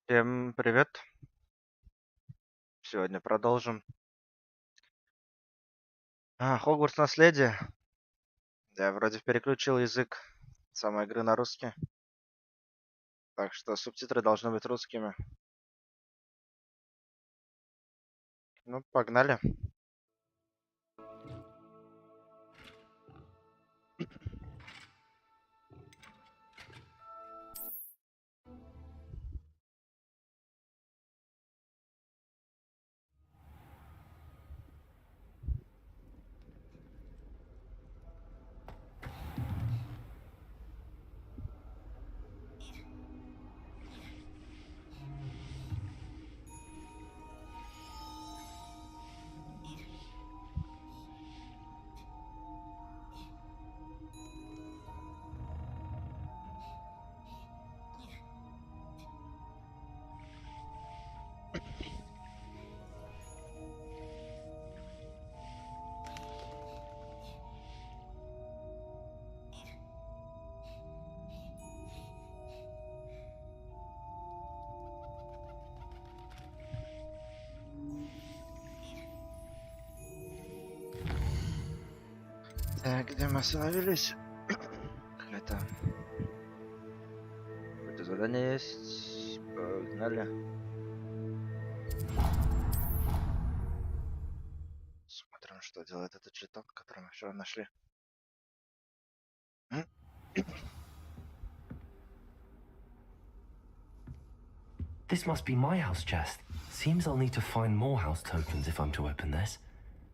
Всем привет! Сегодня продолжим. Хогвартс наследие. Я вроде переключил язык самой игры на русский, так что субтитры должны быть русскими. Ну, погнали. Так, где мы остановились? Какое-то задание есть. Погнали. Смотрим, что делает этот жетон, который мы вчера нашли. This must be my house chest. Seems I'll need to find more house tokens if I'm to open this.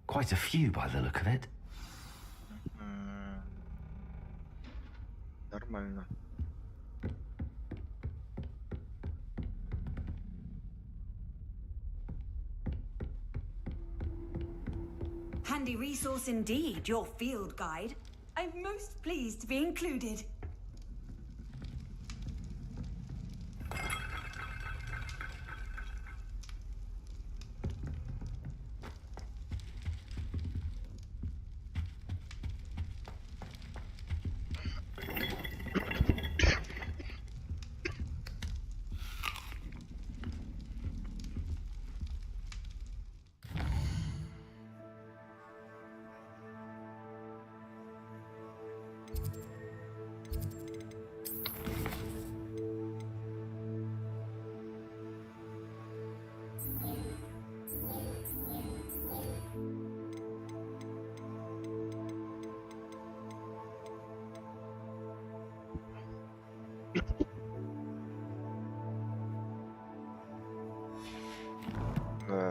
Quite a few by the look of it. Нормально. Handy resource indeed, your field guide. I'm most pleased to be included.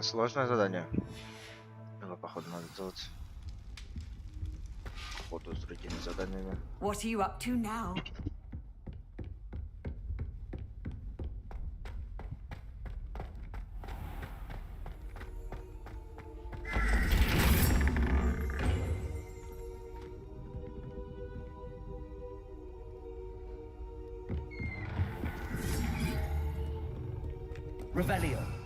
Сложное задание. Его, походу, надо делать походу с другими заданиями. What are you up to now? Revelio.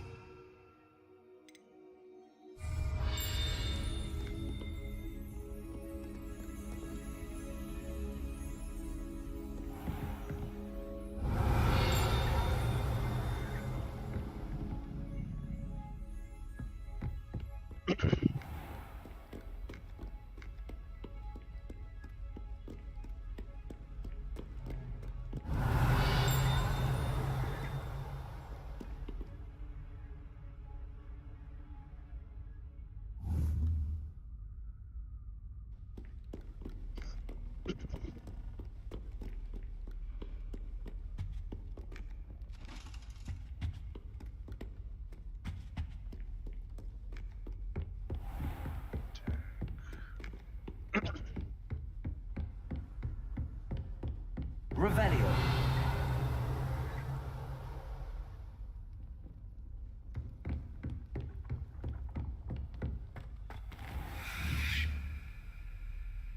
Revelio.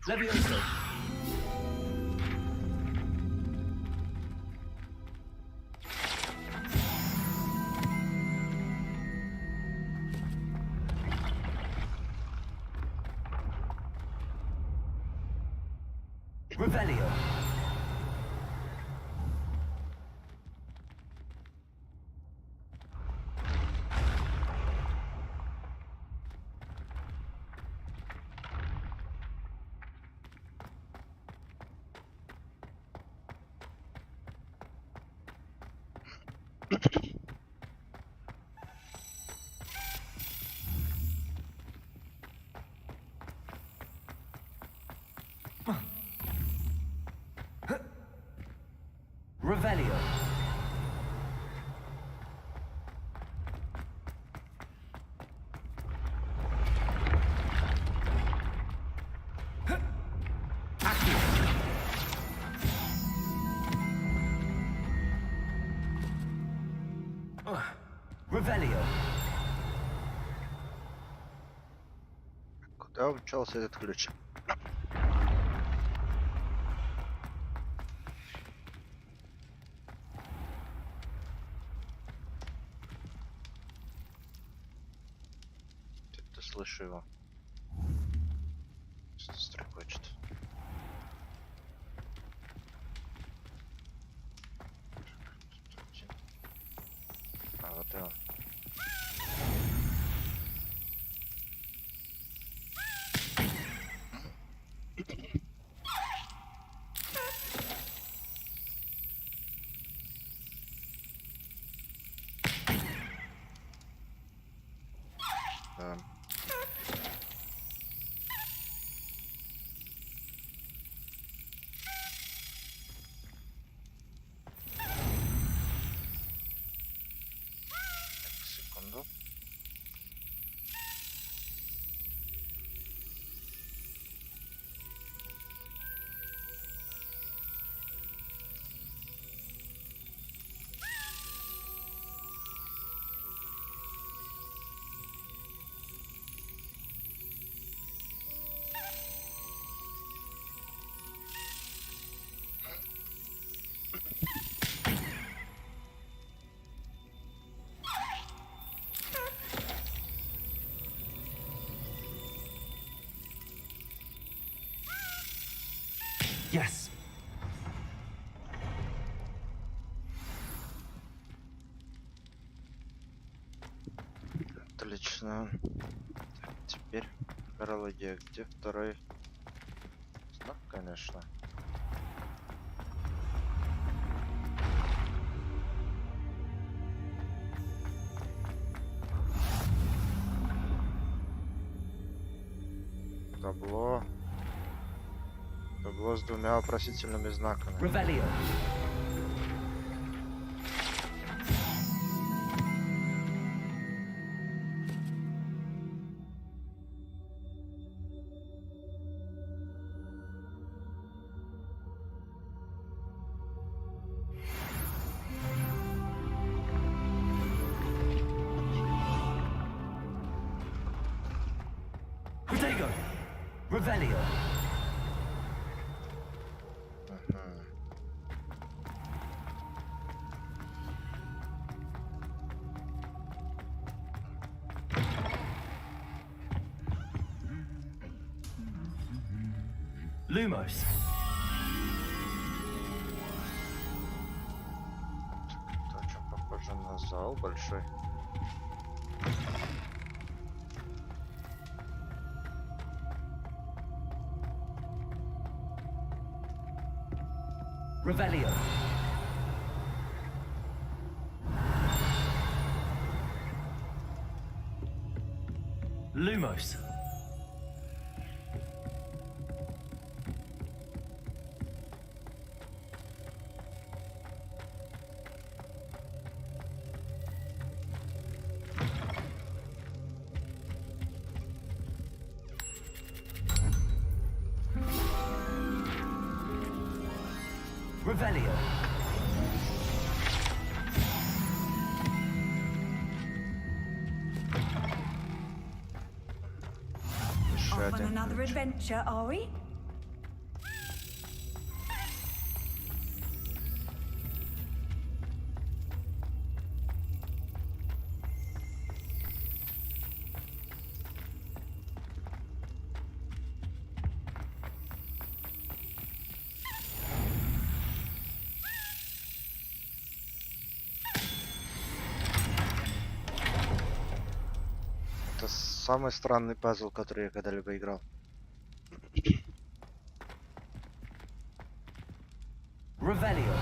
Levioso. Revelio. Revelio. Revelio. Куда умчался этот ключ? Где-то слышу его. Что-то стрекочет. А, вот и он. Да. Так, секунду. Yes. Отлично. Так, теперь нумерология. Где второй знак, конечно. Табло. Табло с двумя вопросительными знаками. Revelio. Protego. Revelio. Мгм. Lumos. Это очень похоже на зал большой. Revelio. Lumos. Revelio. Еще Off on один another ключ. adventure, are we? Это самый странный пазл, который я когда-либо играл. Revelio.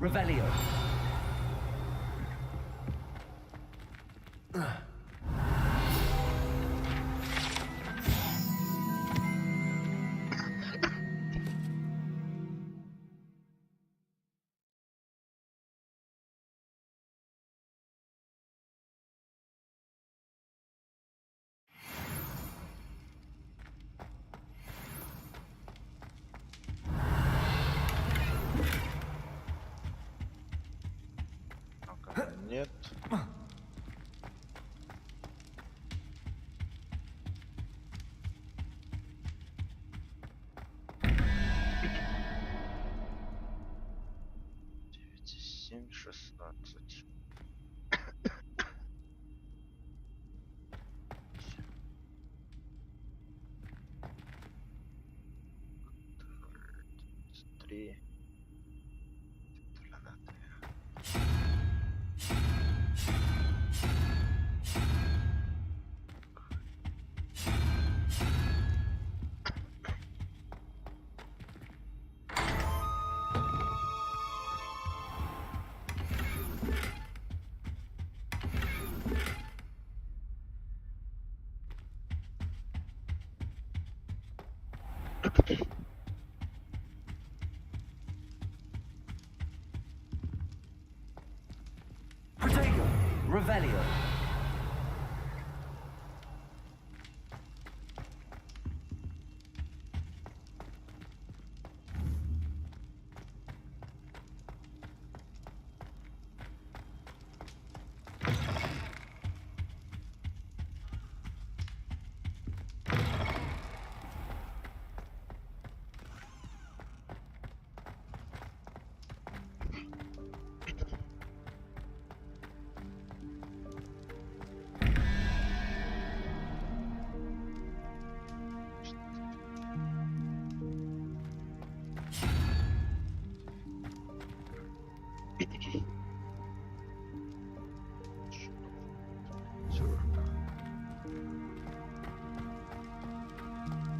Revelio. Нет. Девять, 7, 16. Три. Protego. Revelio.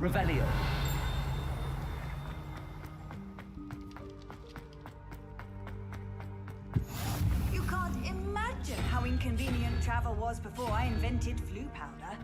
Revelio. You can't imagine how inconvenient travel was before I invented flu powder.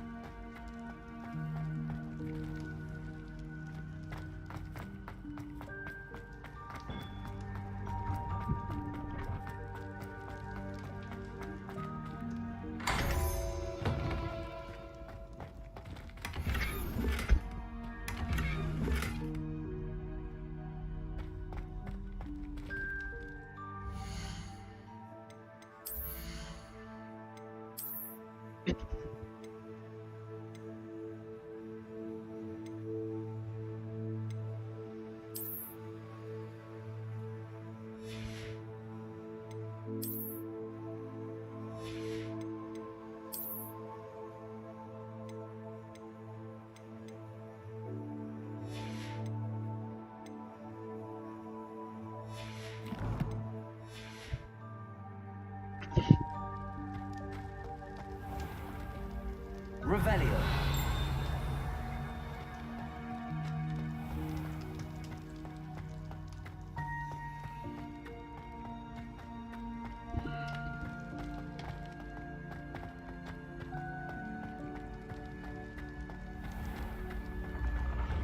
Revelio.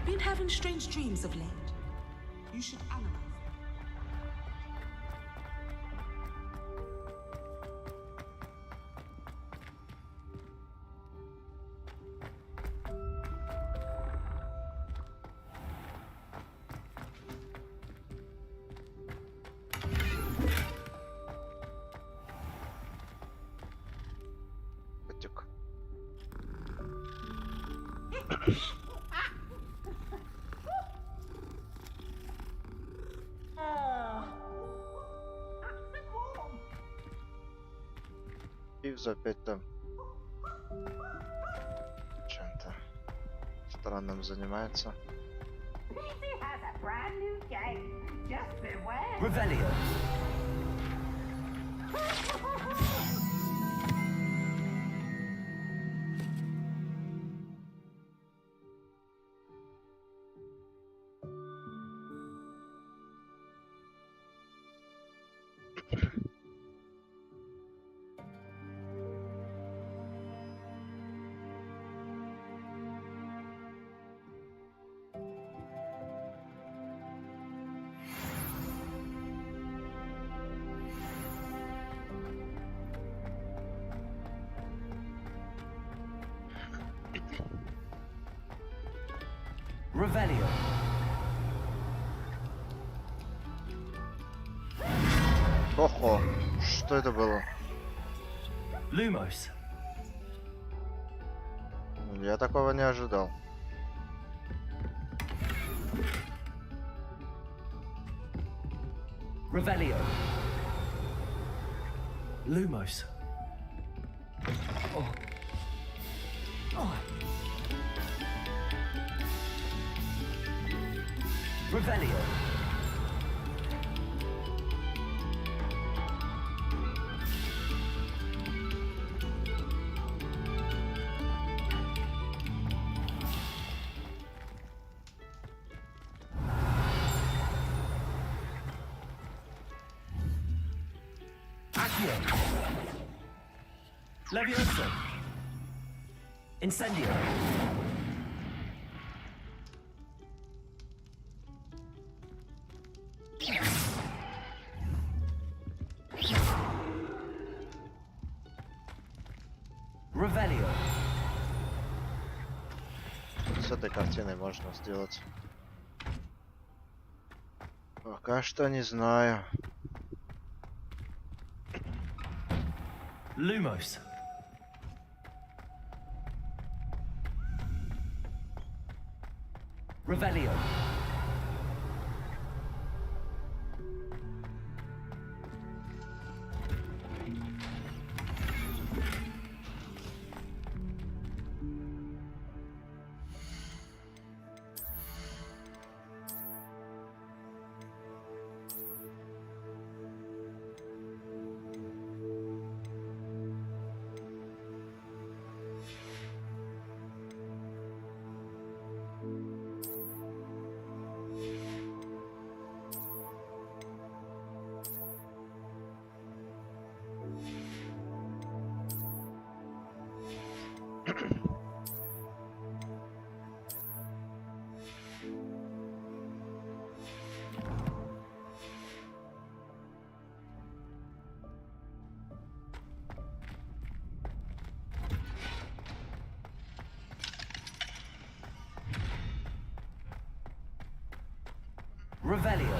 Been having strange dreams of late. You should analyze them. Потек. Пивз опять там чем-то странным занимается. He has a brand new game. Just beware. Revelio. Revelio. Ого, что это было? Lumos. Я такого не ожидал. Revelio. Lumos. Oh. Oh. Revelio. Accio. Levioso. Incendio. Revelio. С этой картиной можно сделать. Пока что не знаю. Lumos. Revelio. Revelio.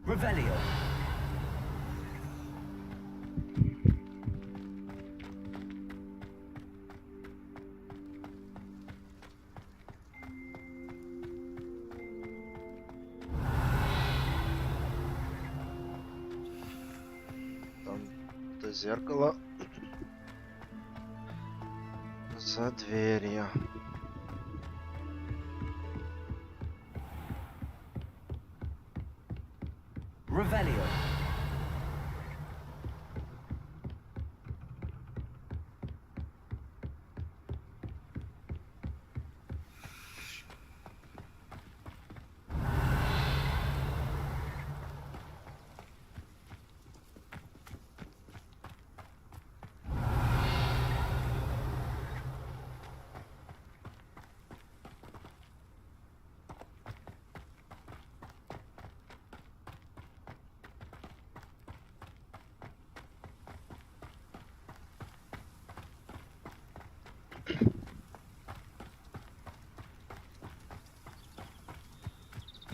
Revelio. Там это зеркало за дверью. Revelio.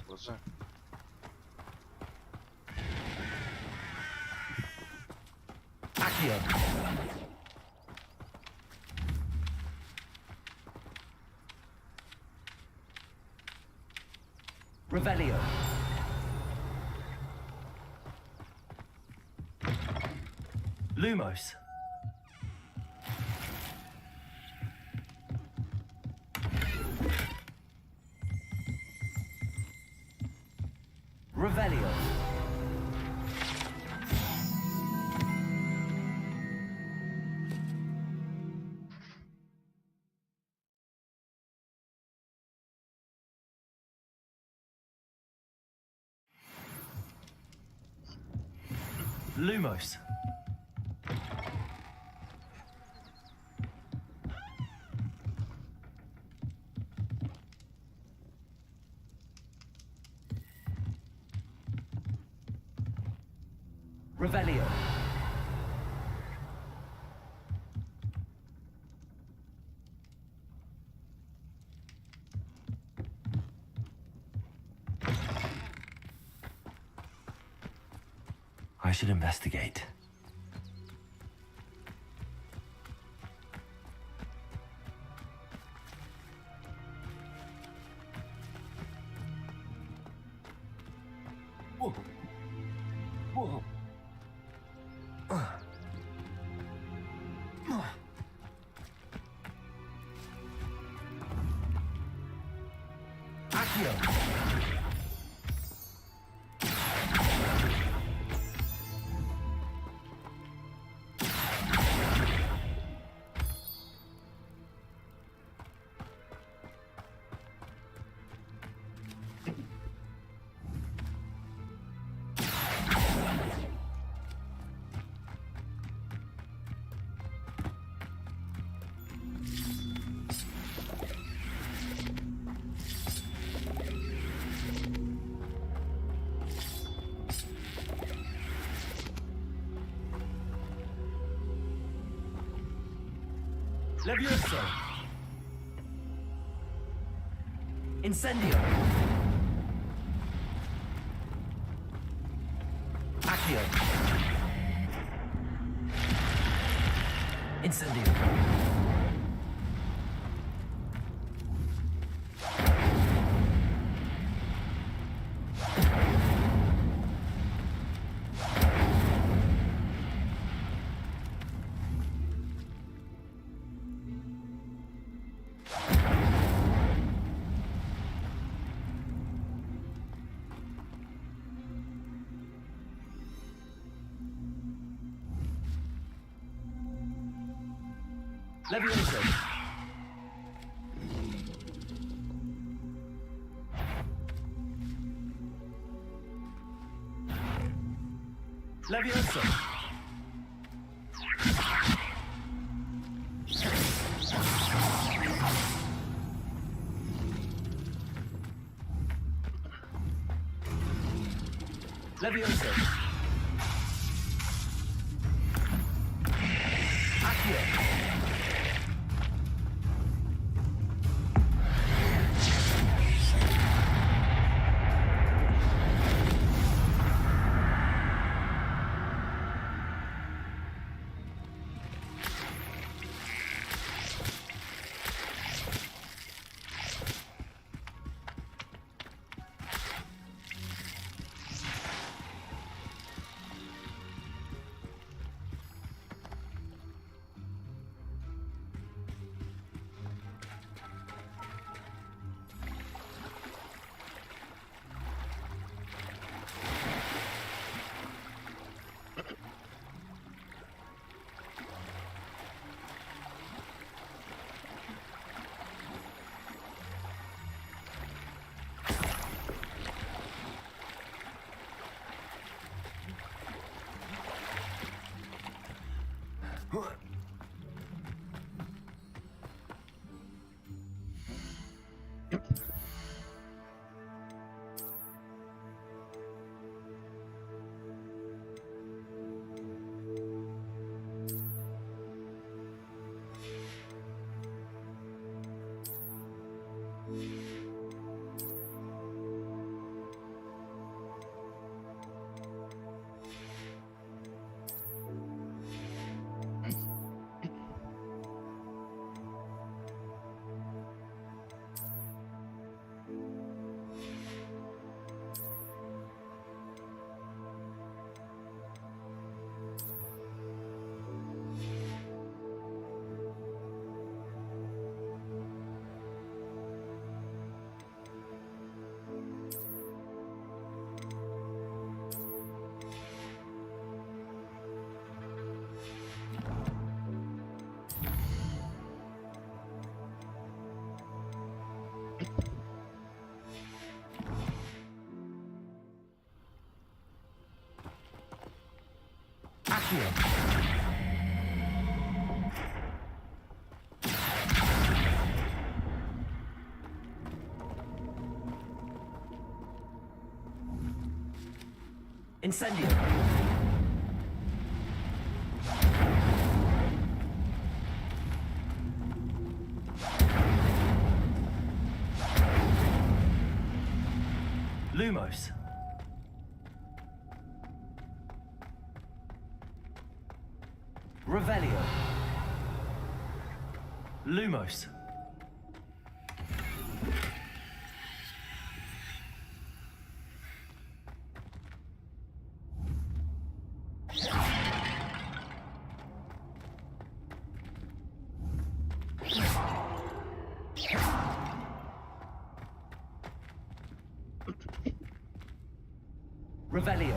Боже. Accio. Revelio. Lumos. Revelio. Lumos. Revelio. I should investigate. Whoa. Whoa. Accio. Levioso. Incendio. Accio. Incendio. Levioso. Levioso. Levioso. Accio. Accio. Incendio. Lumos. Revelio. Lumos. Revelio.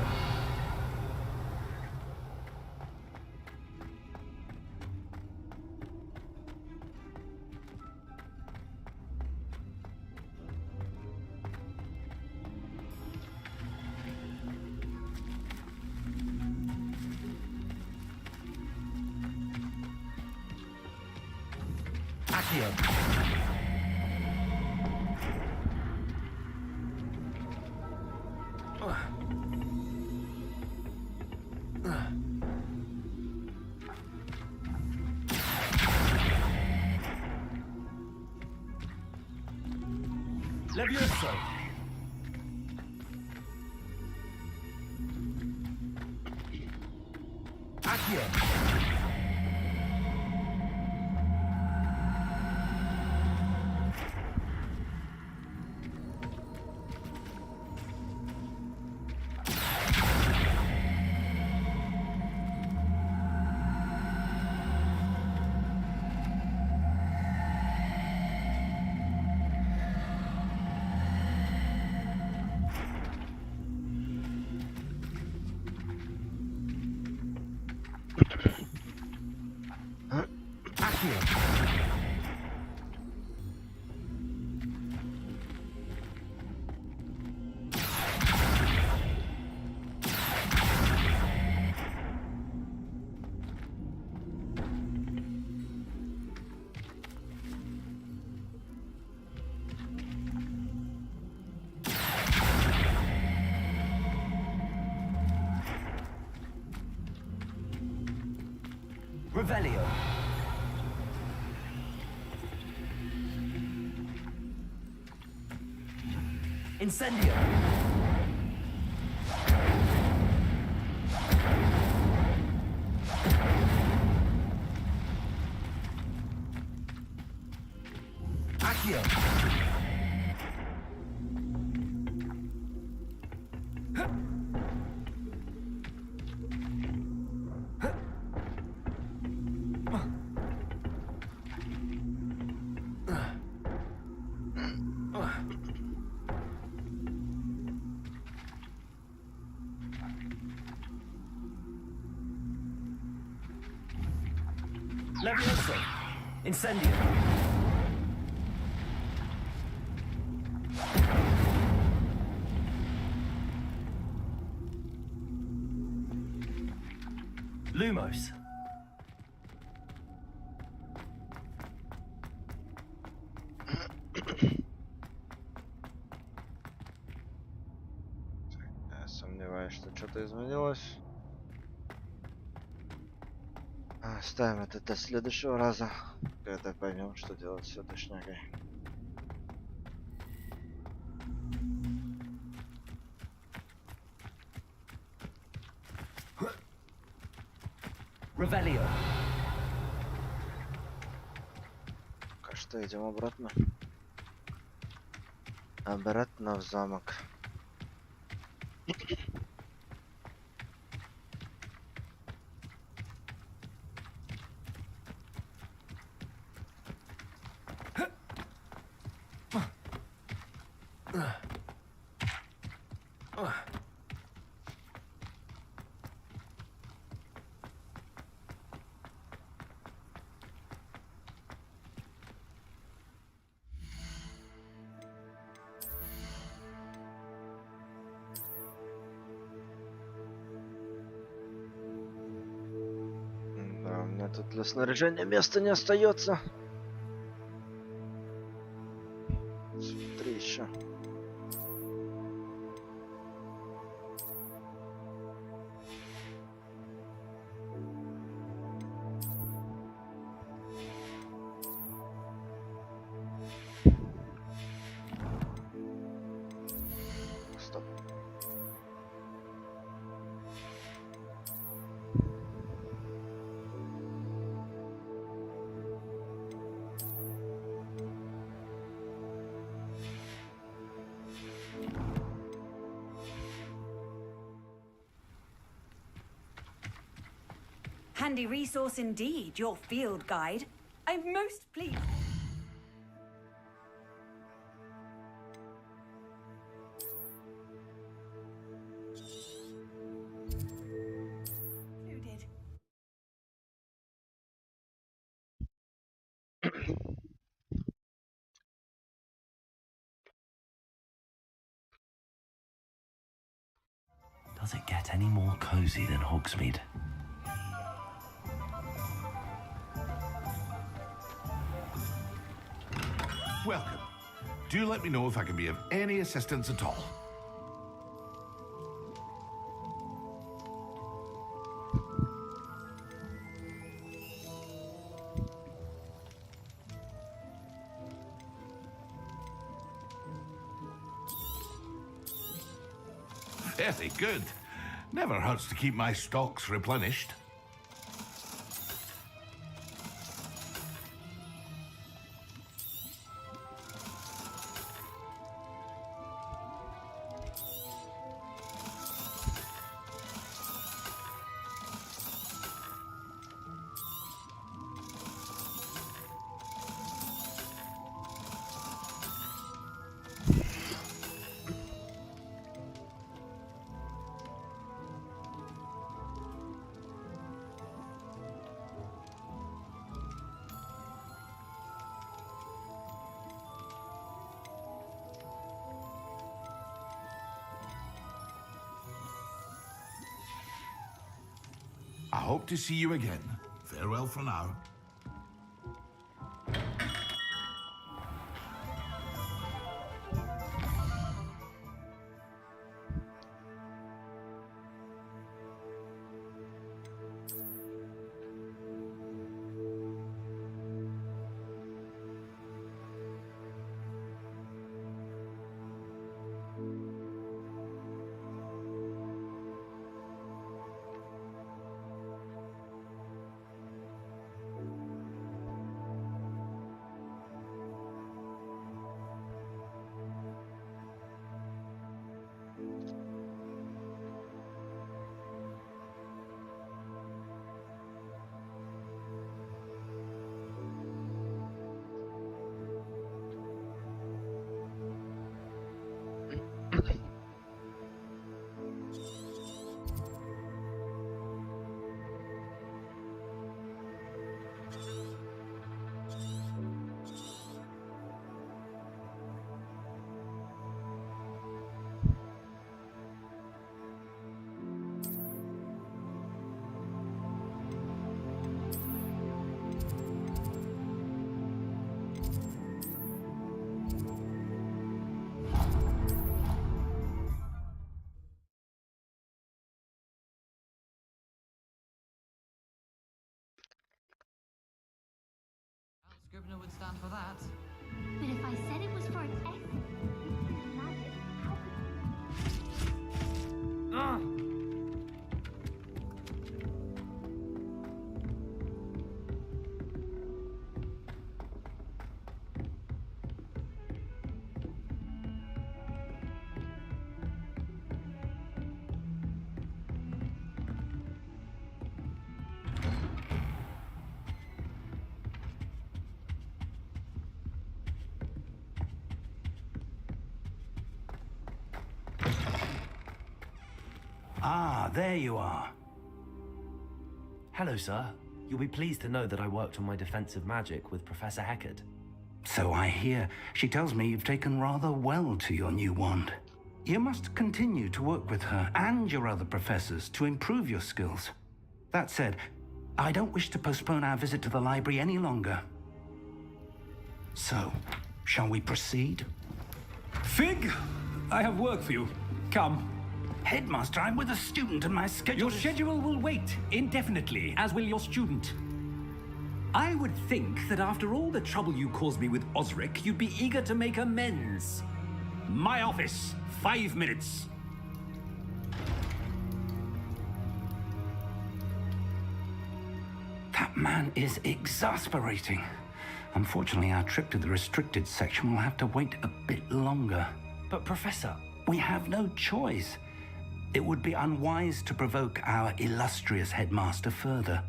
Accio. Levioso. Accio. Accio. Revelio. Incendio. Accio. Levioso. Incendio. Lumos. Я сомневаюсь, что что-то изменилось. Ставим это до следующего раза, когда поймем, что делать с этой шнягой. Revelio. Пока что идем обратно. Обратно в замок. Тут для снаряжения места не остается. Смотри еще. Стоп. Handy resource indeed, your field guide. I'm most pleased. Included. Does it get any more cozy than Hogsmeade? Welcome. Do let me know if I can be of any assistance at all. Very good. Never hurts to keep my stocks replenished. I hope to see you again. Farewell for now. Scrivener would stand for that. But if I said it was for its essence, magic, how could... Ah, there you are. Hello, sir. You'll be pleased to know that I worked on my defensive magic with Professor Heckard. So I hear. She tells me you've taken rather well to your new wand. You must continue to work with her and your other professors to improve your skills. That said, I don't wish to postpone our visit to the library any longer. So, shall we proceed? Fig, I have work for you. Come. Headmaster, I'm with a student and my schedule Your schedule will wait indefinitely, as will your student. I would think that after all the trouble you caused me with Osric, you'd be eager to make amends. My office, 5 minutes. That man is exasperating. Unfortunately, our trip to the restricted section will have to wait a bit longer. But Professor... We have no choice. It would be unwise to provoke our illustrious headmaster further.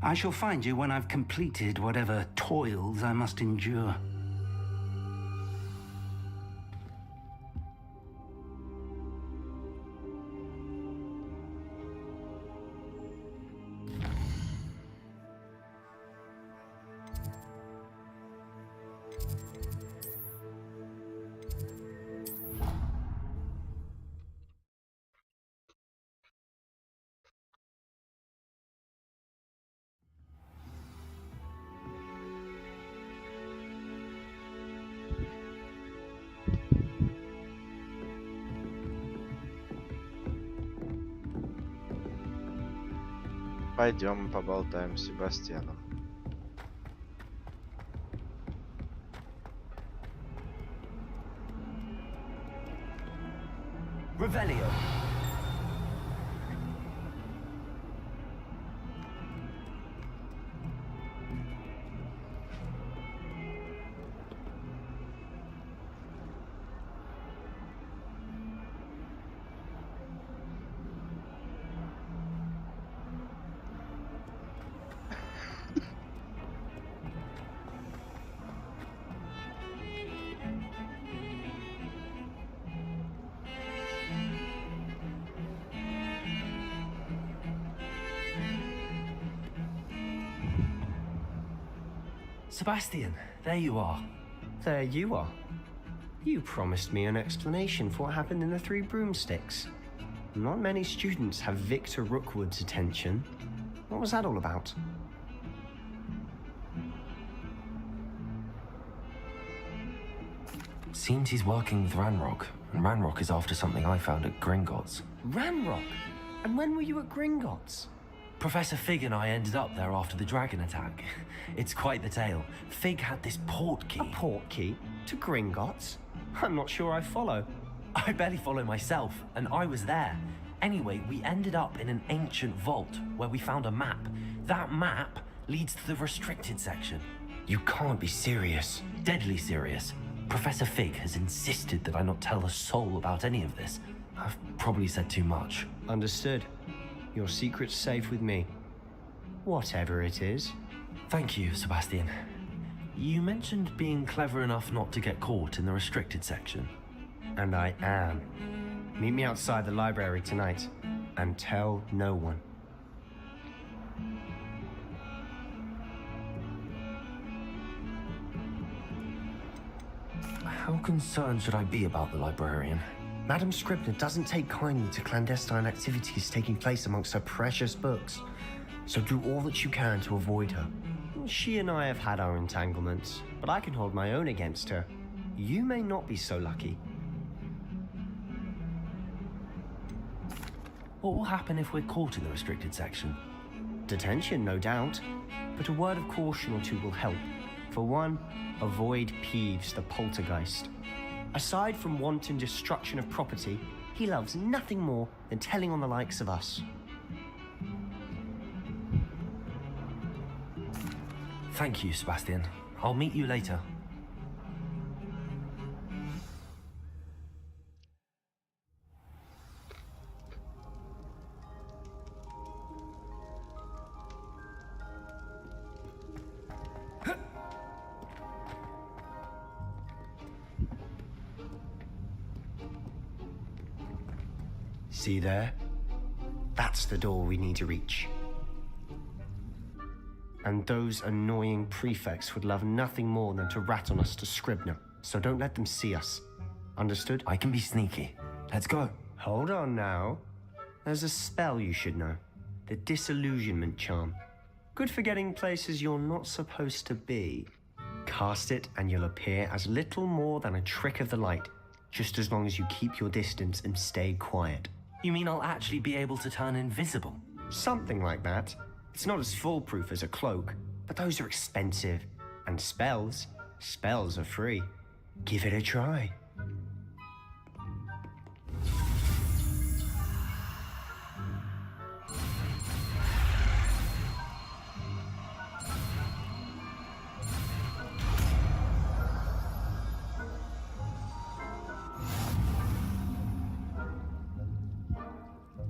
I shall find you when I've completed whatever toils I must endure. Пойдем поболтаем с Себастьяном. Revelio. Sebastian, there you are. There you are. You promised me an explanation for what happened in the Three Broomsticks. Not many students have Victor Rookwood's attention. What was that all about? Seems he's working with Ranrock, and Ranrock is after something I found at Gringotts. Ranrock? And when were you at Gringotts? Professor Fig and I ended up there after the dragon attack. It's quite the tale. Fig had this port key. A port key? To Gringotts? I'm not sure I follow. I barely follow myself, and I was there. Anyway, we ended up in an ancient vault where we found a map. That map leads to the restricted section. You can't be serious. Deadly serious. Professor Fig has insisted that I not tell a soul about any of this. I've probably said too much. Understood. Your secret's safe with me. Whatever it is. Thank you, Sebastian. You mentioned being clever enough not to get caught in the restricted section. And I am. Meet me outside the library tonight, and tell no one. How concerned should I be about the librarian? Madam Scribner doesn't take kindly to clandestine activities taking place amongst her precious books, so do all that you can to avoid her. She and I have had our entanglements, but I can hold my own against her. You may not be so lucky. What will happen if we're caught in the restricted section? Detention, no doubt, but a word of caution or two will help. For one, avoid Peeves the poltergeist. Aside from wanton destruction of property, he loves nothing more than telling on the likes of us. Thank you, Sebastian. I'll meet you later. See there? That's the door we need to reach. And those annoying prefects would love nothing more than to rat on us to Scribner, so don't let them see us. Understood? I can be sneaky. Let's go. Hold on now. There's a spell you should know. The disillusionment charm. Good for getting places you're not supposed to be. Cast it and you'll appear as little more than a trick of the light, just as long as you keep your distance and stay quiet. You mean I'll actually be able to turn invisible? Something like that. It's not as foolproof as a cloak, but those are expensive. And spells are free. Give it a try.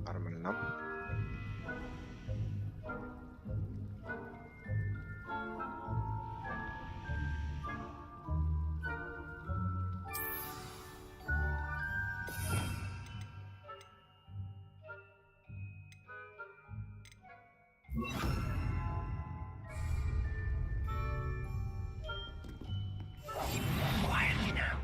Нормально. Quietly now.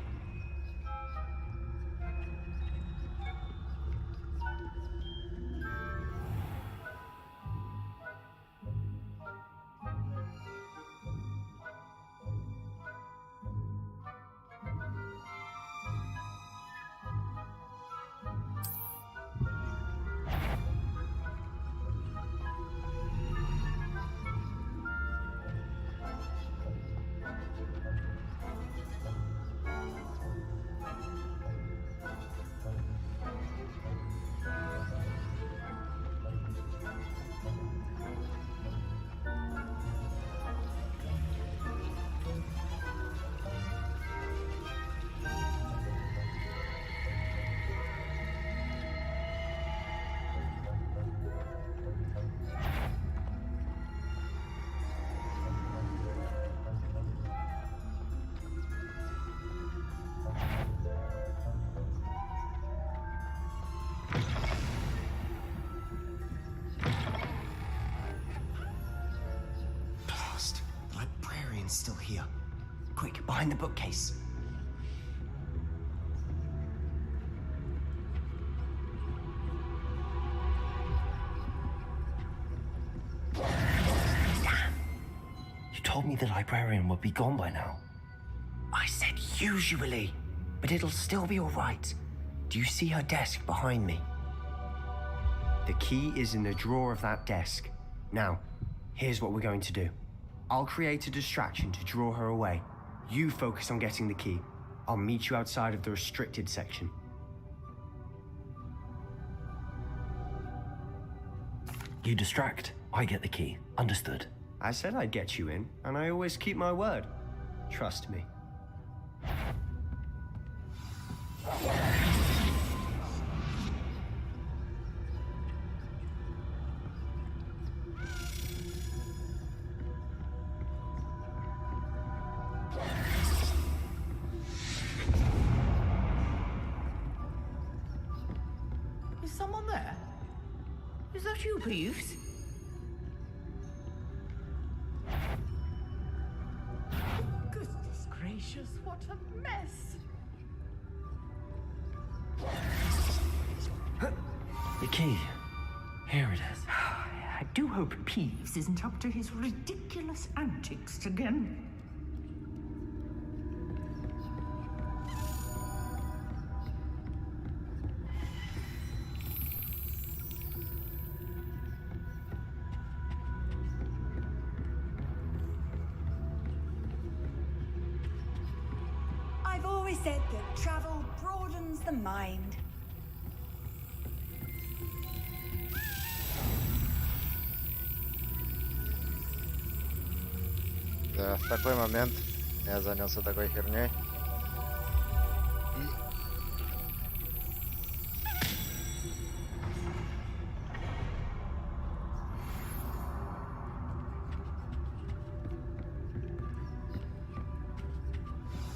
Still here. Quick, behind the bookcase. Damn! You told me the librarian would be gone by now. I said usually, but it'll still be all right. Do you see her desk behind me? The key is in the drawer of that desk. Now, here's what we're going to do. I'll create a distraction to draw her away. You focus on getting the key. I'll meet you outside of the restricted section. You distract, I get the key. Understood. I said I'd get you in, and I always keep my word. Trust me. Is someone there? Is that you, Peeves? Goodness gracious, what a mess! The key. Here it is. I do hope Peeves isn't up to his ridiculous antics again. I've always said that travel broadens the mind. Да, в такой момент я занялся такой херней.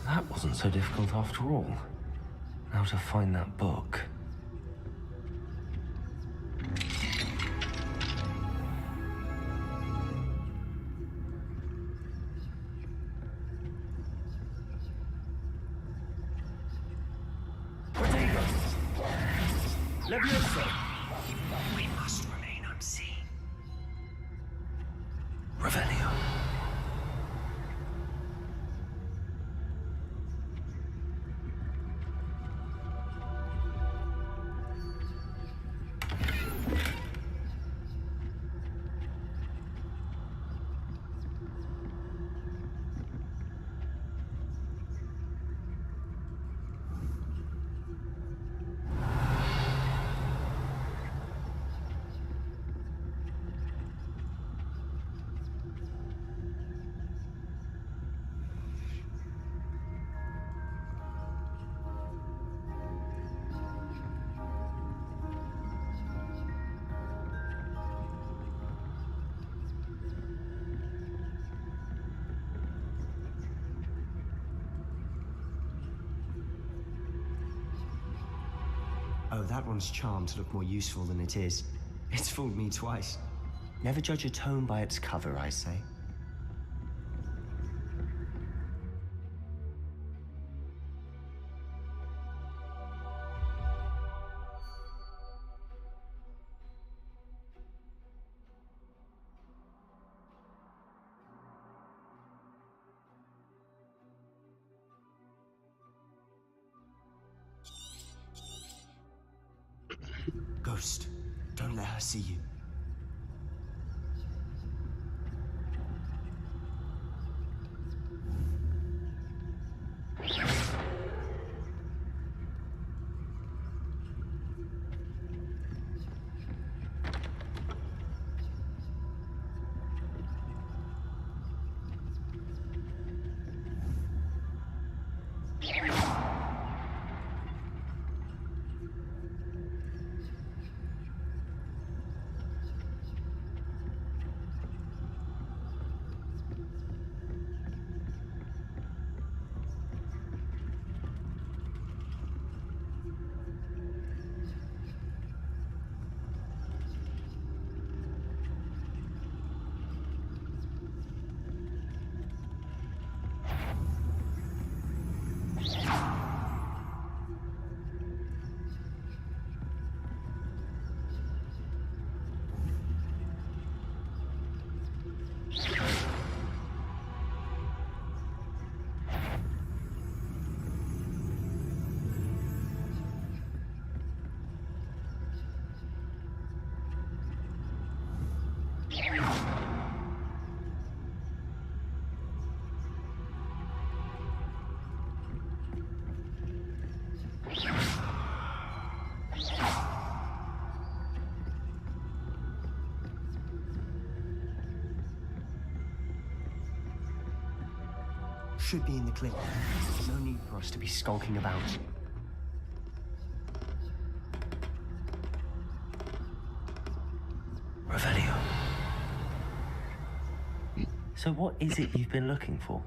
That wasn't so difficult after all. Now to find that book. We must remain unseen. Oh, that one's charmed to look more useful than it is. It's fooled me twice. Never judge a tome by its cover, I say. Ghost, don't let her see you. Should be in the clip. No need for us to be skulking about. Revelio. So what is it you've been looking for?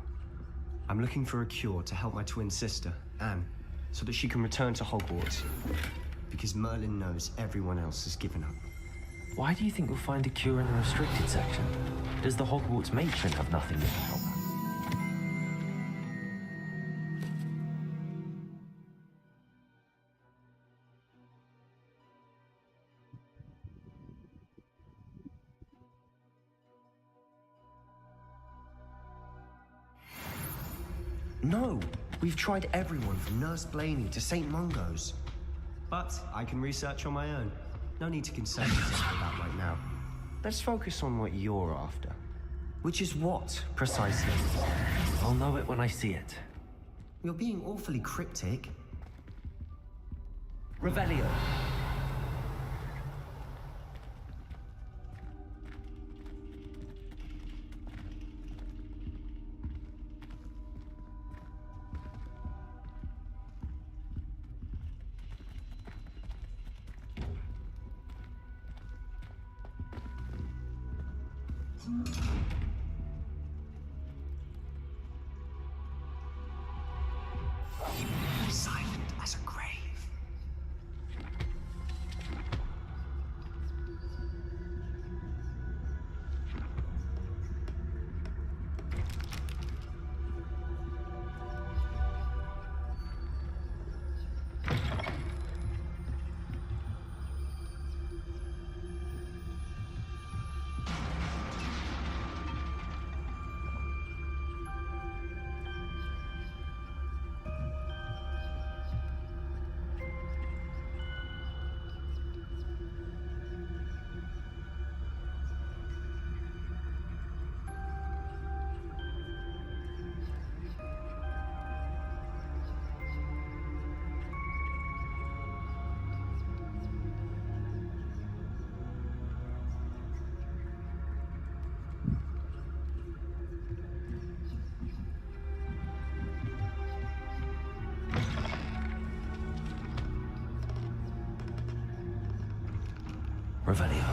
I'm looking for a cure to help my twin sister, Anne, so that she can return to Hogwarts. Because Merlin knows everyone else has given up. Why do you think you'll find a cure in the restricted section? Does the Hogwarts matron have nothing that can help? No! We've tried everyone from Nurse Blaney to St. Mungo's. But I can research on my own. No need to concern yourself with that right now. Let's focus on what you're after. Which is what, precisely? I'll know it when I see it. You're being awfully cryptic. Revelio. Silent as a grave. Revelio.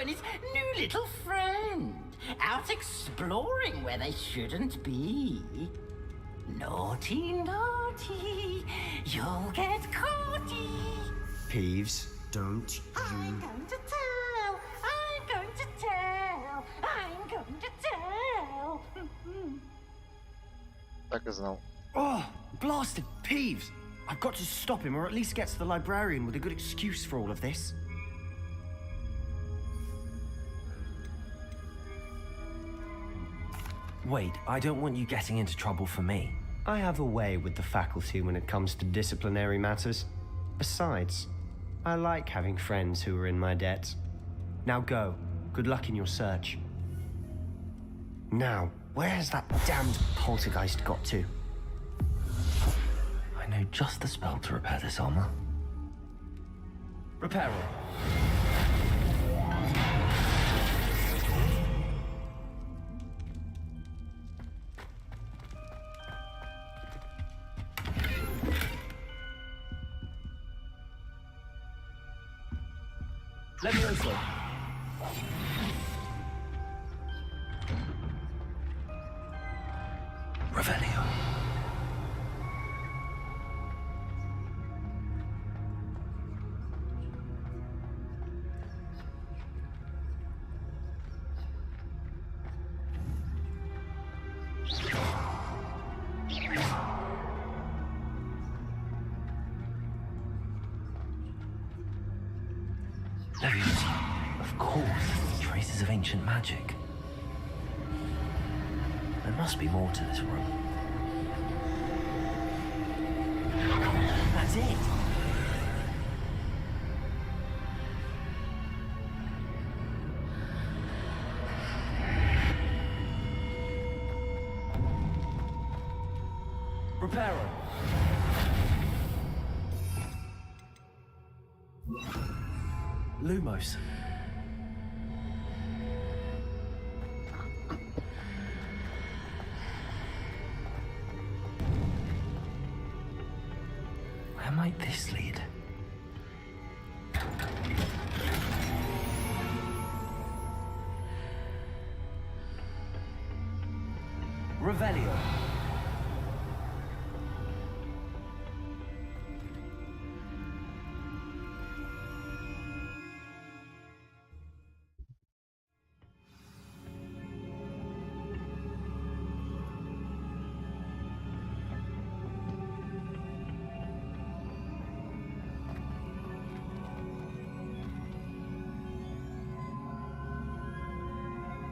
and his new little friend out exploring where they shouldn't be. Naughty, naughty, you'll get caughty. Peeves, don't I'm going to tell, I'm going to tell, I'm going to tell. Так и знал. Oh, blasted Peeves! I've got to stop him, or at least get to the librarian with a good excuse for all of this. Wait, I don't want you getting into trouble for me. I have a way with the faculty when it comes to disciplinary matters. Besides, I like having friends who are in my debt. Now go. Good luck in your search. Now, where has that damned poltergeist got to? I know just the spell to repair this armor. Repair it. Let me also. Revelio. Of course, traces of ancient magic. There must be more to this room. That's it! Reparo. Lumos. Where might this lead? Revelio.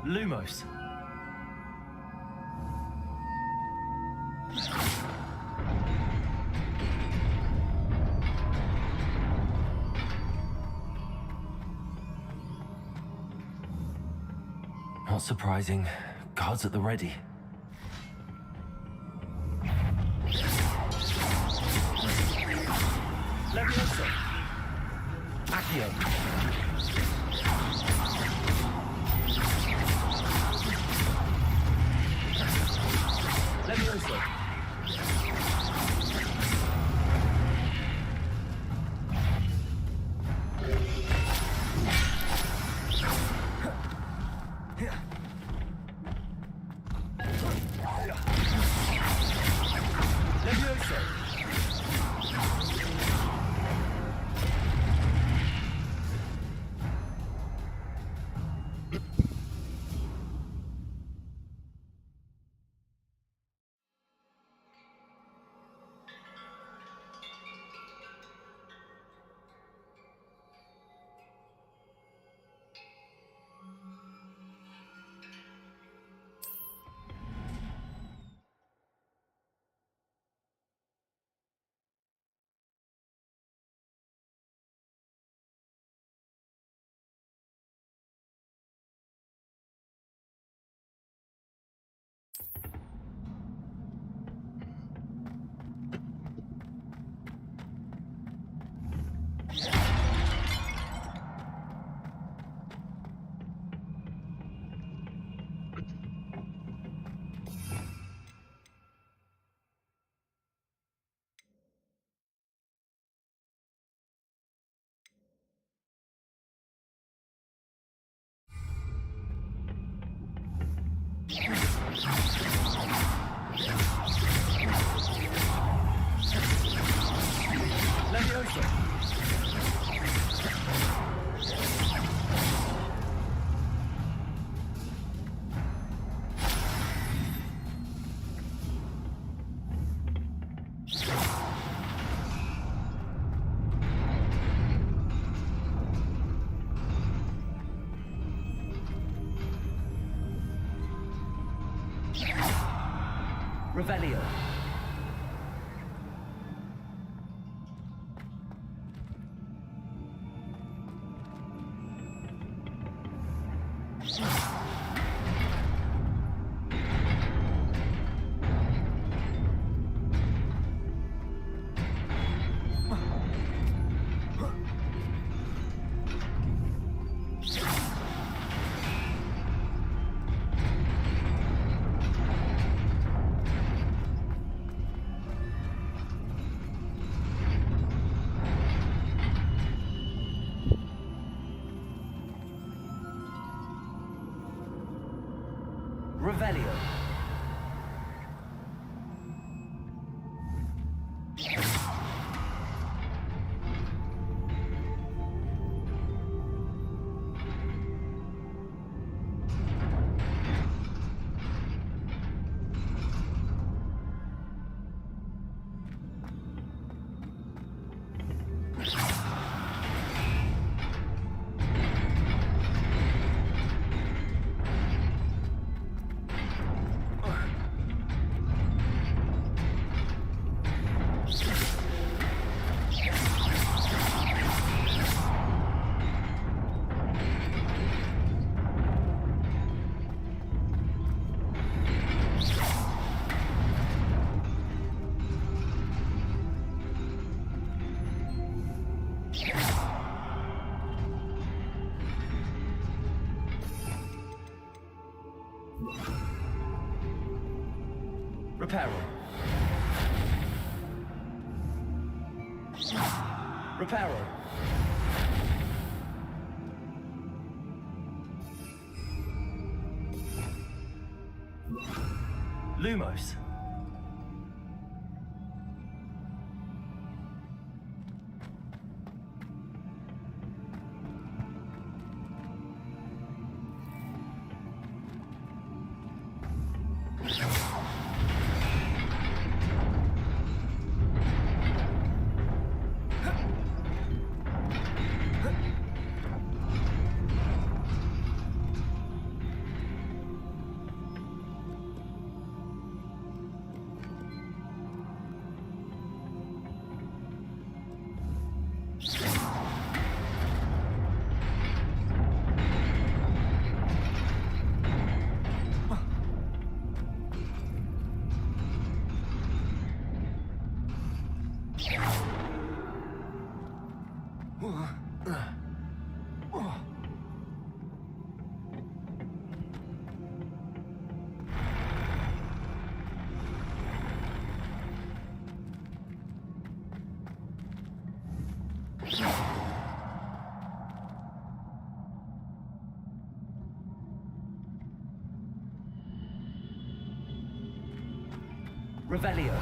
Lumos. Not surprising. Guards at the ready. Leviosa. Accio. Leviosa. Leviosa. Revelio. Revelio. Reparo. Reparo. Lumos. Revelio.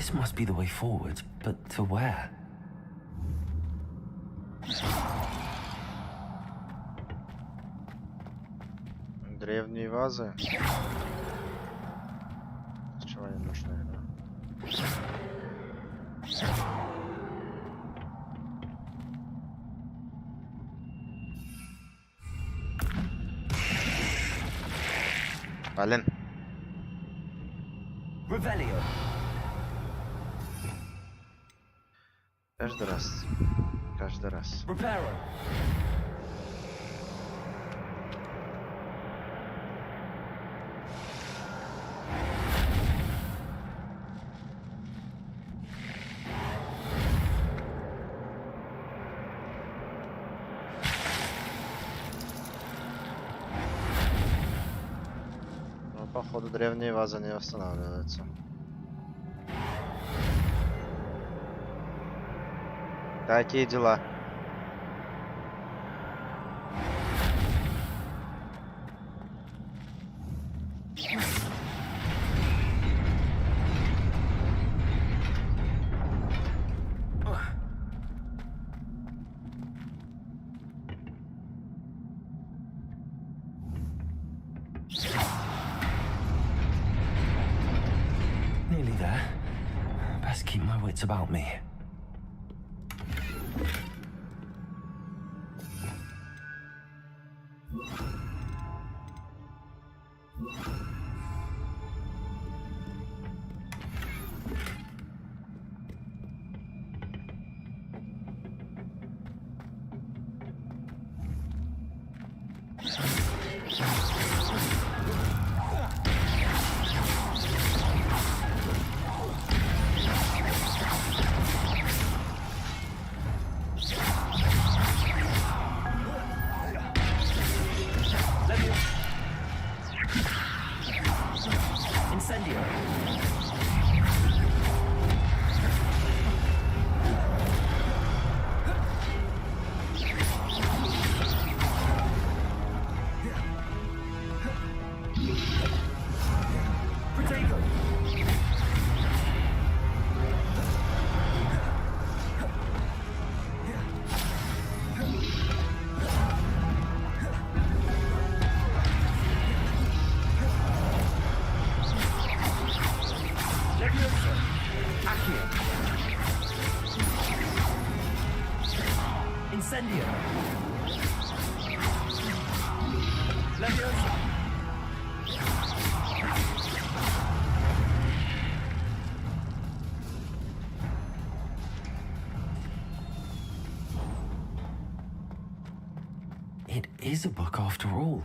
This must be the way forward, but to where? Древние вазы. С чего они нужны, да? Блин. Revelio. Каждый раз. Каждый раз. Reparo. Ну, походу, древние вазы не восстанавливаются. Такие дела. Nearly there. Best keep my wits about me. Incendio. Protego. Incendio. Leviosa. It is a book after all.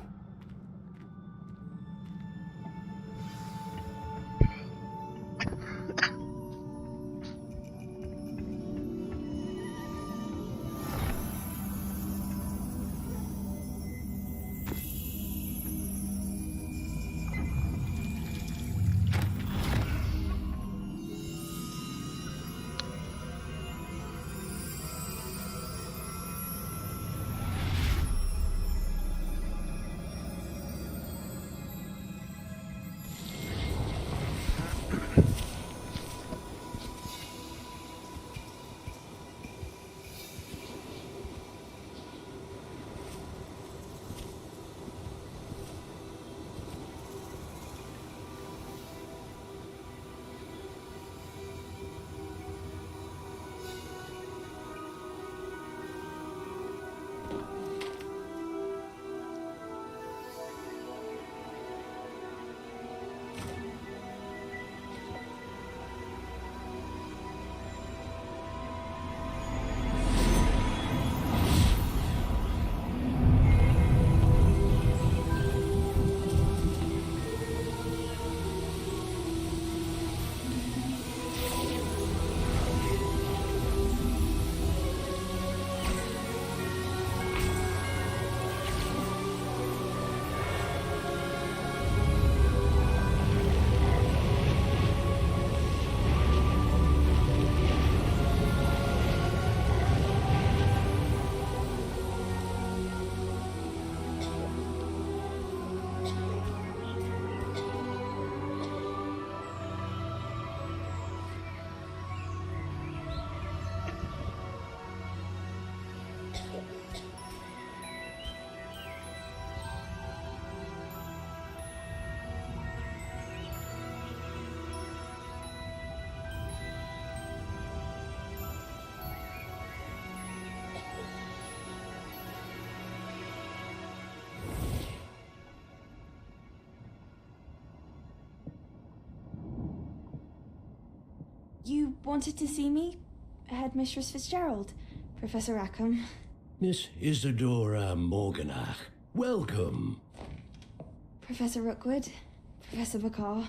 You wanted to see me? Headmistress Fitzgerald, Professor Rackham. Miss Isadora Morganach, welcome. Professor Rookwood, Professor Bakar.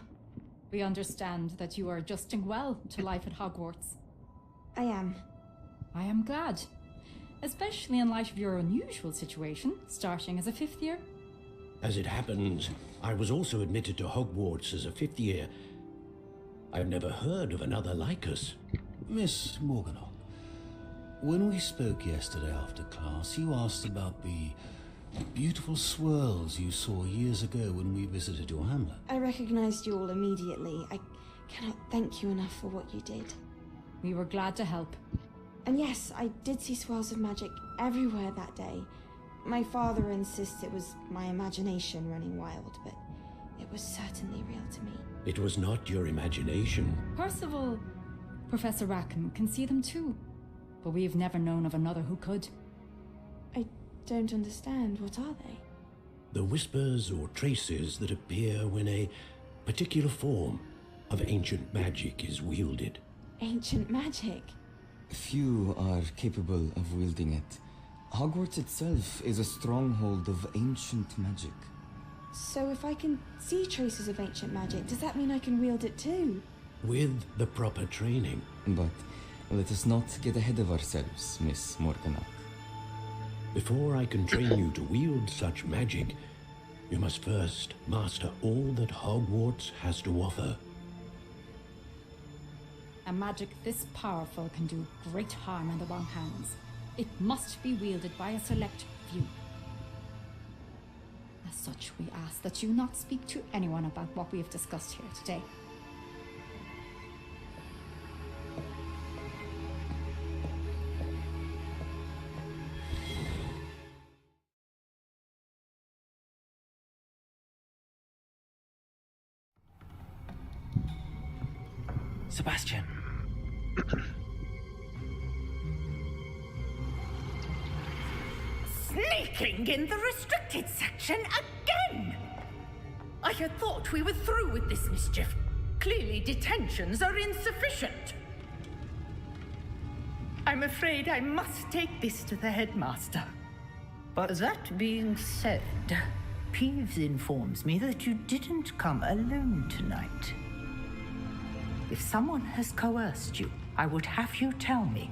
We understand that you are adjusting well to life at Hogwarts. I am. I am glad. Especially in light of your unusual situation, starting as a 5th year. As it happens, I was also admitted to Hogwarts as a 5th year. I've never heard of another like us. Miss Morganach, when we spoke yesterday after class, you asked about the beautiful swirls you saw years ago when we visited your hamlet. I recognized you all immediately. I cannot thank you enough for what you did. We were glad to help. And yes, I did see swirls of magic everywhere that day. My father insists it was my imagination running wild, but it was certainly real to me. It was not your imagination. Percival, Professor Rackham can see them too, but we have never known of another who could. I don't understand. What are they? The whispers or traces that appear when a particular form of ancient magic is wielded. Ancient magic? Few are capable of wielding it. Hogwarts itself is a stronghold of ancient magic. So if I can see traces of ancient magic, does that mean I can wield it too? With the proper training. But let us not get ahead of ourselves, Miss Morganach. Before I can train you to wield such magic, you must first master all that Hogwarts has to offer. A magic this powerful can do great harm in the wrong hands. It must be wielded by a select few. As such, we ask that you not speak to anyone about what we have discussed here today. Sebastian. Sneaking in the restricted section again! I had thought we were through with this mischief. Clearly detentions are insufficient. I'm afraid I must take this to the headmaster. But that being said, Peeves informs me that you didn't come alone tonight. If someone has coerced you, I would have you tell me.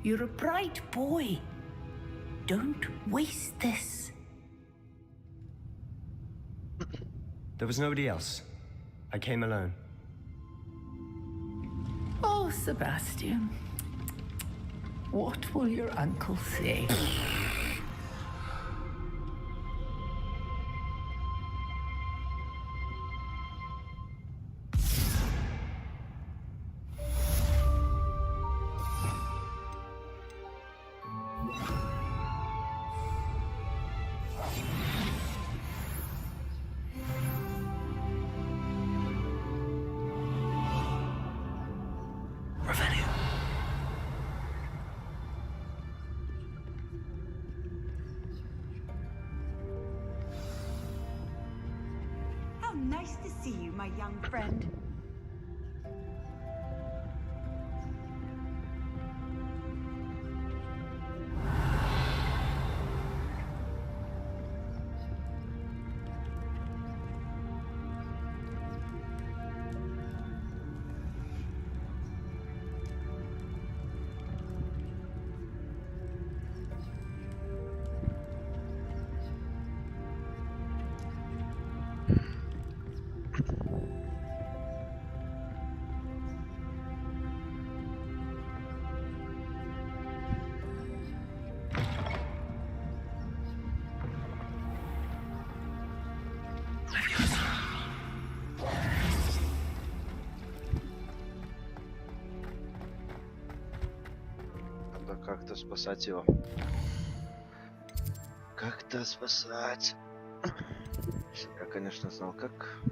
You're a bright boy. Don't waste this. There was nobody else. I came alone. Oh, Sebastian. What will your uncle say? How nice to see you, my young friend. Надо как-то спасать его. Как-то спасать. Я, конечно, знал как.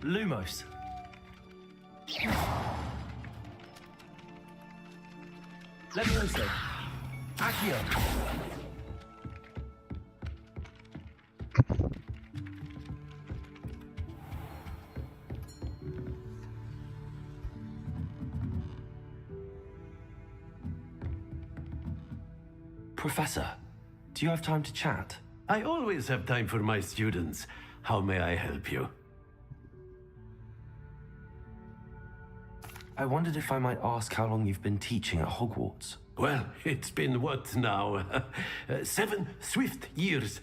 Lumos. Levioso. Accio. Professor, do you have time to chat? I always have time for my students. How may I help you? I wondered if I might ask how long you've been teaching at Hogwarts. Well, it's been what now? 7 swift years.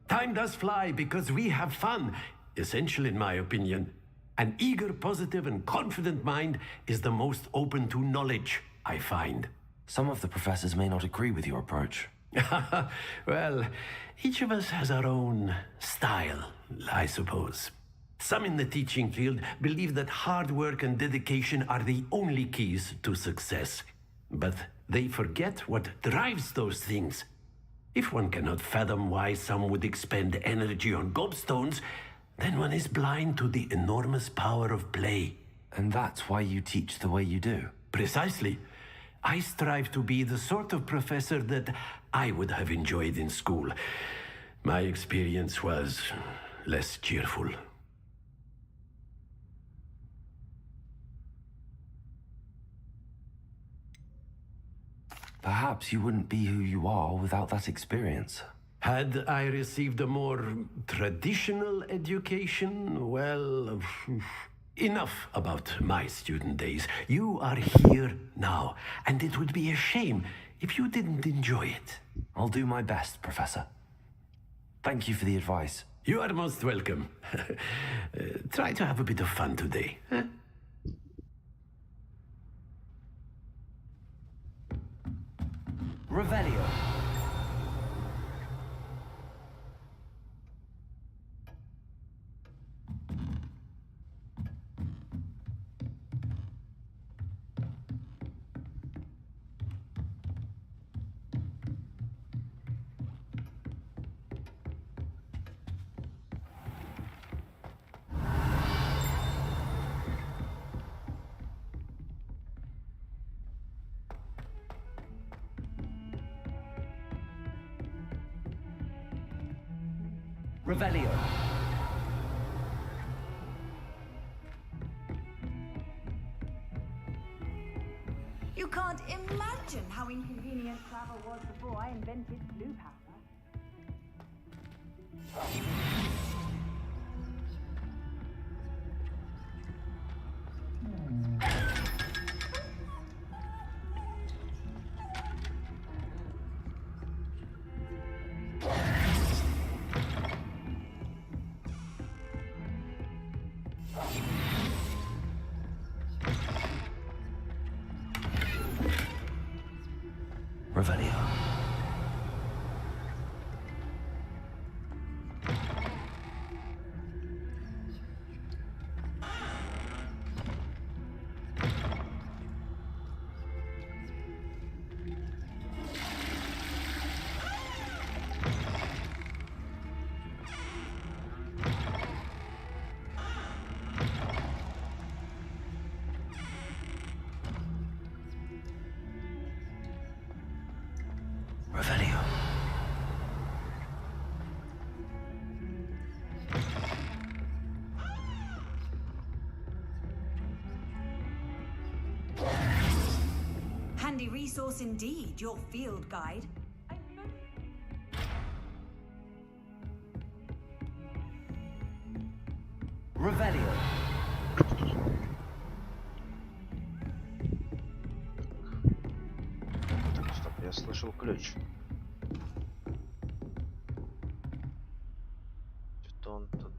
Time does fly because we have fun, essential in my opinion. An eager, positive, and confident mind is the most open to knowledge, I find. Some of the professors may not agree with your approach. Well, each of us has our own style, I suppose. Some in the teaching field believe that hard work and dedication are the only keys to success. But they forget what drives those things. If one cannot fathom why some would expend energy on gobstones, then one is blind to the enormous power of play. And that's why you teach the way you do? Precisely. I strive to be the sort of professor that I would have enjoyed in school. My experience was less cheerful. Perhaps you wouldn't be who you are without that experience. Had I received a more traditional education, well, enough about my student days. You are here now, and it would be a shame if you didn't enjoy it. I'll do my best, Professor. Thank you for the advice. You are most welcome. Try to have a bit of fun today. Huh? Revelio. Revelio. You can't imagine how inconvenient travel was before I invented blue powder. Revelio. Revelio. Handy resource indeed, your field guide. Revelio. Стоп, я слышал ключ. Что он тут?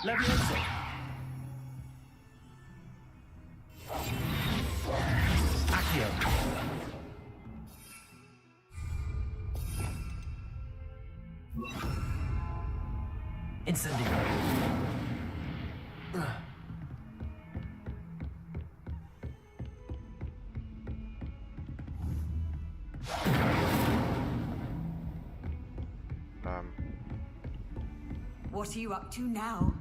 Levioso. Accio. Incendio. What are you up to now?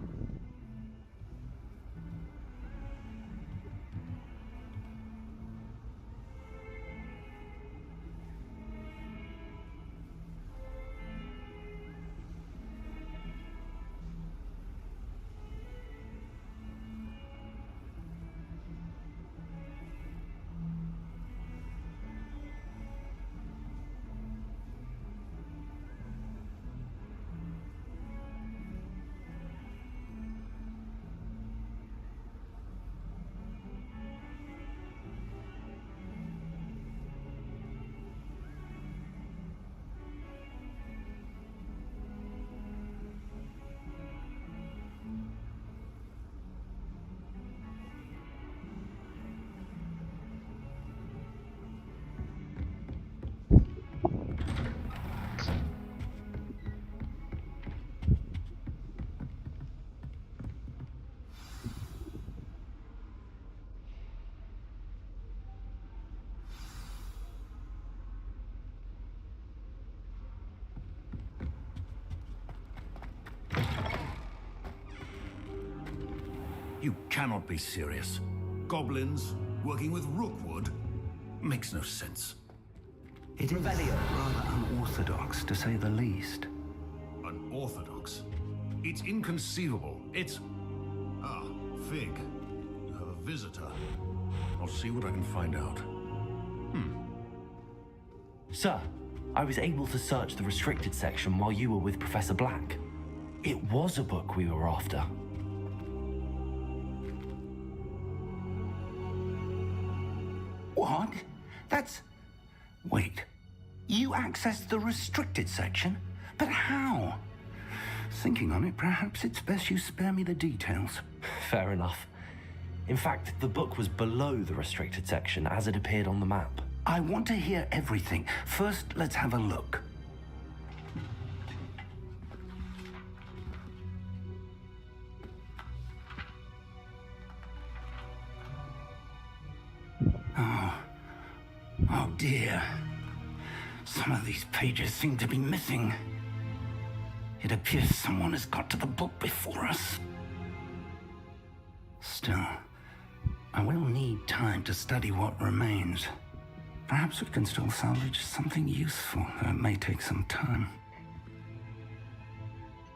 You cannot be serious. Goblins working with Rookwood? Makes no sense. It is rather unorthodox, to say the least. Unorthodox? It's inconceivable. It's... Ah, Fig. You have a visitor. I'll see what I can find out. Sir, I was able to search the restricted section while you were with Professor Black. It was a book we were after. What? That's... Wait. You accessed the restricted section? But how? Thinking on it, perhaps it's best you spare me the details. Fair enough. In fact, the book was below the restricted section as it appeared on the map. I want to hear everything. First, let's have a look. Oh dear. Some of these pages seem to be missing. It appears someone has got to the book before us. Still, I will need time to study what remains. Perhaps we can still salvage something useful, though it may take some time.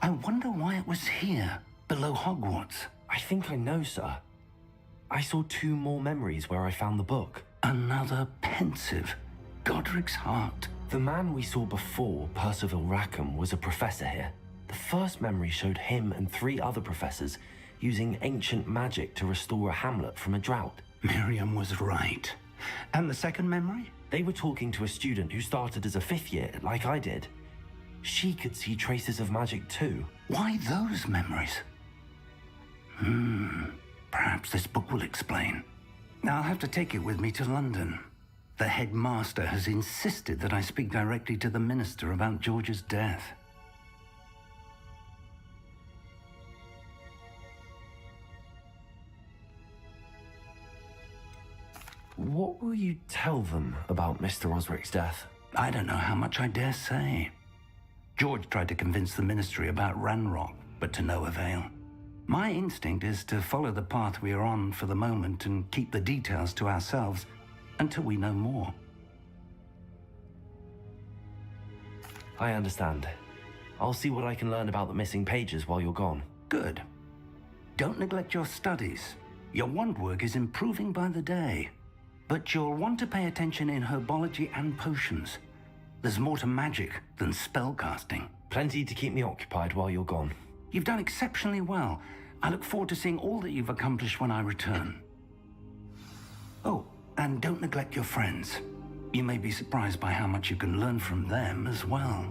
I wonder why it was here, below Hogwarts. I think I know, sir. I saw 2 more memories where I found the book. Another pensive. Godric's heart. The man we saw before, Percival Rackham, was a professor here. The first memory showed him and 3 other professors using ancient magic to restore a hamlet from a drought. Miriam was right. And the second memory? They were talking to a student who started as a 5th year, like I did. She could see traces of magic too. Why those memories? Perhaps this book will explain. I'll have to take it with me to London. The headmaster has insisted that I speak directly to the minister about George's death. What will you tell them about Mr. Osric's death? I don't know how much I dare say. George tried to convince the ministry about Ranrock, but to no avail. My instinct is to follow the path we are on for the moment and keep the details to ourselves until we know more. I understand. I'll see what I can learn about the missing pages while you're gone. Good. Don't neglect your studies. Your wand work is improving by the day. But you'll want to pay attention in herbology and potions. There's more to magic than spellcasting. Plenty to keep me occupied while you're gone. You've done exceptionally well. I look forward to seeing all that you've accomplished when I return. Oh, and don't neglect your friends. You may be surprised by how much you can learn from them as well.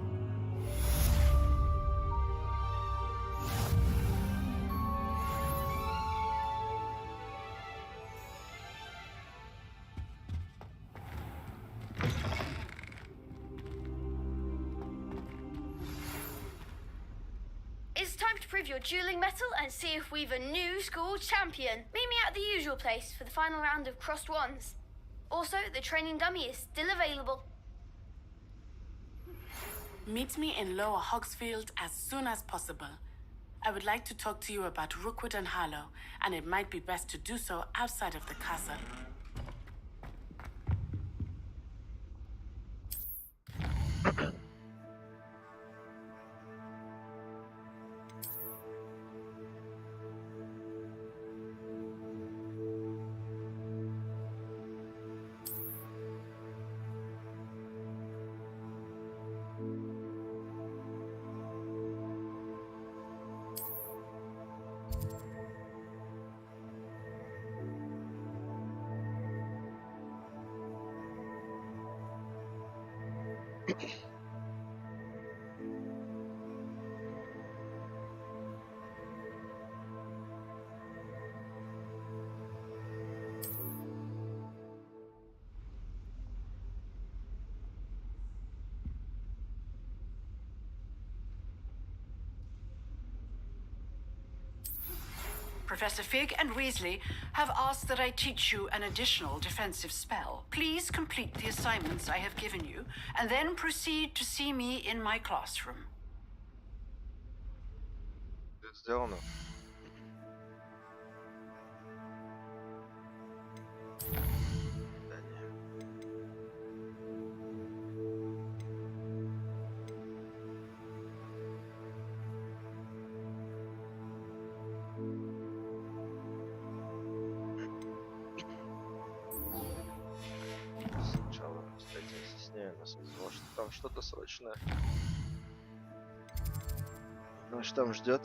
Is time to prove your dueling mettle and see if we've a new school champion. Meet me at the usual place for the final round of crossed wands. Also, the training dummy is still available. Meet me in Lower Hogsfield as soon as possible. I would like to talk to you about Rookwood and Harlow, and it might be best to do so outside of the castle. Professor Fig and Weasley have asked that I teach you an additional defensive spell. Please complete the assignments I have given you, and then proceed to see me in my classroom. Сделано. Сначала встретимся с ней, она сказала, что там что-то срочное. Ну что там ждет?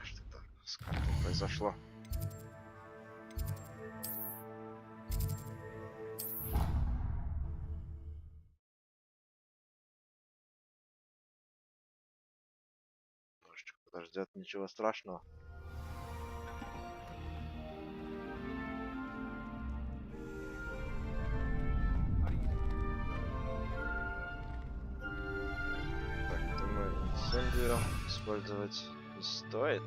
Что-то с картой произошло. Немножечко подождет, ничего страшного. Так, думаю, инцендию использовать не стоит.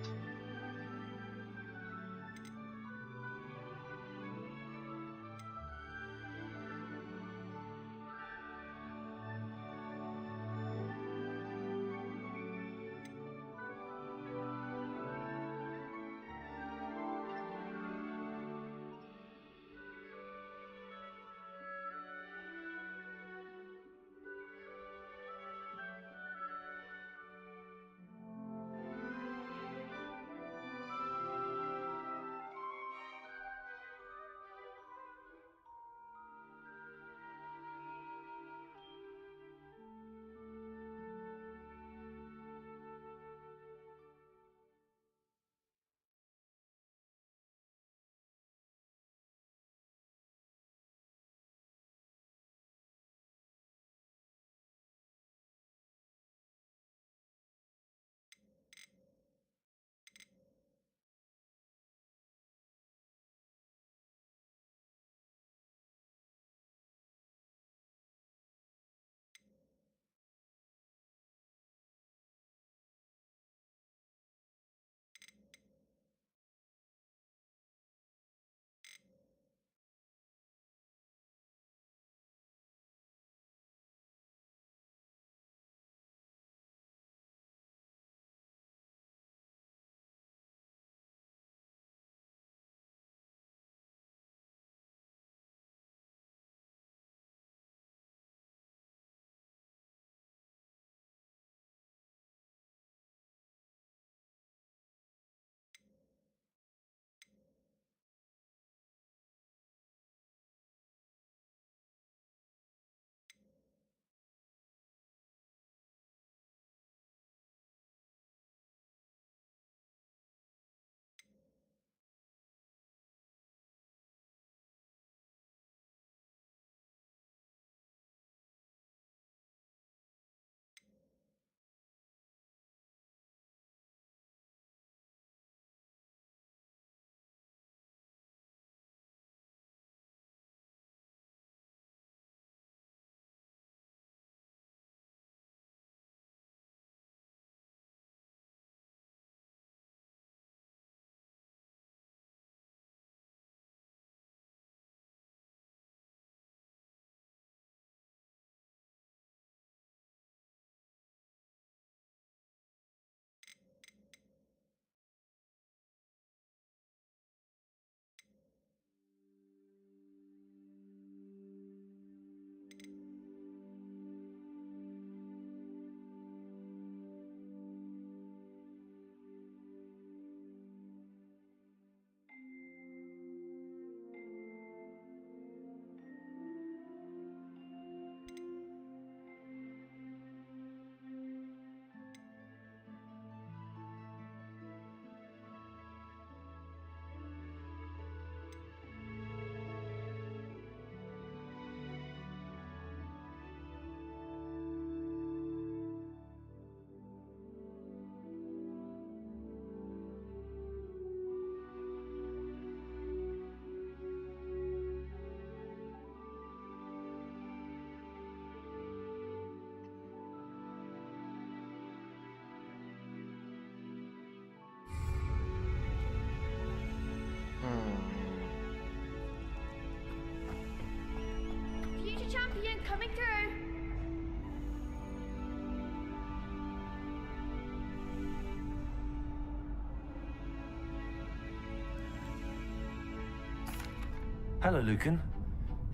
Hello, Lucan.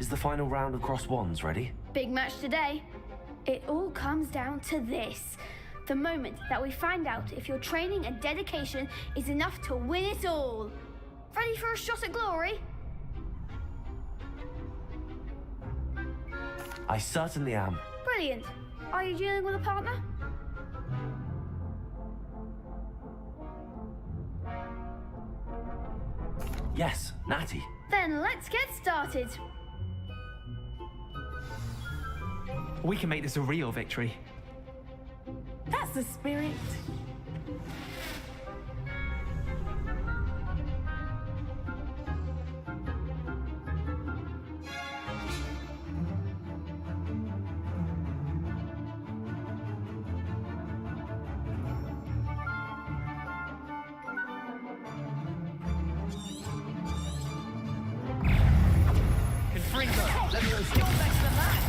Is the final round of crossed wands ready? Big match today. It all comes down to this. The moment that we find out if your training and dedication is enough to win it all. Ready for a shot at glory? I certainly am. Brilliant. Are you dealing with a partner? Yes, Natty. Then let's get started. We can make this a real victory. That's the spirit. Confringo, let me know. You're better than that.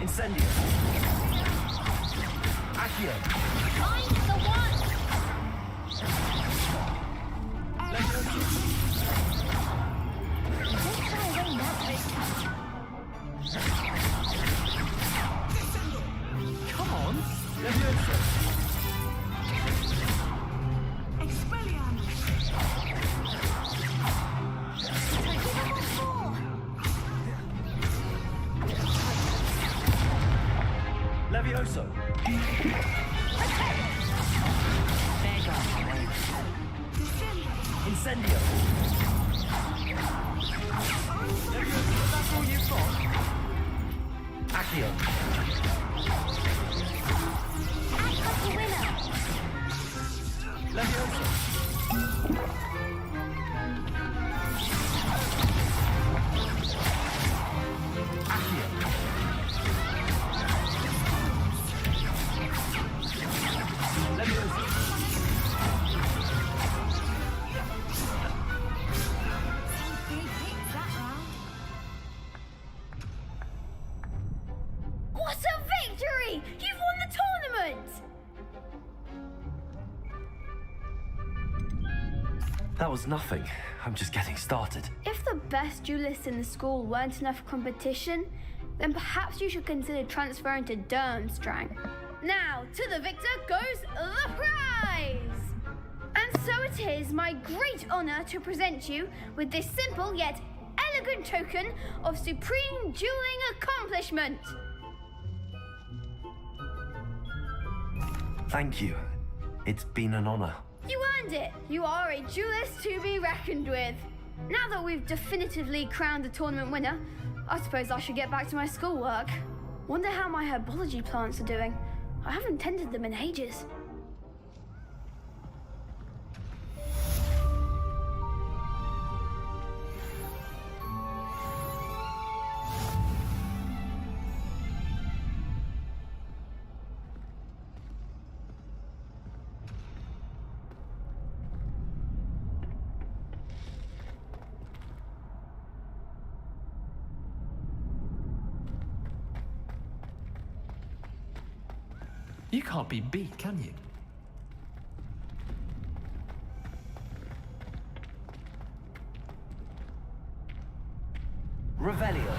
Incendio. Accio. I'm the one! Come on. Leviosa. Levioso. Incendio. Levioso, that's all you've got? Accio. Act like a winner! Levioso. Accio. Levioso. What a victory! You've won the tournament! That was nothing. I'm just getting started. If the best duelists in the school weren't enough competition, then perhaps you should consider transferring to Durmstrang. Now, to the victor goes the prize! And so it is my great honor to present you with this simple yet elegant token of supreme dueling accomplishment. Thank you. It's been an honor. You earned it. You are a duelist to be reckoned with. Now that we've definitively crowned the tournament winner, I suppose I should get back to my schoolwork. Wonder how my herbology plants are doing. I haven't tended them in ages. You can't be beat, can you? Revelio.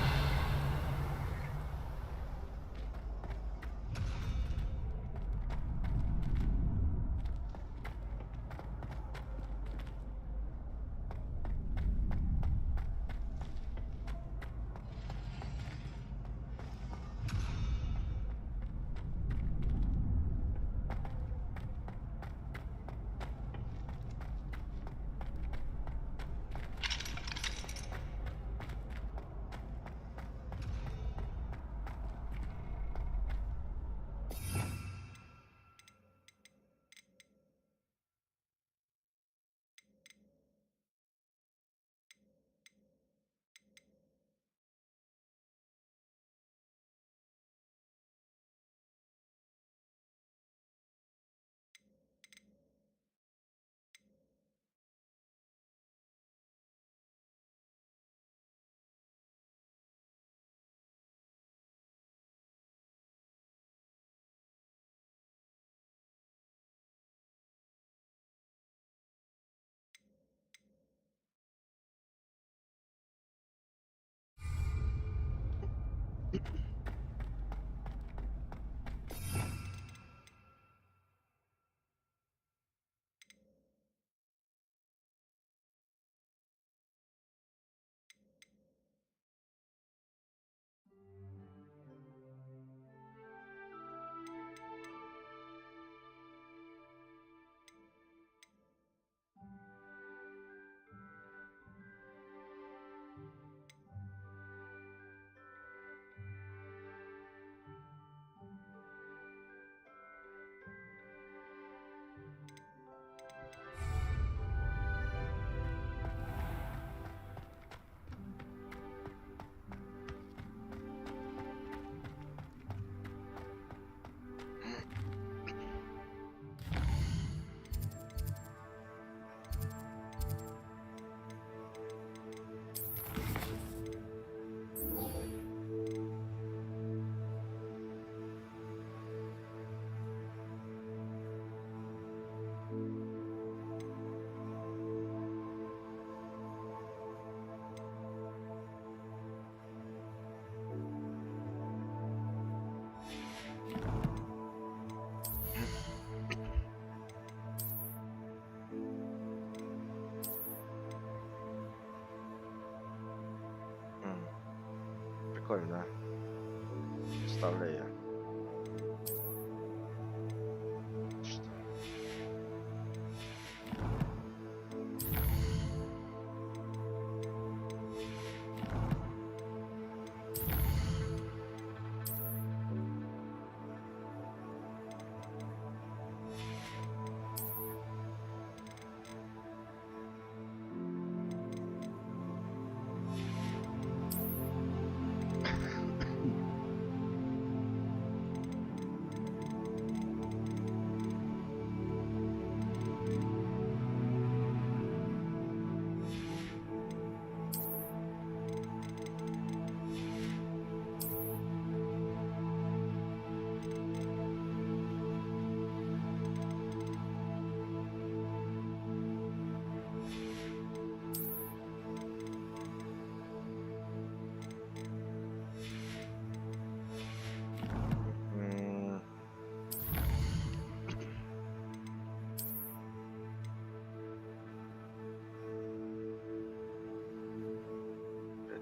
Прикольно. Представляю.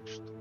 Что?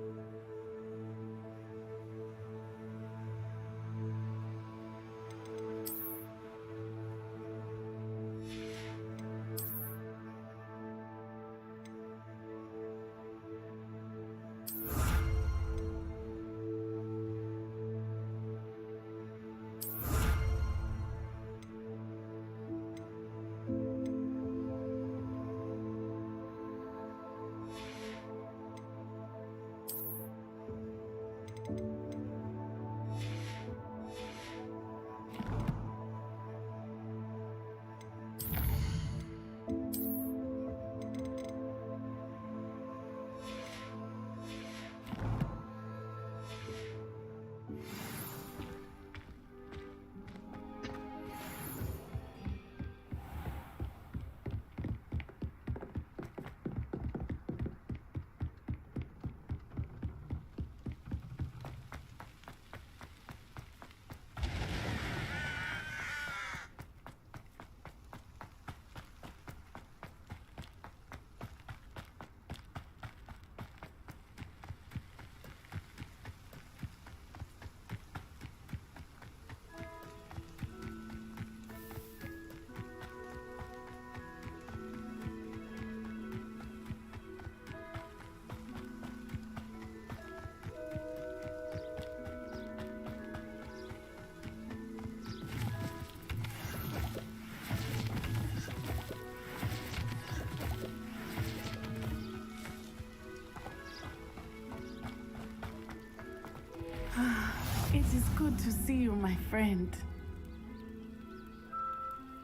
It is good to see you, my friend.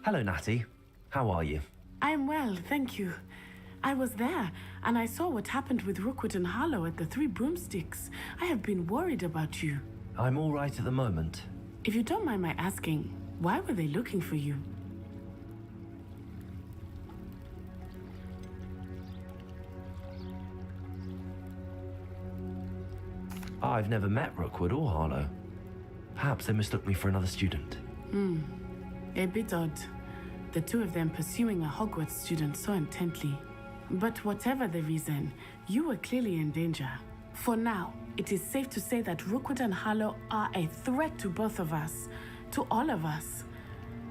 Hello, Natty. How are you? I'm well, thank you. I was there, and I saw what happened with Rookwood and Harlow at the Three Broomsticks. I have been worried about you. I'm all right at the moment. If you don't mind my asking, why were they looking for you? I've never met Rookwood or Harlow. Perhaps they mistook me for another student. A bit odd. The two of them pursuing a Hogwarts student so intently. But whatever the reason, you were clearly in danger. For now, it is safe to say that Rookwood and Harlow are a threat to both of us, to all of us.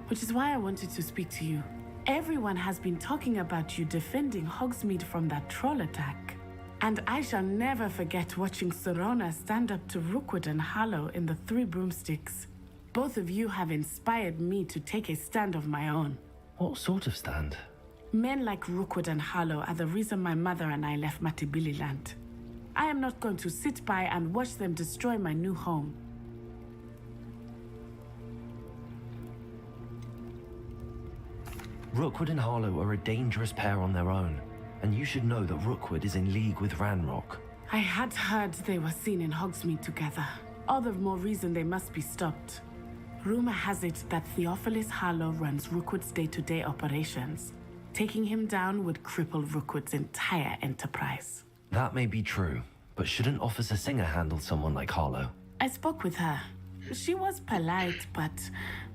Which is why I wanted to speak to you. Everyone has been talking about you defending Hogsmeade from that troll attack. And I shall never forget watching Sorona stand up to Rookwood and Harlow in the Three Broomsticks. Both of you have inspired me to take a stand of my own. What sort of stand? Men like Rookwood and Harlow are the reason my mother and I left Matibili-land. I am not going to sit by and watch them destroy my new home. Rookwood and Harlow are a dangerous pair on their own, and you should know that Rookwood is in league with Ranrock. I had heard they were seen in Hogsmeade together. All the more reason they must be stopped. Rumor has it that Theophilus Harlow runs Rookwood's day-to-day operations. Taking him down would cripple Rookwood's entire enterprise. That may be true, but shouldn't Officer Singer handle someone like Harlow? I spoke with her. She was polite, but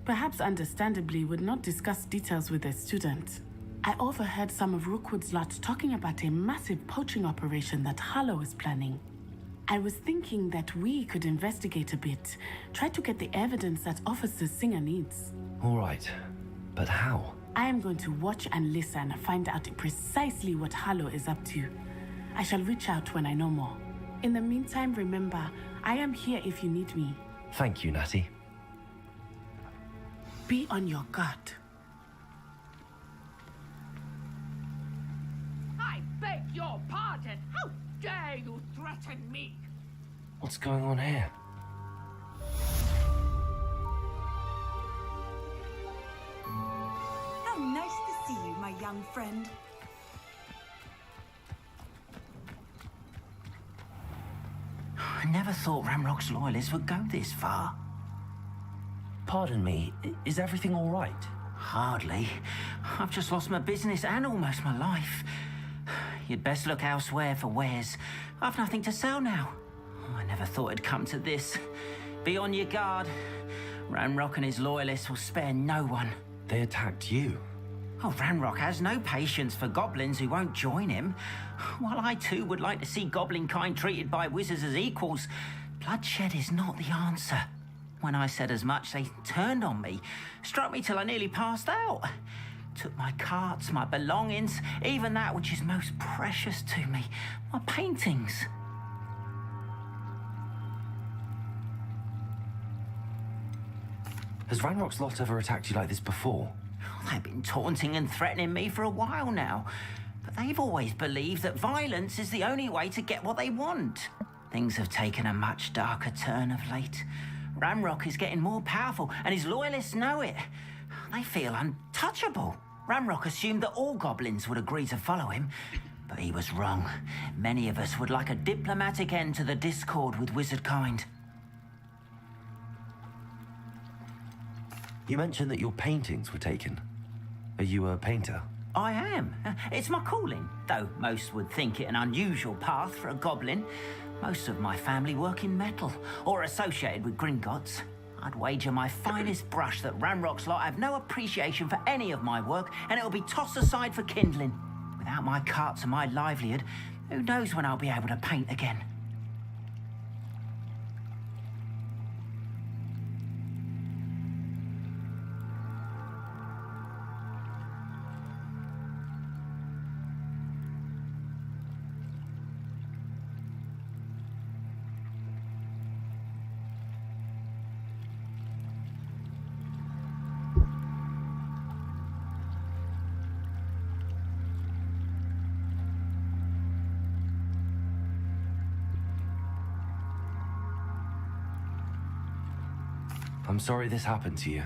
perhaps understandably would not discuss details with a student. I overheard some of Rookwood's lot talking about a massive poaching operation that Harlow is planning. I was thinking that we could investigate a bit, try to get the evidence that Officer Singer needs. All right, but how? I am going to watch and listen, find out precisely what Harlow is up to. I shall reach out when I know more. In the meantime, remember, I am here if you need me. Thank you, Natty. Be on your guard. I beg your pardon. How dare you threaten me? What's going on here? How nice to see you, my young friend. I never thought Ranrock's loyalists would go this far. Pardon me, is everything all right? Hardly. I've just lost my business and almost my life. You'd best look elsewhere for wares. I've nothing to sell now. I never thought it'd come to this. Be on your guard. Ranrock and his loyalists will spare no one. They attacked you. Oh, Ranrock has no patience for goblins who won't join him. While I too would like to see goblin kind treated by wizards as equals, bloodshed is not the answer. When I said as much, they turned on me, struck me till I nearly passed out. Took my carts, my belongings, even that which is most precious to me, my paintings. Has Ranrock's lot ever attacked you like this before? They've been taunting and threatening me for a while now, but they've always believed that violence is the only way to get what they want. Things have taken a much darker turn of late. Ranrock is getting more powerful, and his loyalists know it. They feel untouchable. Ranrock assumed that all goblins would agree to follow him, but he was wrong. Many of us would like a diplomatic end to the discord with wizard kind. You mentioned that your paintings were taken. Are you a painter? I am. It's my calling, though most would think it an unusual path for a goblin. Most of my family work in metal, or associated with Gringotts. I'd wager my finest brush that Ranrock's lot have no appreciation for any of my work, and it'll be tossed aside for kindling. Without my carts and my livelihood, who knows when I'll be able to paint again. I'm sorry this happened to you.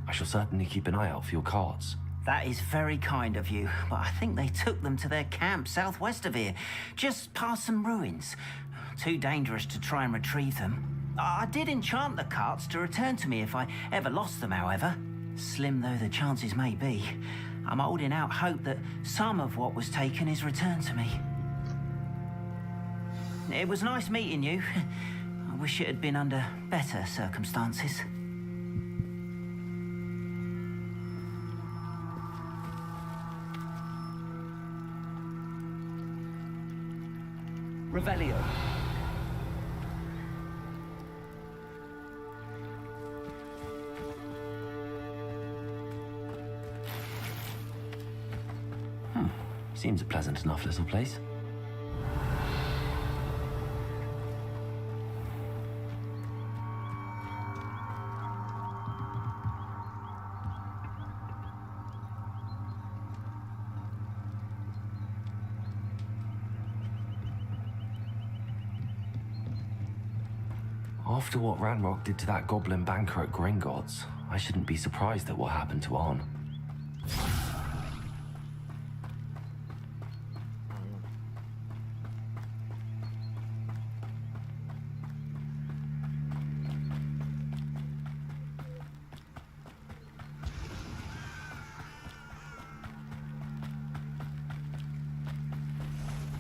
I shall certainly keep an eye out for your carts. That is very kind of you, but I think they took them to their camp southwest of here, just past some ruins. Too dangerous to try and retrieve them. I did enchant the carts to return to me if I ever lost them, however. Slim though the chances may be, I'm holding out hope that some of what was taken is returned to me. It was nice meeting you. wish it had been under better circumstances. Revelio. Seems a pleasant enough little place. After what Ranrock did to that goblin banker at Gringotts, I shouldn't be surprised at what happened to Arn.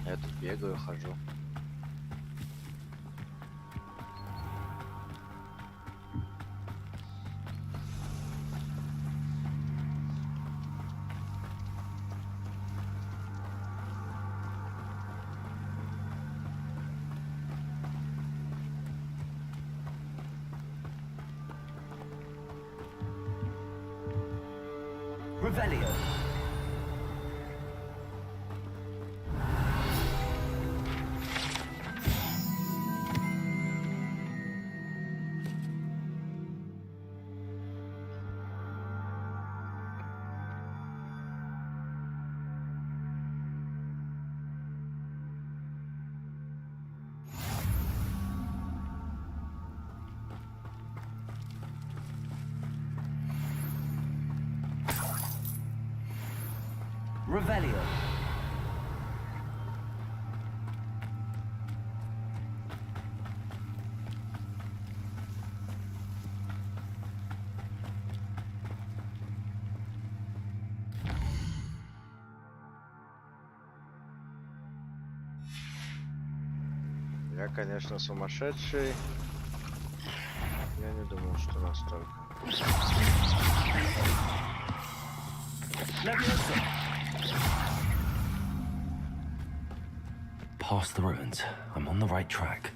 Я тут бегаю, хожу. Revelio. Revelio. Я, конечно, сумасшедший. Я не думал, что настолько. Past the ruins. I'm on the right track.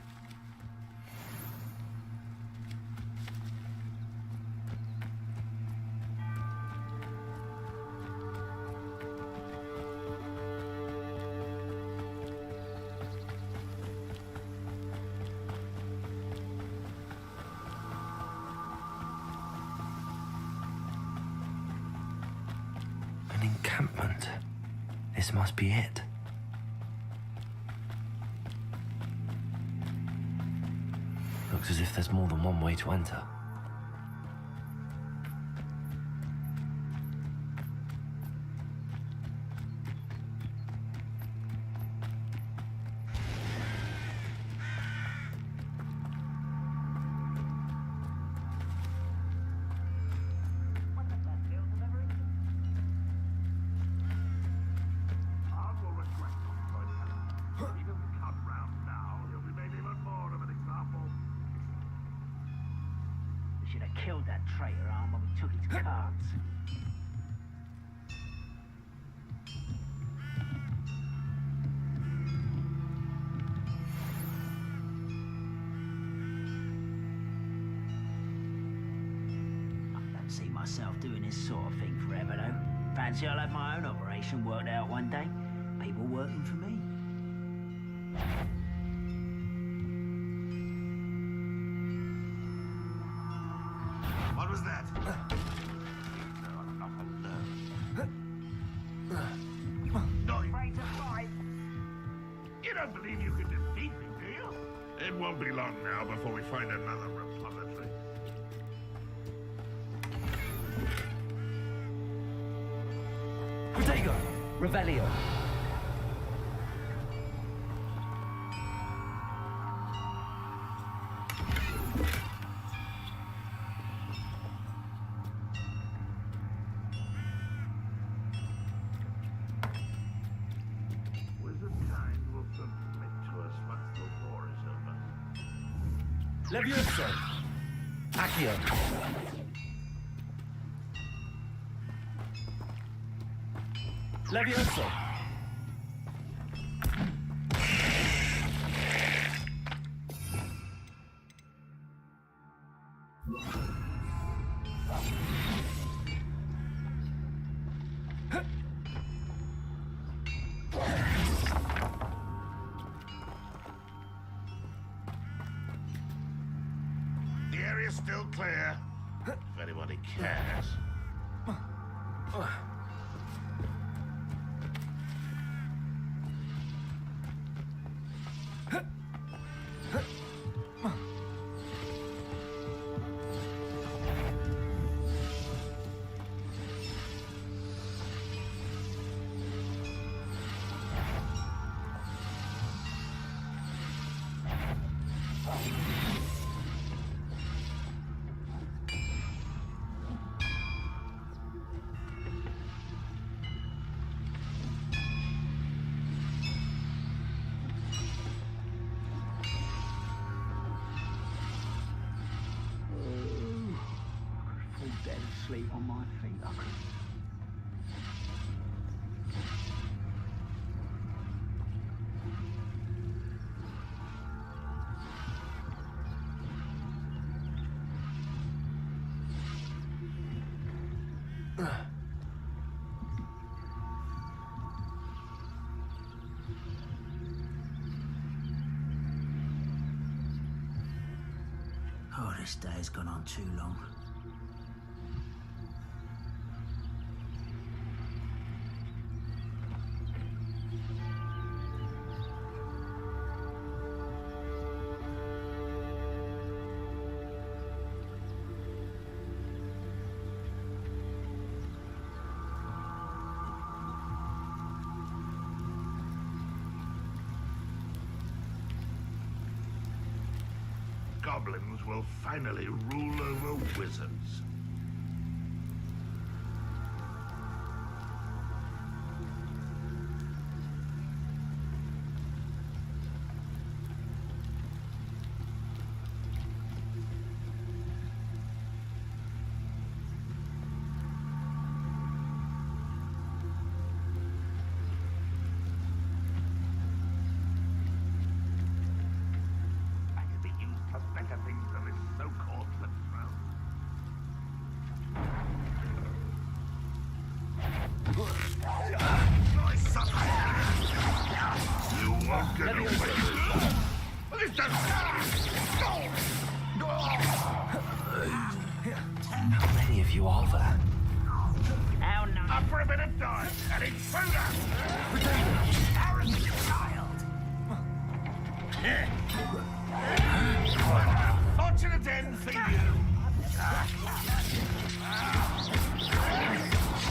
An encampment. This must be it. Looks as if there's more than one way to enter. Should have killed that traitor arm when we took its cards. I don't see myself doing this sort of thing forever, though. Fancy I'll have my own operation worked out one day. People working for me. What was that? No, Afraid to fight? you don't believe you can defeat me, do you? It won't be long now before we find another repository. Protego! Revelio. Levioso! Accio! Levioso! The area's still clear. If anybody cares. Dead asleep on my feet, I could. Oh, this day has gone on too long. Goblins will finally rule over wizards. Better things than this so-called throne. You won't get away with that. How many of you are there? How nice. Up for a bit of time, an intruder! Arrogant child. Fortunate end for you!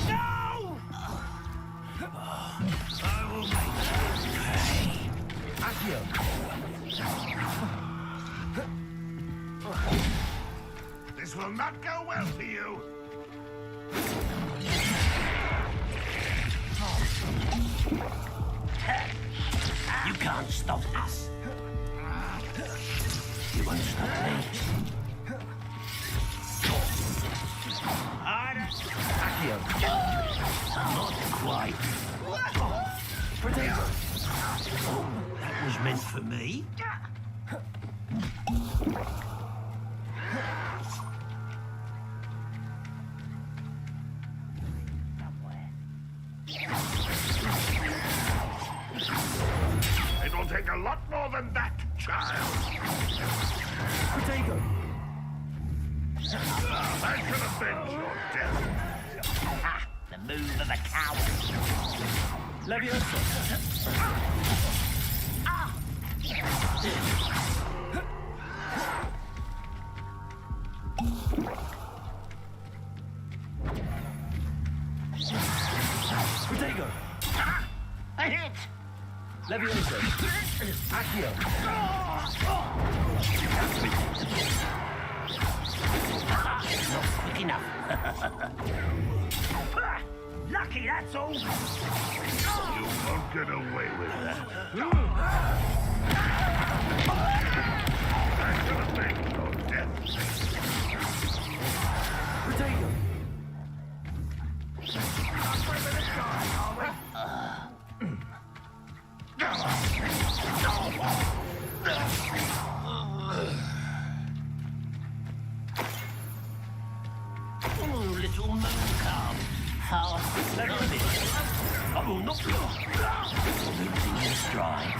No! I will make you pay. Accio! This will not go well for you! You can't stop us. You won't stop me. Accio! Not quite. Potato! That was meant for me. It'll take a lot more than that, child. Potato! I can avenge your death. Ha! The move of a coward. Levioso! Potato! A hit! Levioso! Accio! Not quick enough. Lucky, that's all. You won't get away with that. I can avenge Oh, no! Losing your stride.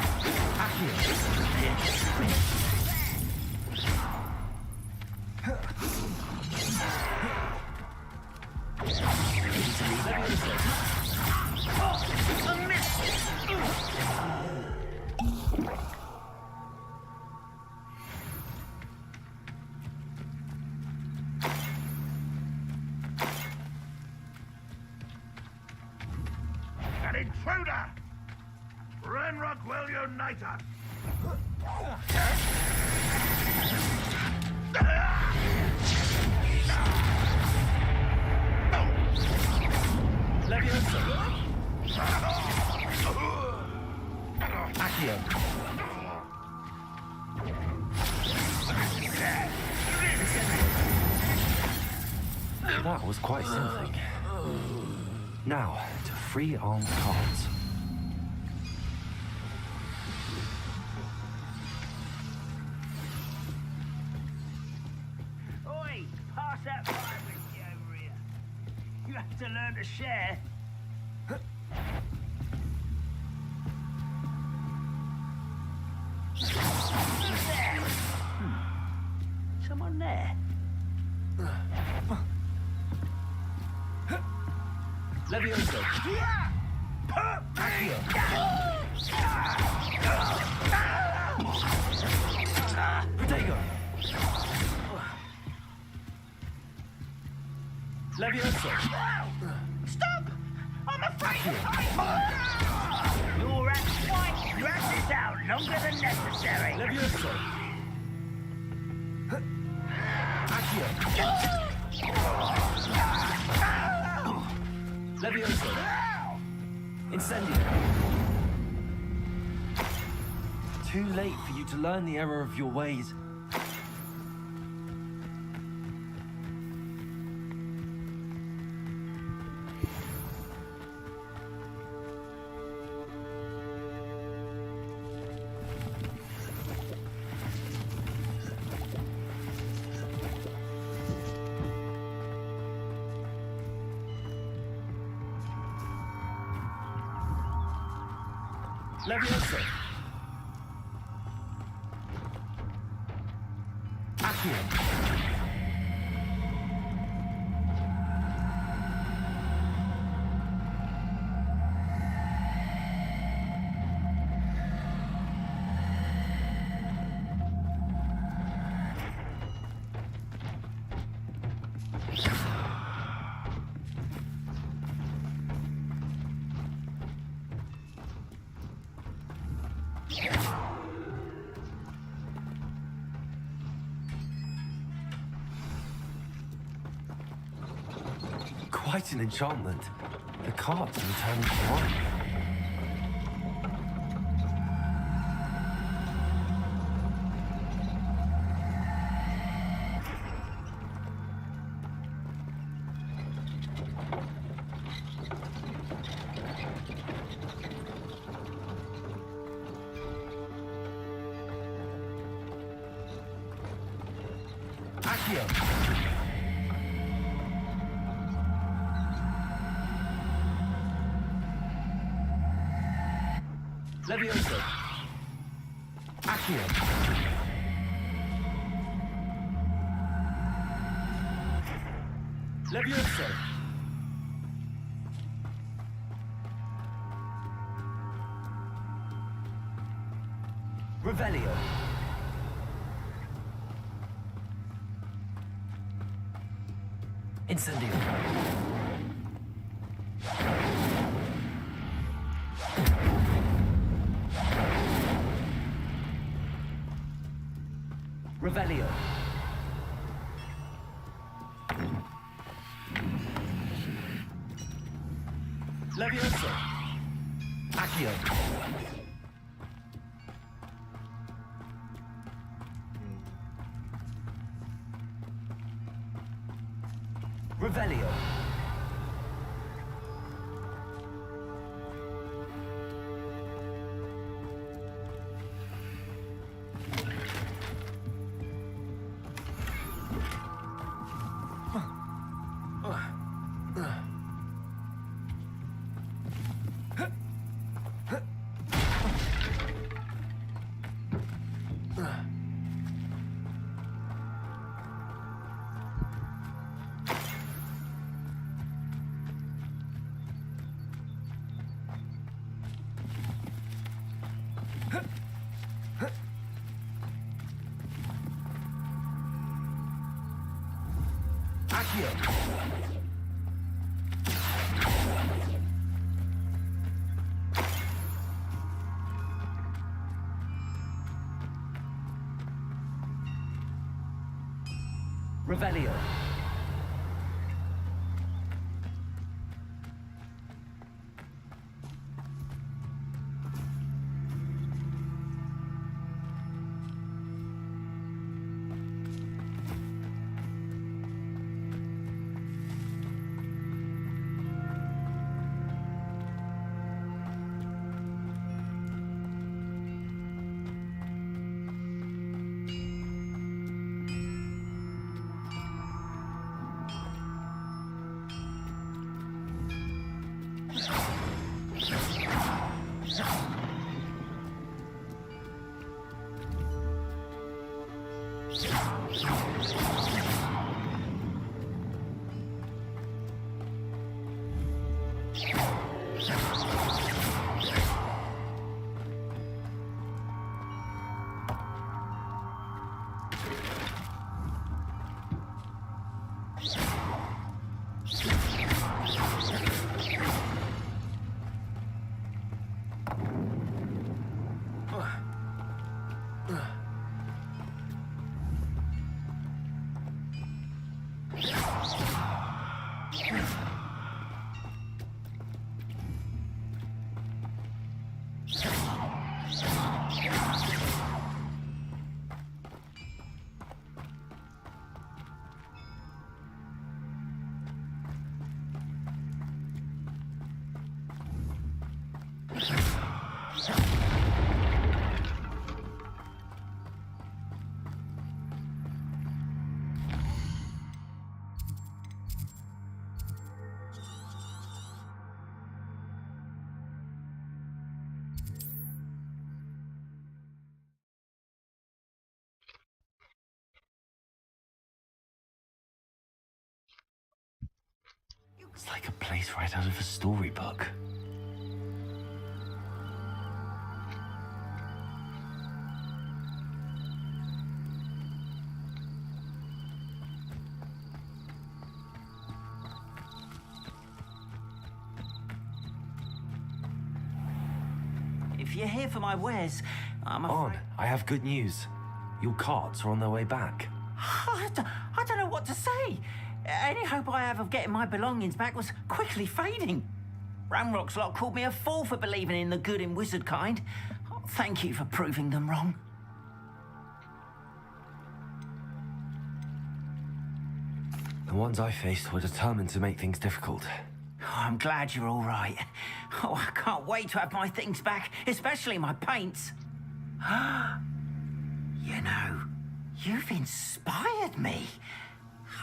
An intruder! Ranrock will unite us! That was quite something. Now, to free armed cards. Oi! Pass that fire whiskey over here. You have to learn to share. Who's there? Someone there? Levioso. Accio. Protego. Levioso. Stop! I'm afraid You're at white. Drag this out longer than necessary. Levioso. Accio. Levioso. Incendio. Too late for you to learn the error of your ways. Levioso. Accio. Quite an enchantment. The cards return to life. Accio. Levioso. Accio. Levioso. Revelio. Incendio. Revelio. Levioso. Accio. Revelio. Revelio. It's like a place right out of a storybook. If you're here for my wares, I'm afraid... On, I have good news. Your carts are on their way back. I don't know what to say. Any hope I have of getting my belongings back was quickly fading. Ranrock's lot called me a fool for believing in the good in wizard kind. Oh, thank you for proving them wrong. The ones I faced were determined to make things difficult. Oh, I'm glad you're all right. Oh, I can't wait to have my things back, especially my paints. You know, you've inspired me.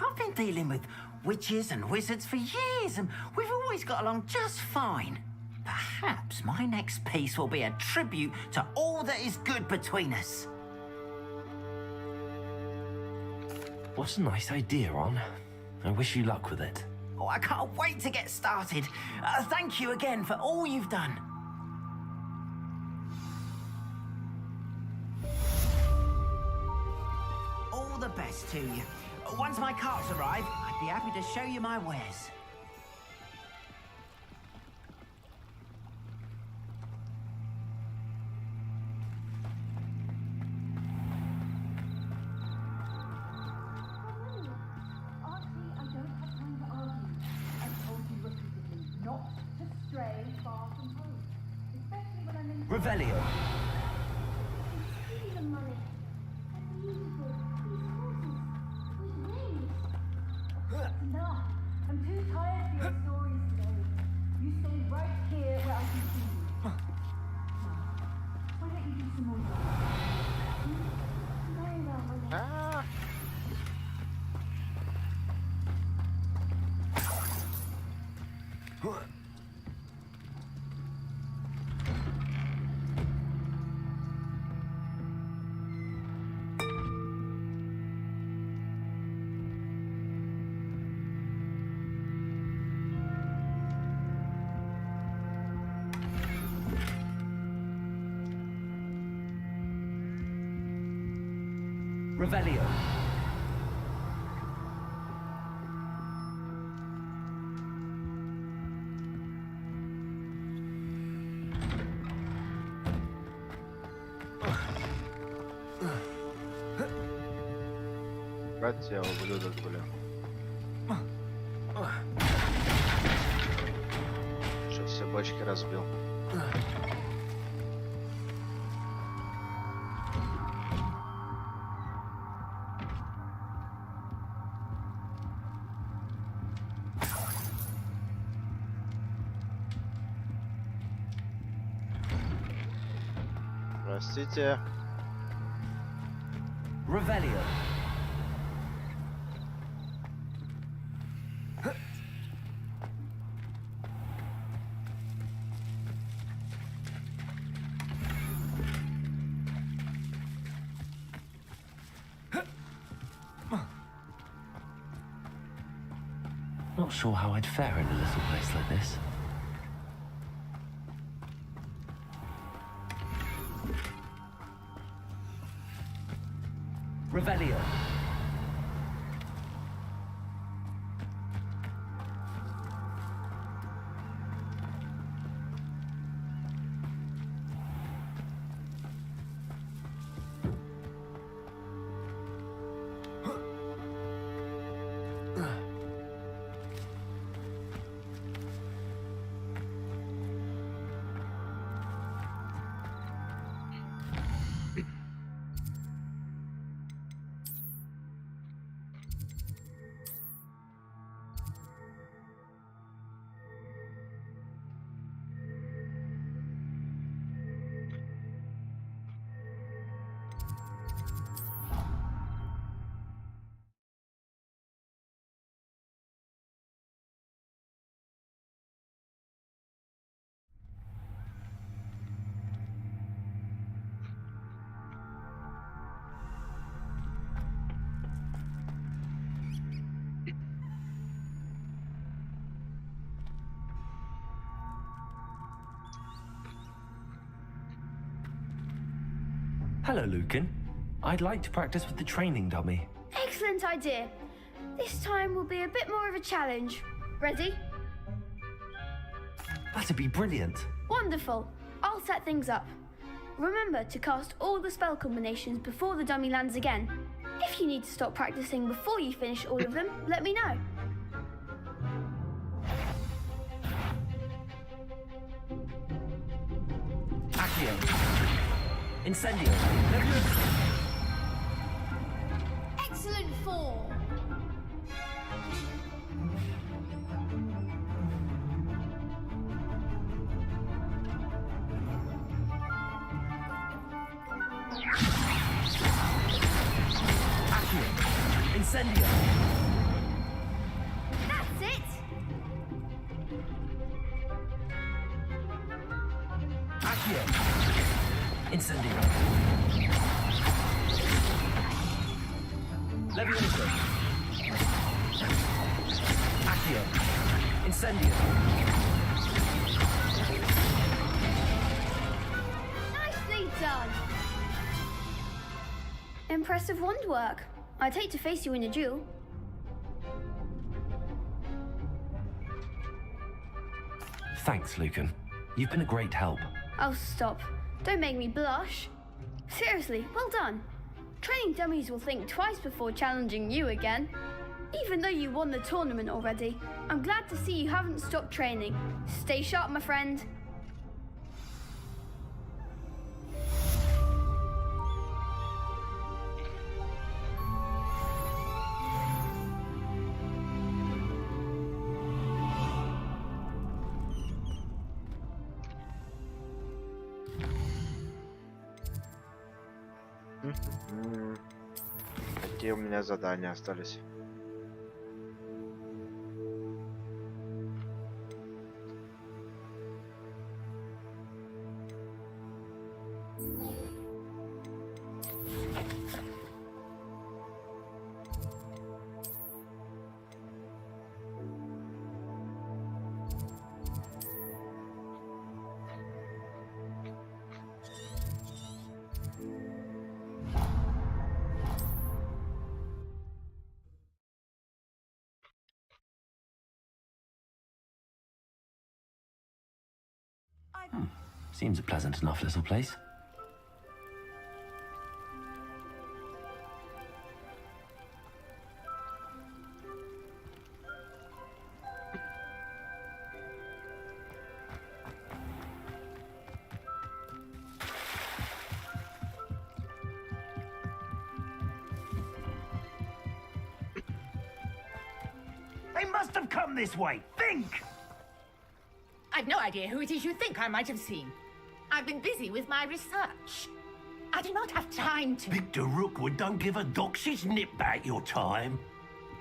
I've been dealing with witches and wizards for years, and we've always got along just fine. Perhaps my next piece will be a tribute to all that is good between us. What a nice idea, Ron. I wish you luck with it. Oh, I can't wait to get started. Thank you again for all you've done. All the best to you. Once my carts arrive, I'd be happy to show you my wares. Revelio. Enough. I'm too tired for your stories today. You stay right here where I can see you. Now, why don't you do some more work? Very well, Willie. Revelio. Хотел, ублюдок, блин. Что все бочки разбил. Простите. Revelio. Not sure how I'd fare in a little place like this. Revelio. Hello, Lucan. I'd like to practice with the training dummy. Excellent idea. This time will be a bit more of a challenge. Ready? That'd be brilliant. Wonderful. I'll set things up. Remember to cast all the spell combinations before the dummy lands again. If you need to stop practicing before you finish all of them, let me know. Accio. Incendio. Excellent form. Accio. Incendio. That's it. Accio. Incendio. Levioso. Accio. Incendio. Nicely done. Impressive wand work. I'd hate to face you in a duel. Thanks, Lucan. You've been a great help. Oh, stop. Don't make me blush. Seriously, well done. Training dummies will think twice before challenging you again. Even though you won the tournament already, I'm glad to see you haven't stopped training. Stay sharp, my friend. Какие у меня задания остались? Seems a pleasant enough little place. They must have come this way. Think! I've no idea who it is you think I might have seen. I've been busy with my research. I do not have time to... Victor Rookwood don't give a doxy's nip back your time.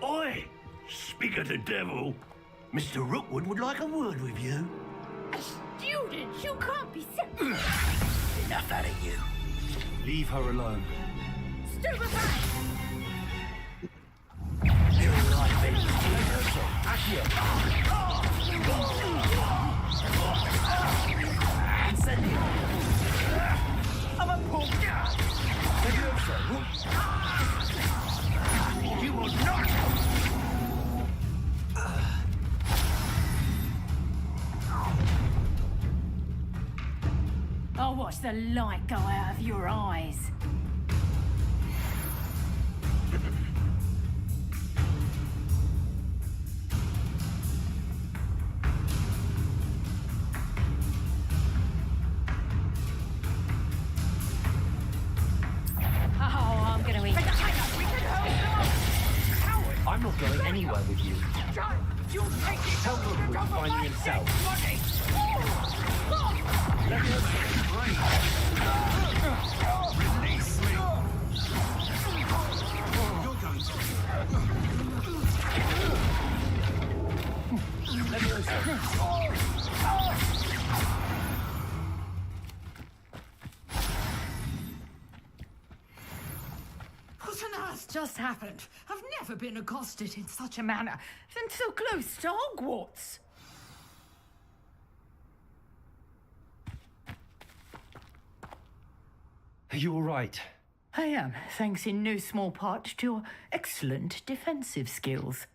Oi! Speak of the devil. Mr. Rookwood would like a word with you. A student? You can't be so... Enough out of you. Leave her alone. Stupefy! You're right, Ben. Incendio! I'm a punk! You will not! I'll watch the light go out of your eyes. I'm not going anywhere with you. Tell Rookwood to find me himself. Let me release me. You're going to. Let me What on earth just happened? I've never been accosted in such a manner, and so close to Hogwarts. Are you all right? I am, thanks in no small part to your excellent defensive skills.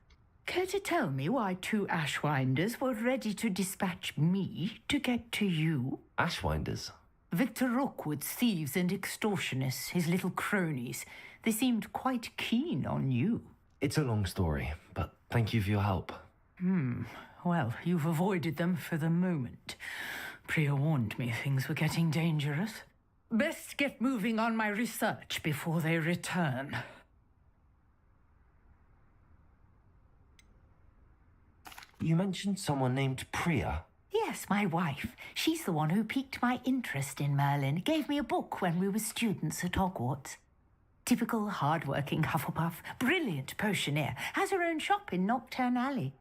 Care to tell me why two Ashwinders were ready to dispatch me to get to you? Ashwinders? Victor Rookwood's thieves and extortionists, his little cronies. They seemed quite keen on you. It's a long story, but thank you for your help. Well, you've avoided them for the moment. Priya warned me things were getting dangerous. Best get moving on my research before they return. You mentioned someone named Priya. Yes, my wife. She's the one who piqued my interest in Merlin. Gave me a book when we were students at Hogwarts. Typical hard-working Hufflepuff, brilliant potioneer, has her own shop in Nocturne Alley.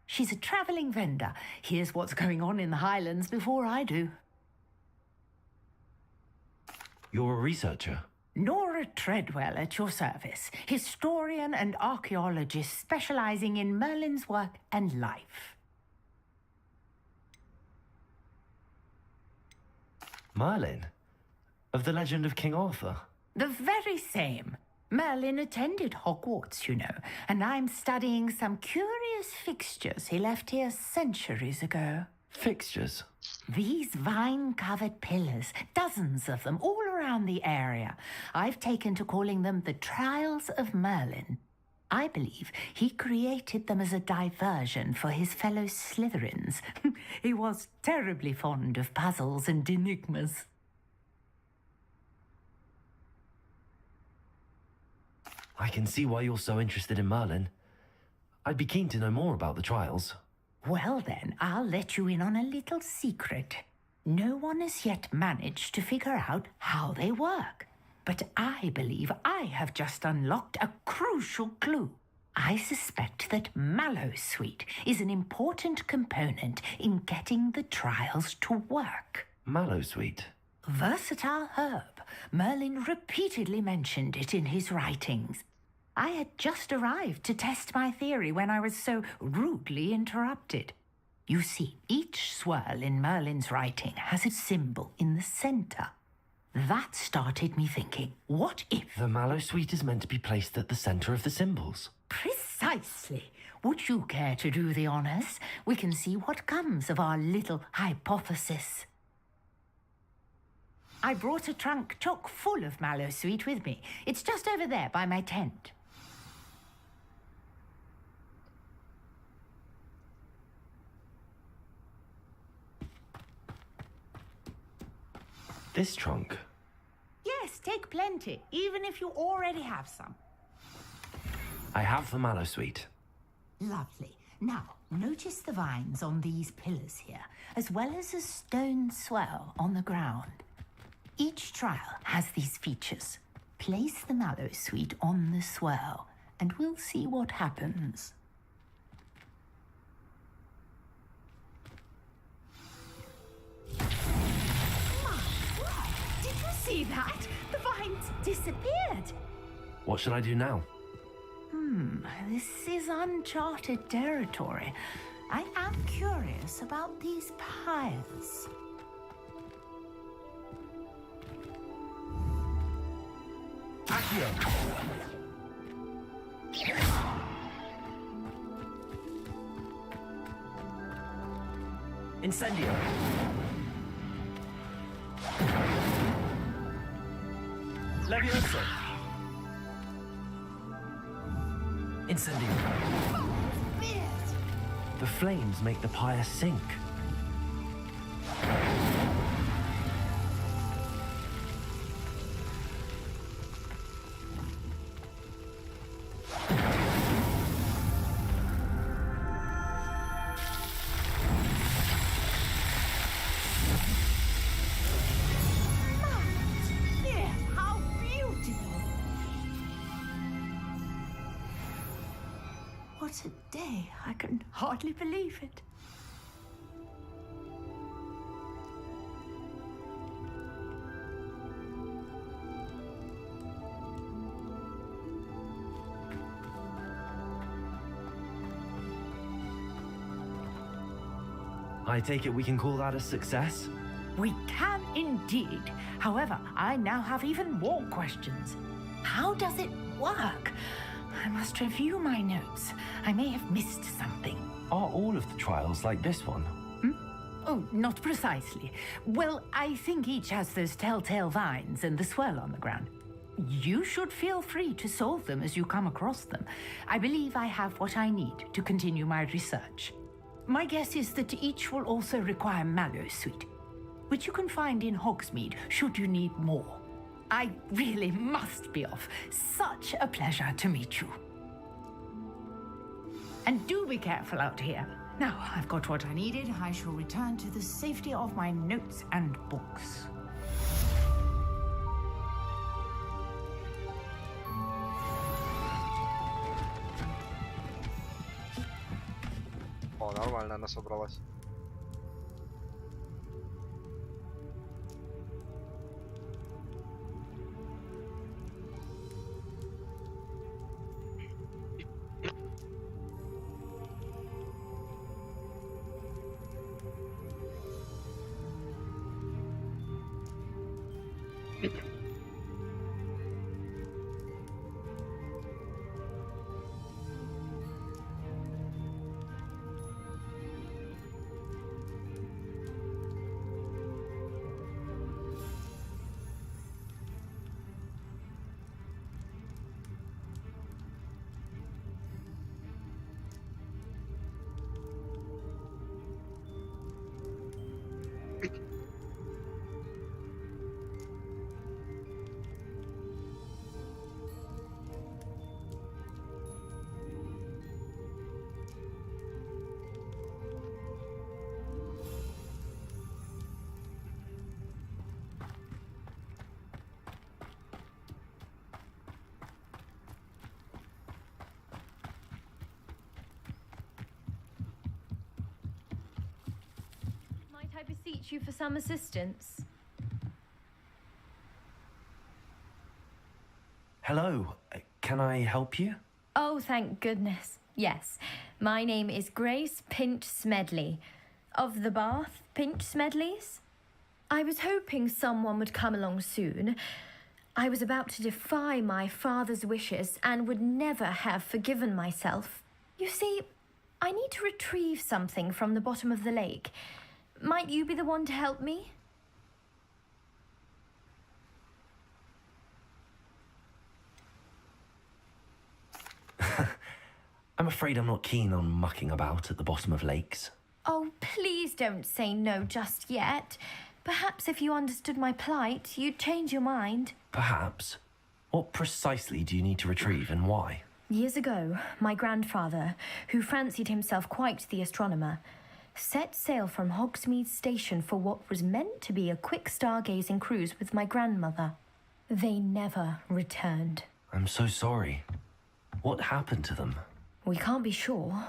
She's a travelling vendor. Hears what's going on in the Highlands before I do. You're a researcher? Nora Treadwell at your service. Historian and archaeologist specialising in Merlin's work and life. Merlin? Of the legend of King Arthur? The very same. Merlin attended Hogwarts, you know, and I'm studying some curious fixtures he left here centuries ago. Fixtures? These vine-covered pillars, dozens of them, all around the area. I've taken to calling them the Trials of Merlin. I believe he created them as a diversion for his fellow Slytherins. He was terribly fond of puzzles and enigmas. I can see why you're so interested in Merlin. I'd be keen to know more about the trials. Well then, I'll let you in on a little secret. No one has yet managed to figure out how they work. But I believe I have just unlocked a crucial clue. I suspect that Mallowsweet is an important component in getting the trials to work. Mallowsweet? Versatile herb. Merlin repeatedly mentioned it in his writings. I had just arrived to test my theory when I was so rudely interrupted. You see, each swirl in Merlin's writing has a symbol in the center. That started me thinking, what if... The Mallowsweet is meant to be placed at the center of the symbols. Precisely. Would you care to do the honors? We can see what comes of our little hypothesis. I brought a trunk chock full of mallow sweet with me. It's just over there by my tent. This trunk? Yes, take plenty, even if you already have some. I have the mallow sweet. Lovely. Now, notice the vines on these pillars here, as well as a stone swell on the ground. Each trial has these features. Place the mallow sweet on the swell, and we'll see what happens. Did you see that? The vines disappeared. What should I do now? This is uncharted territory. I am curious about these pyres. Accio! Incendio! Levioso! Incendio! The flames make the pyre sink. How beautiful! What a day. I can hardly believe it. I take it we can call that a success? We can indeed. However, I now have even more questions. How does it work? I must review my notes. I may have missed something. Are all of the trials like this one? Oh, not precisely. Well, I think each has those telltale vines and the swirl on the ground. You should feel free to solve them as you come across them. I believe I have what I need to continue my research. My guess is that each will also require mallow sweet, which you can find in Hogsmeade should you need more. I really must be off. Such a pleasure to meet you. And do be careful out here. Now I've got what I needed, I shall return to the safety of my notes and books. О, нормально она собралась. I beseech you for some assistance? Hello, can I help you? Oh, thank goodness. Yes. My name is Grace Pinch Smedley, of the Bath Pinch Smedleys. I was hoping someone would come along soon. I was about to defy my father's wishes and would never have forgiven myself. You see, I need to retrieve something from the bottom of the lake. Might you be the one to help me? I'm afraid I'm not keen on mucking about at the bottom of lakes. Oh, please don't say no just yet. Perhaps if you understood my plight, you'd change your mind. Perhaps. What precisely do you need to retrieve and why? Years ago, my grandfather, who fancied himself quite the astronomer, set sail from Hogsmeade Station for what was meant to be a quick stargazing cruise with my grandmother. They never returned. I'm so sorry. What happened to them? We can't be sure.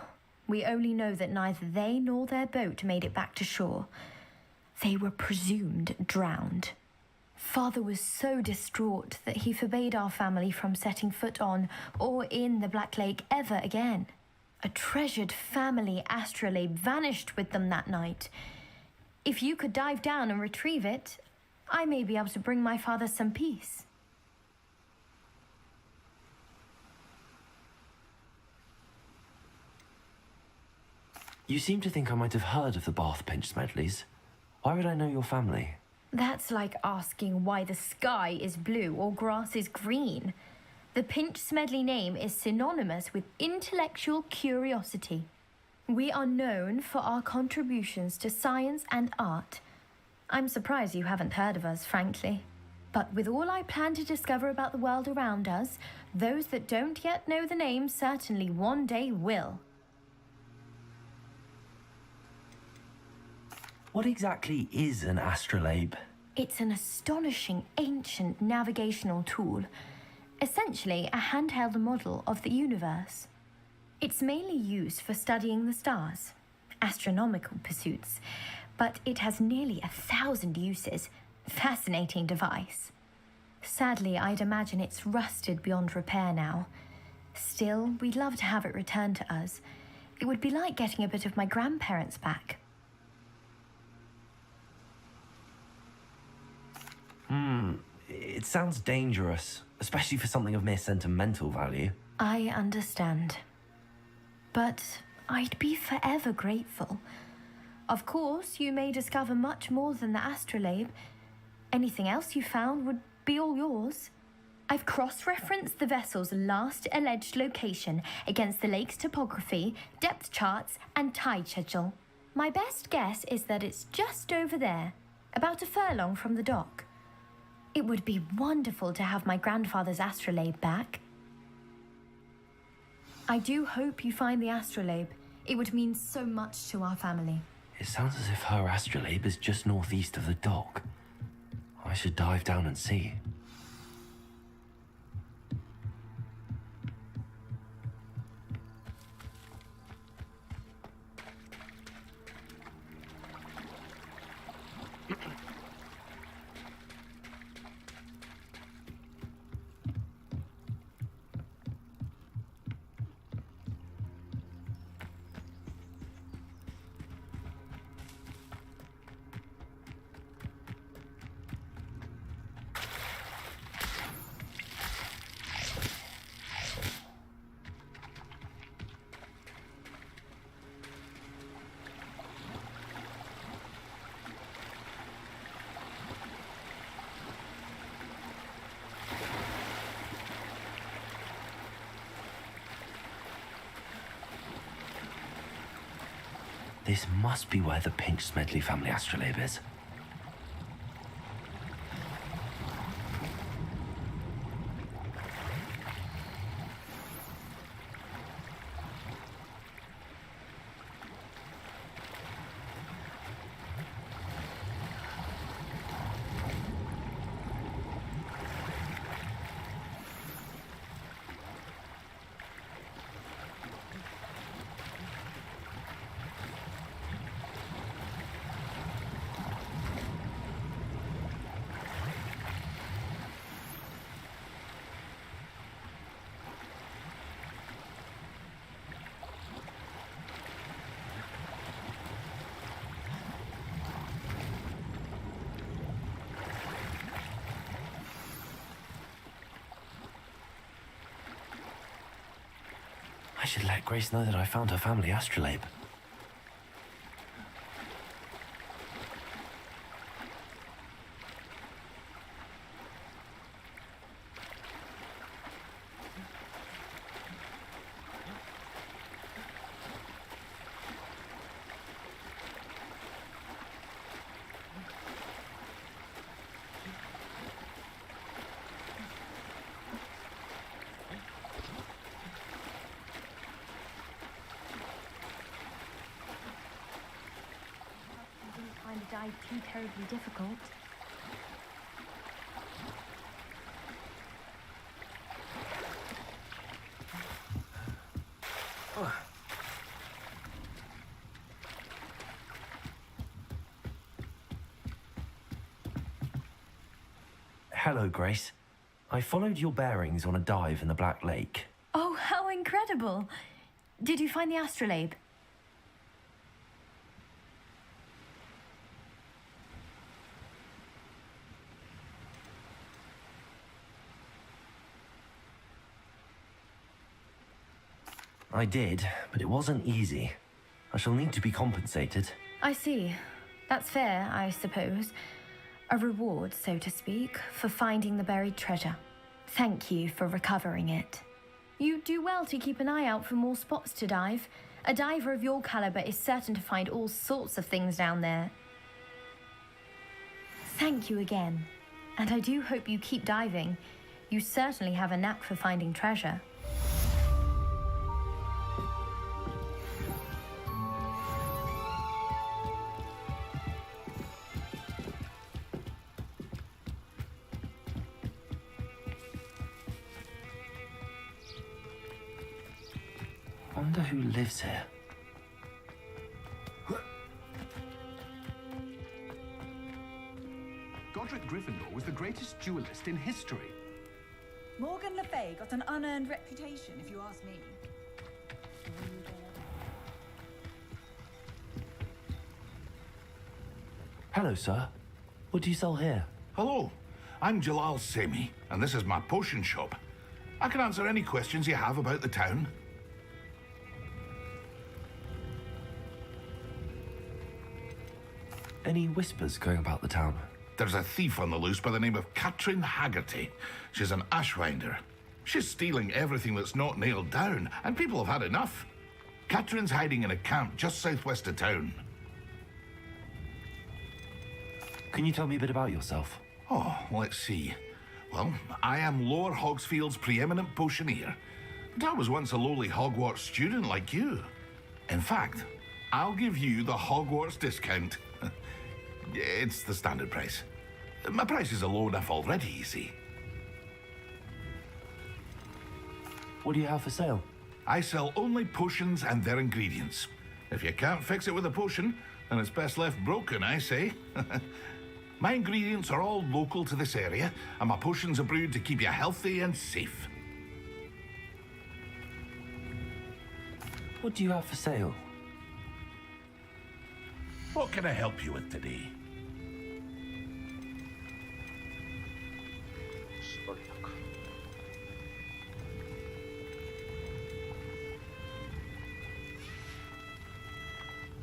We only know that neither they nor their boat made it back to shore. They were presumed drowned. Father was so distraught that he forbade our family from setting foot on or in the Black Lake ever again. A treasured family astrolabe vanished with them that night. If you could dive down and retrieve it, I may be able to bring my father some peace. You seem to think I might have heard of the Bath Pinch Smedleys. Why would I know your family? That's like asking why the sky is blue or grass is green. The Pinch Smedley name is synonymous with intellectual curiosity. We are known for our contributions to science and art. I'm surprised you haven't heard of us, frankly. But with all I plan to discover about the world around us, those that don't yet know the name certainly one day will. What exactly is an astrolabe? It's an astonishing ancient navigational tool, essentially a handheld model of the universe. It's mainly used for studying the stars, astronomical pursuits, but it has nearly 1,000 uses. Fascinating device. Sadly, I'd imagine it's rusted beyond repair now. Still, we'd love to have it returned to us. It would be like getting a bit of my grandparents back. It sounds dangerous, especially for something of mere sentimental value. I understand. But I'd be forever grateful. Of course, you may discover much more than the astrolabe. Anything else you found would be all yours. I've cross-referenced the vessel's last alleged location against the lake's topography, depth charts, and tide schedule. My best guess is that it's just over there, about a furlong from the dock. It would be wonderful to have my grandfather's astrolabe back. I do hope you find the astrolabe. It would mean so much to our family. It sounds as if her astrolabe is just northeast of the dock. I should dive down and see. This must be where the Pinch Smedley family astrolabe is. I should let Grace know that I found her family astrolabe. life too terribly difficult. Hello, Grace. I followed your bearings on a dive in the Black Lake. Oh, how incredible! Did you find the astrolabe? I did, but it wasn't easy. I shall need to be compensated. I see. That's fair, I suppose. A reward, so to speak, for finding the buried treasure. Thank you for recovering it. You do well to keep an eye out for more spots to dive. A diver of your caliber is certain to find all sorts of things down there. Thank you again. And I do hope you keep diving. You certainly have a knack for finding treasure. Wonder who lives here. Godric Gryffindor was the greatest duelist in history. Morgan Le Fay got an unearned reputation, if you ask me. Hello, sir. What do you sell here? Hello, I'm Jalal Semi, and this is my potion shop. I can answer any questions you have about the town. Any whispers going about the town? There's a thief on the loose by the name of Katrin Haggerty. She's an ashwinder. She's stealing everything that's not nailed down, and people have had enough. Katrin's hiding in a camp just southwest of town. Can you tell me a bit about yourself? Oh, let's see. Well, I am Lower Hogsfield's preeminent potioneer. But I was once a lowly Hogwarts student like you. In fact, I'll give you the Hogwarts discount. It's the standard price. My prices are low enough already, you see. What do you have for sale? I sell only potions and their ingredients. If you can't fix it with a potion, then it's best left broken, I say. My ingredients are all local to this area, and my potions are brewed to keep you healthy and safe. What do you have for sale? What can I help you with today?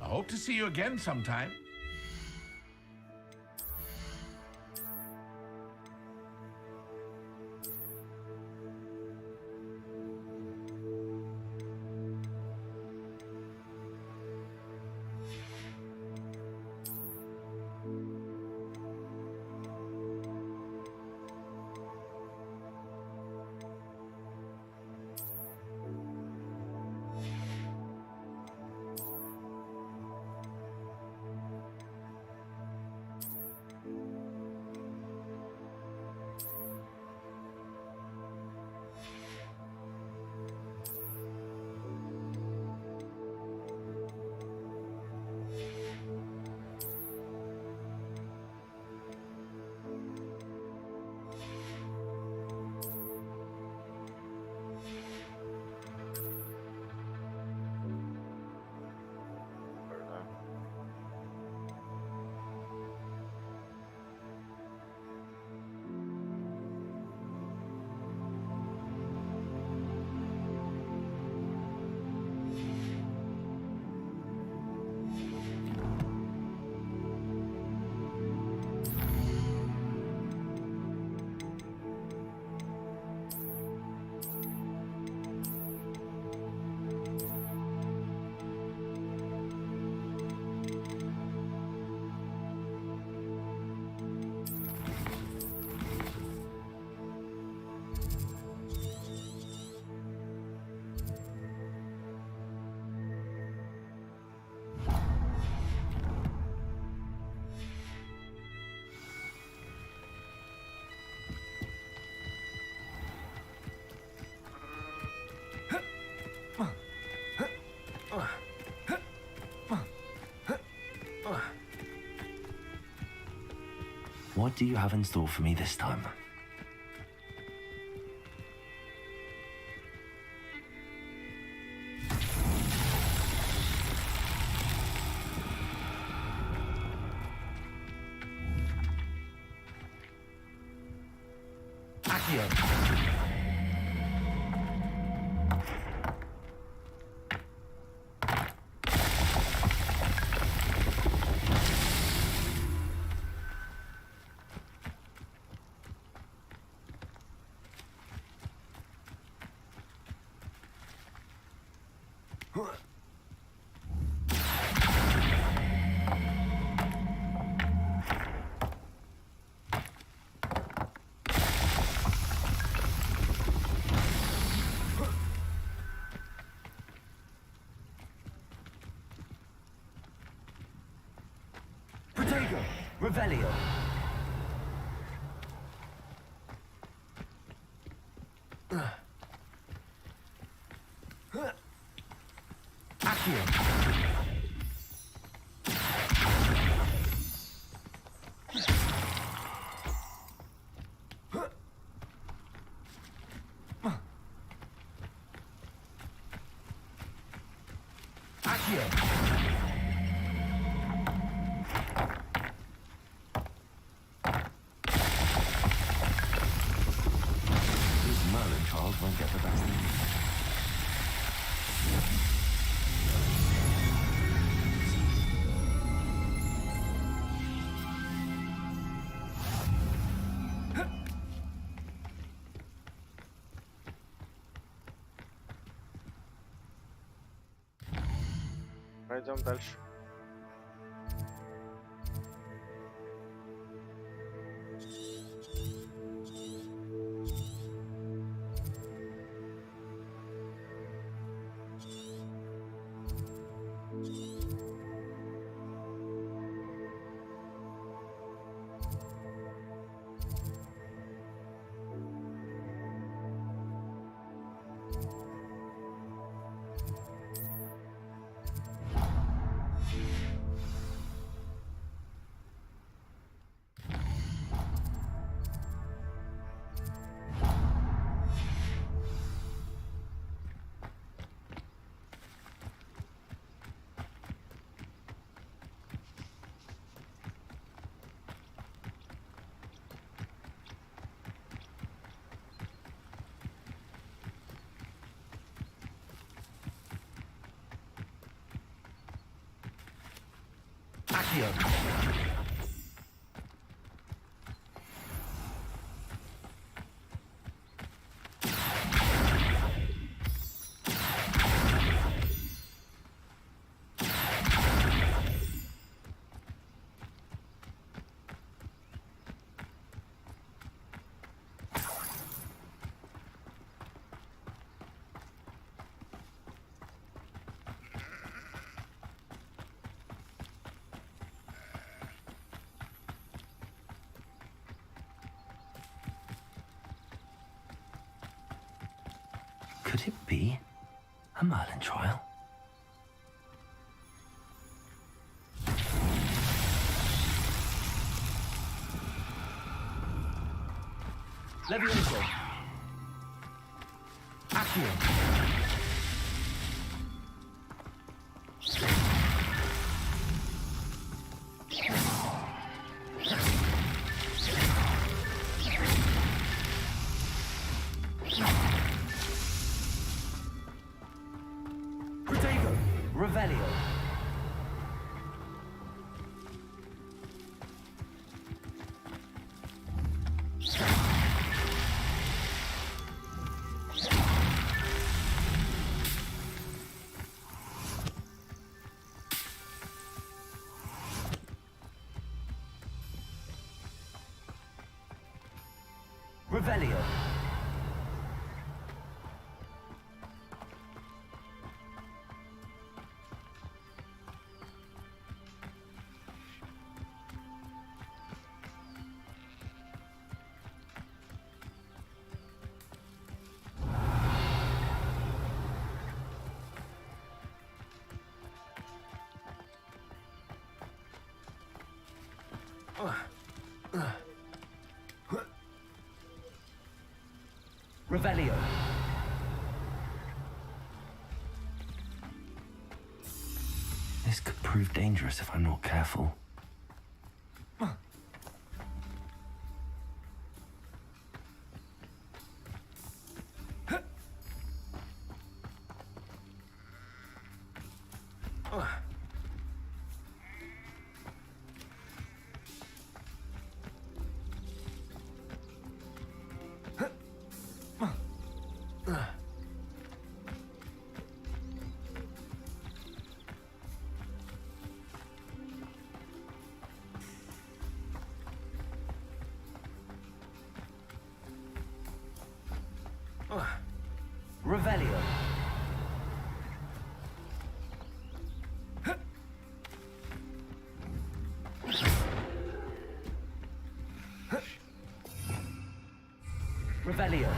I hope to see you again sometime. What do you have in store for me this time? Revelio. Accio. Won't get the best of me. Пойдем дальше. Accio. Could it be a Merlin trial? Levioso. Accio. Revelio. Revelio. Revelio. This could prove dangerous if I'm not careful. Revelio. Revelio.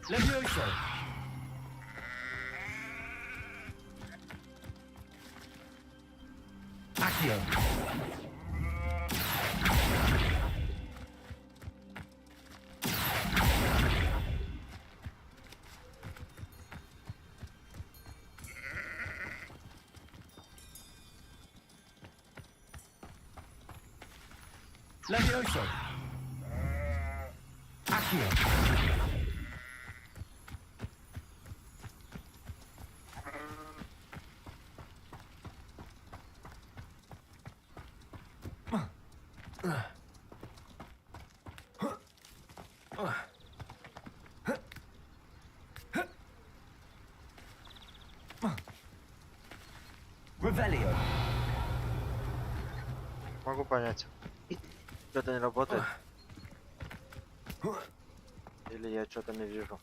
Levioso. Accio. Levioso. Accio. Revelio. Могу понять. Что-то не работает. Или я что-то не вижу.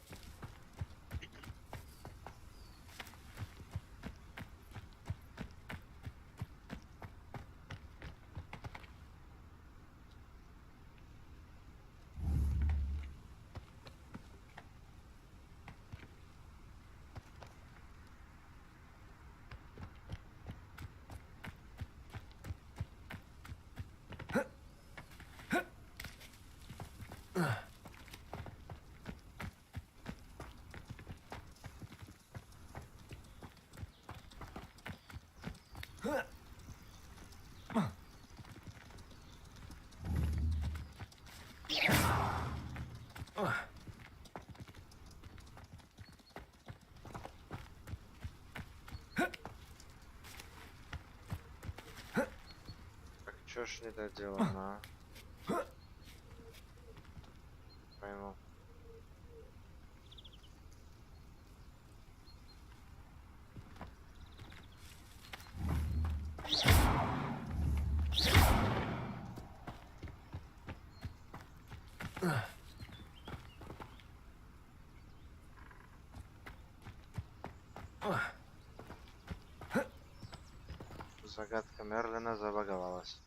Чё ж не доделано, а? Пойму. Загадка Мерлина забаговалась.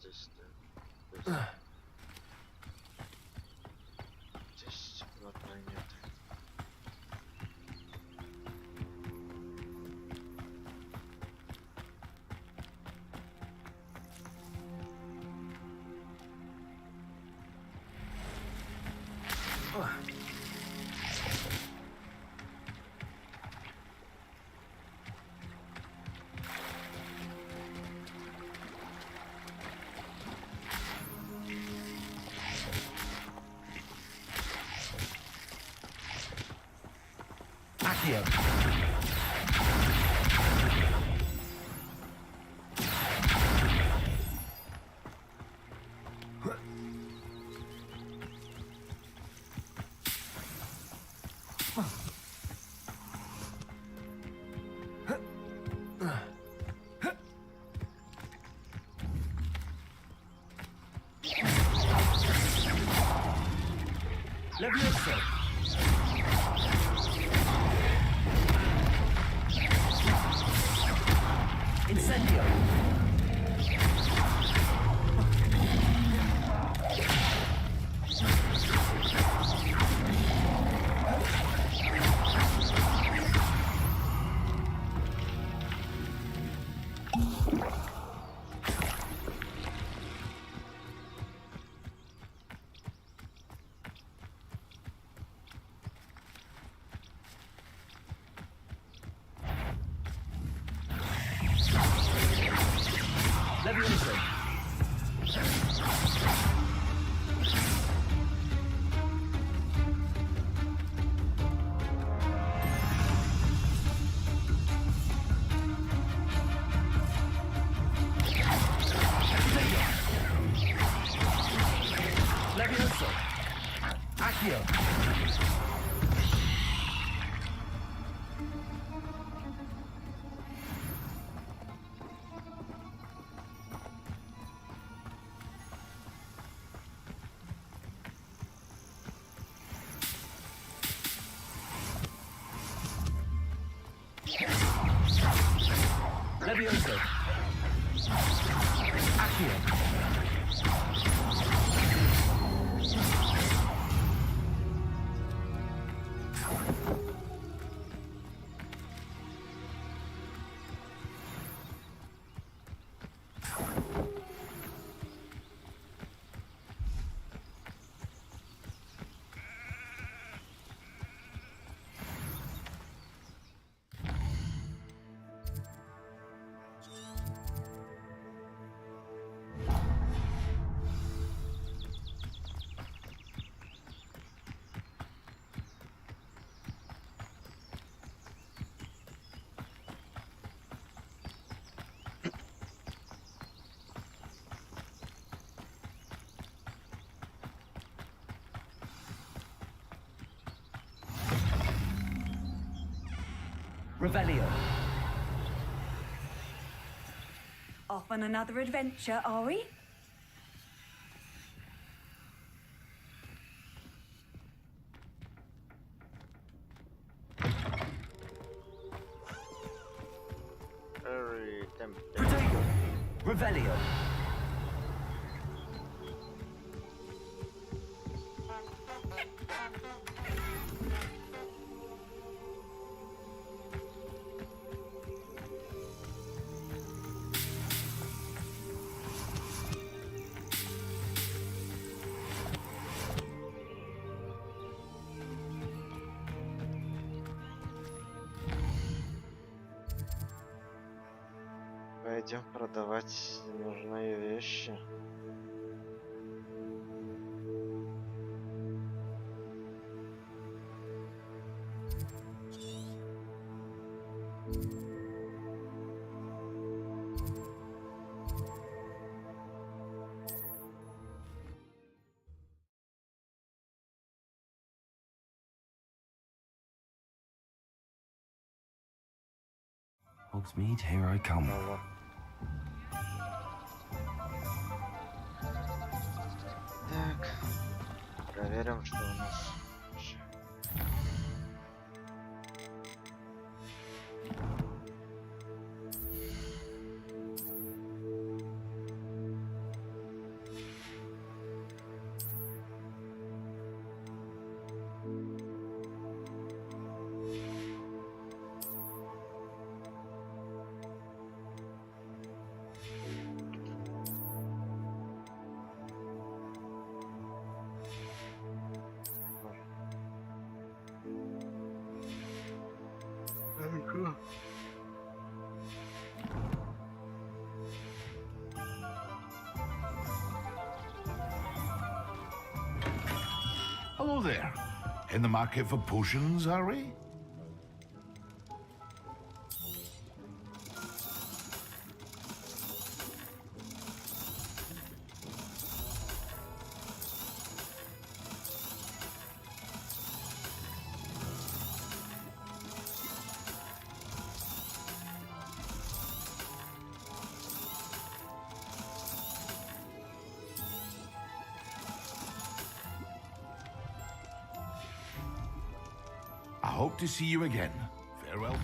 Здесь, да. Здесь вот нет. Accio. Levioso. Incendio. Levioso. Levioso. Accio. Levioso. Accio. Revelio. Off on another adventure, are we? Very tempting. Protego. Revelio. Пойдем продавать ненужные вещи. Hogsmeade, here I come. Так, проверим, что у нас. Hello there. In the market for potions, are we? hope to see you again. Farewell.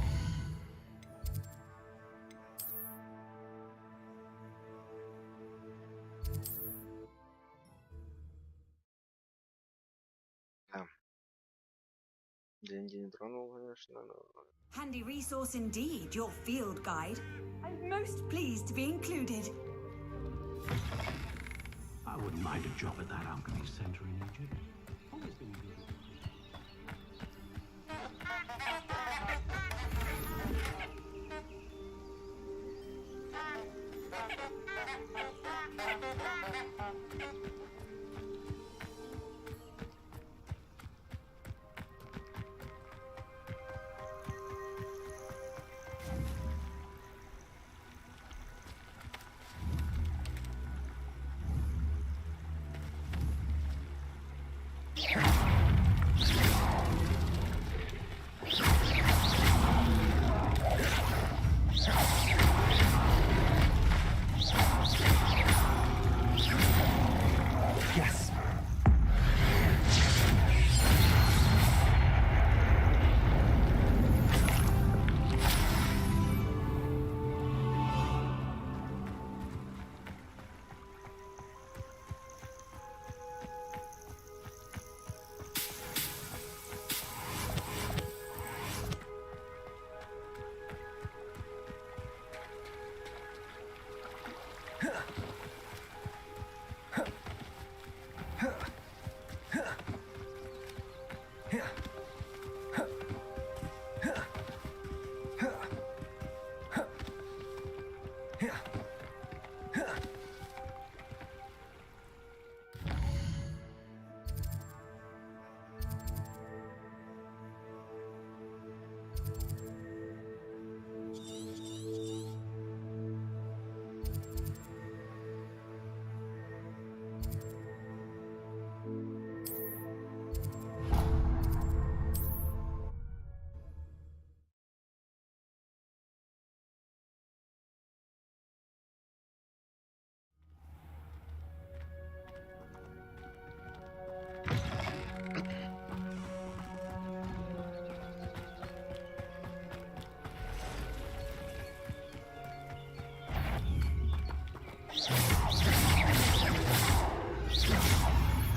Деньги не тронул, конечно, но... Handy resource indeed, your field guide. I'm most pleased to be included. I wouldn't mind a job at that alchemy center in Egypt. Always been good. Yes.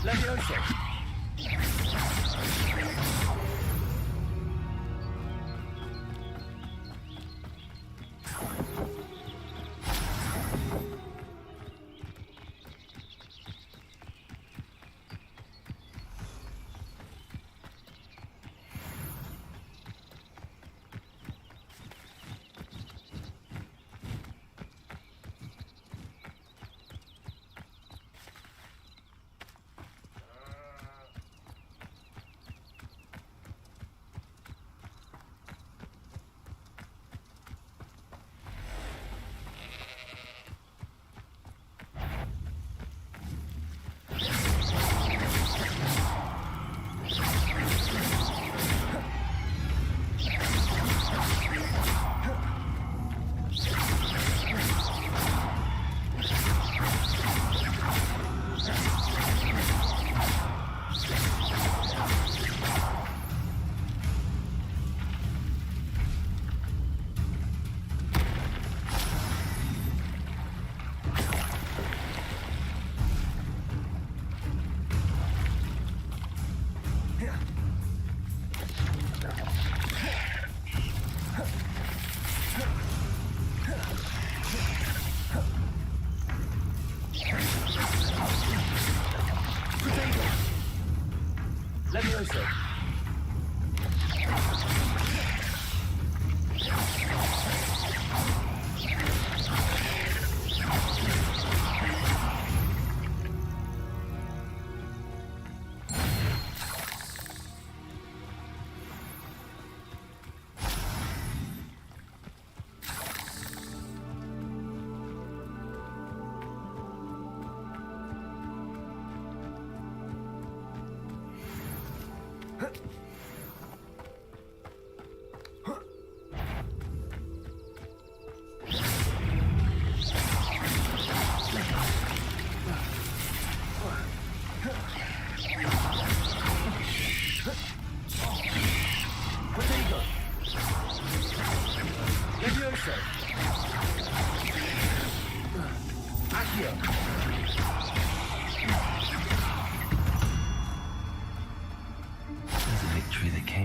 Levioso. Levioso.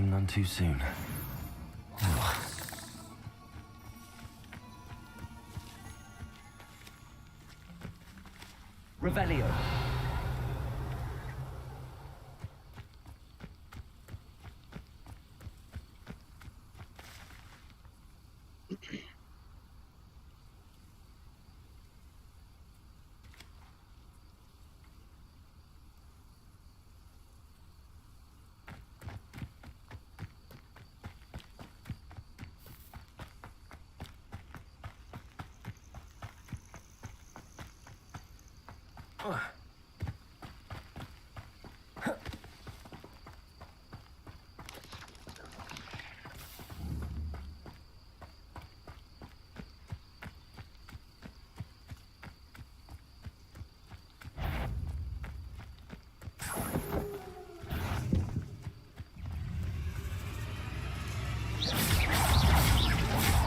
came none too soon. Revelio.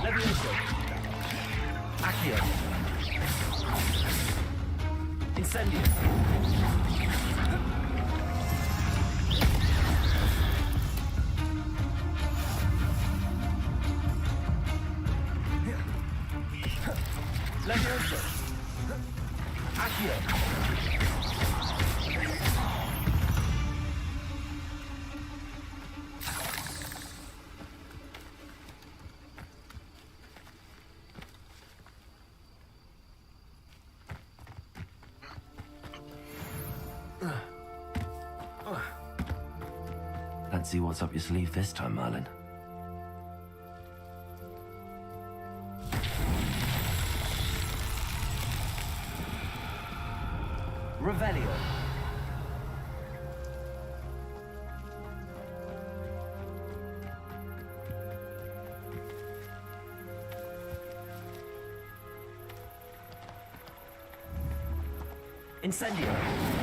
Levioso. Accio. Incendio. Levioso. Accio. Let's see what's up your sleeve this time, Merlin. Revelio. Incendio.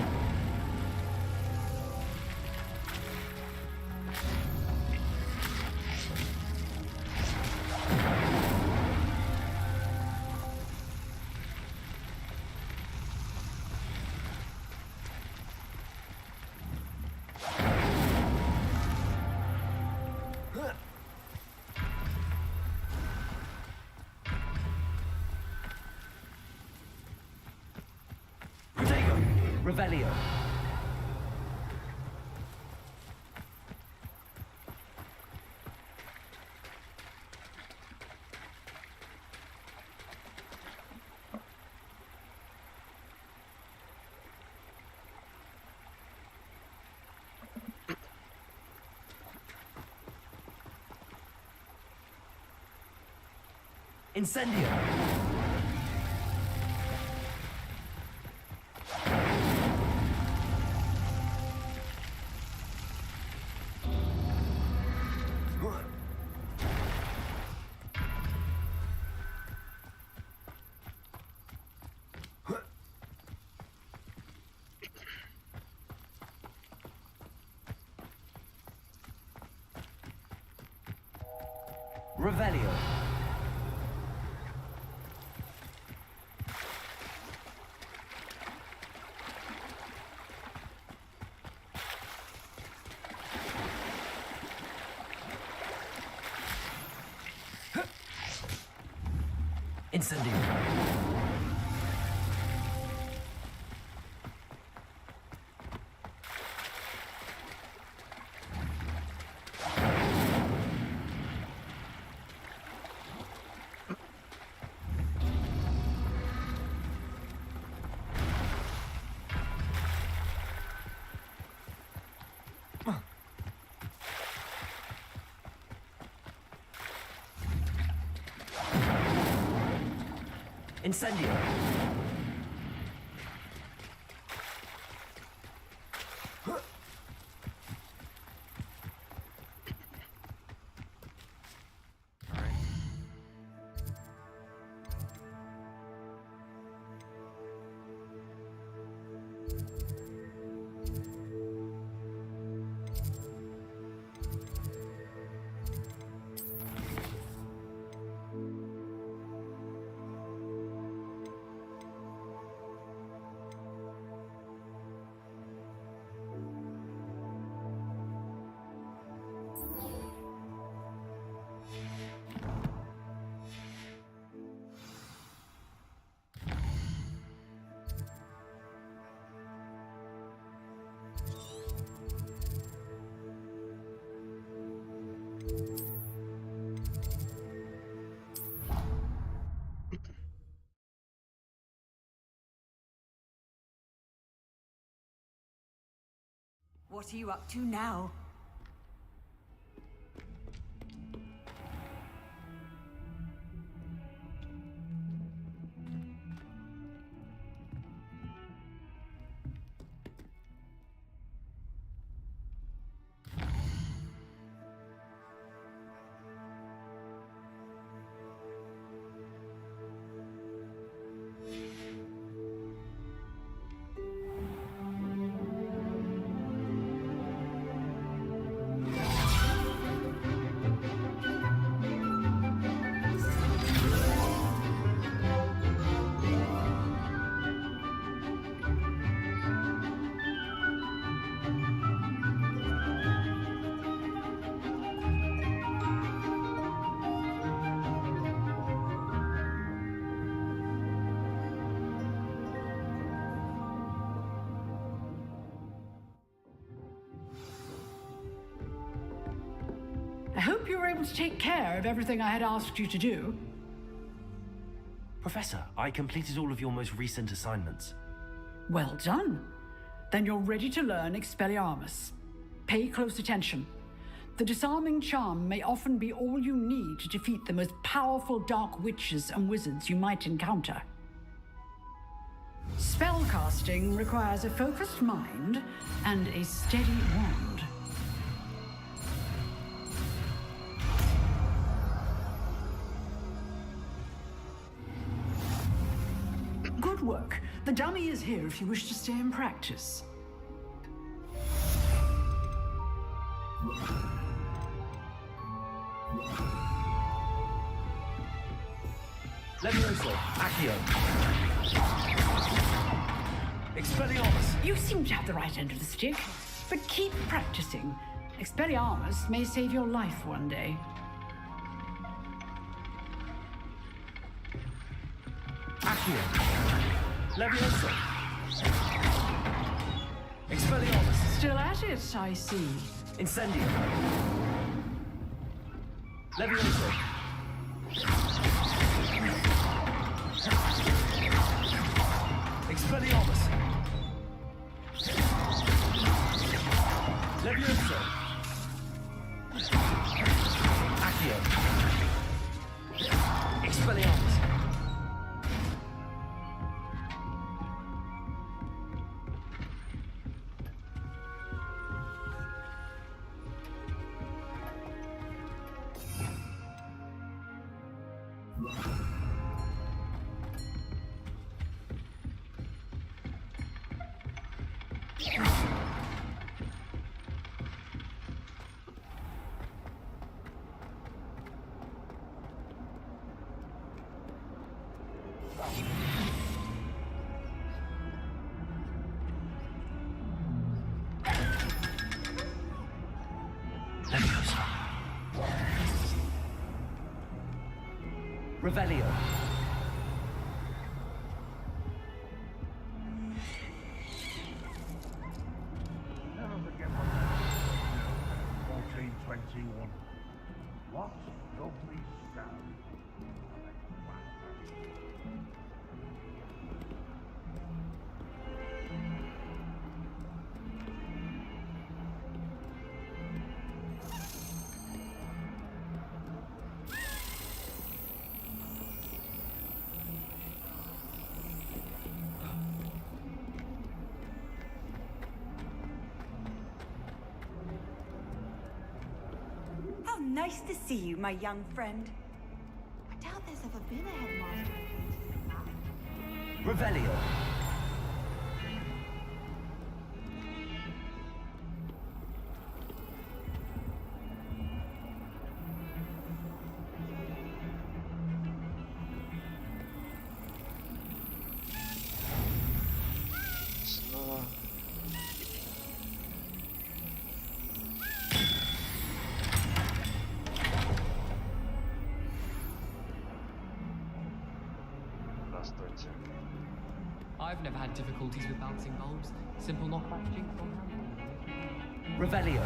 Revelio. Incendio. Revelio. Incendio. Incendio. What are you up to now? I hope you were able to take care of everything I had asked you to do. Professor, I completed all of your most recent assignments. Well done. Then you're ready to learn Expelliarmus. Pay close attention. The disarming charm may often be all you need to defeat the most powerful dark witches and wizards you might encounter. Spellcasting requires a focused mind and a steady wand. Good work. The dummy is here if you wish to stay and practice. Levioso, Accio. Expelliarmus. You seem to have the right end of the stick, but keep practicing. Expelliarmus may save your life one day. Accio. Levioso. Expelliarmus. Still at it, I see. Incendio. Levioso. Expelliarmus. Levioso. Accio. Expelliarmus. Revelio. Never forget what happened in 1421. What lovely sound. How nice to see you, my young friend. I doubt there's ever been a headmaster who Revelio. I've never had difficulties with bouncing bulbs. Simple knockback jinx on hand. Revelio.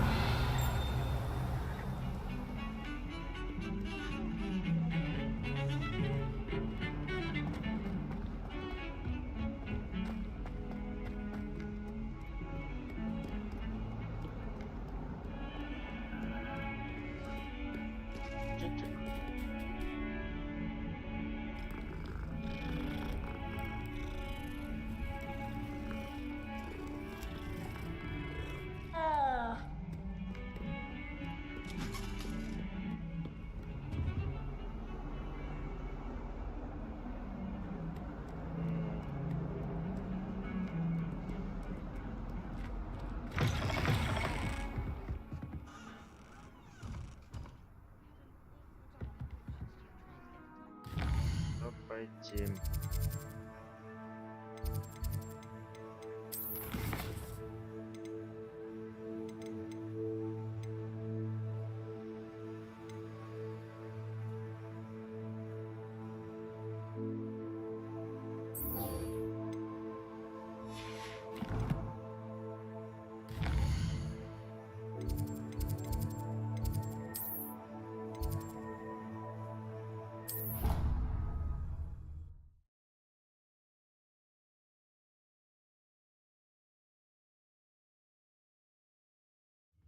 Пойти.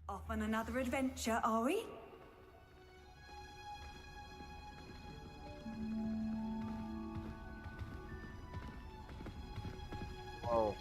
Off on another adventure, are we? Whoa.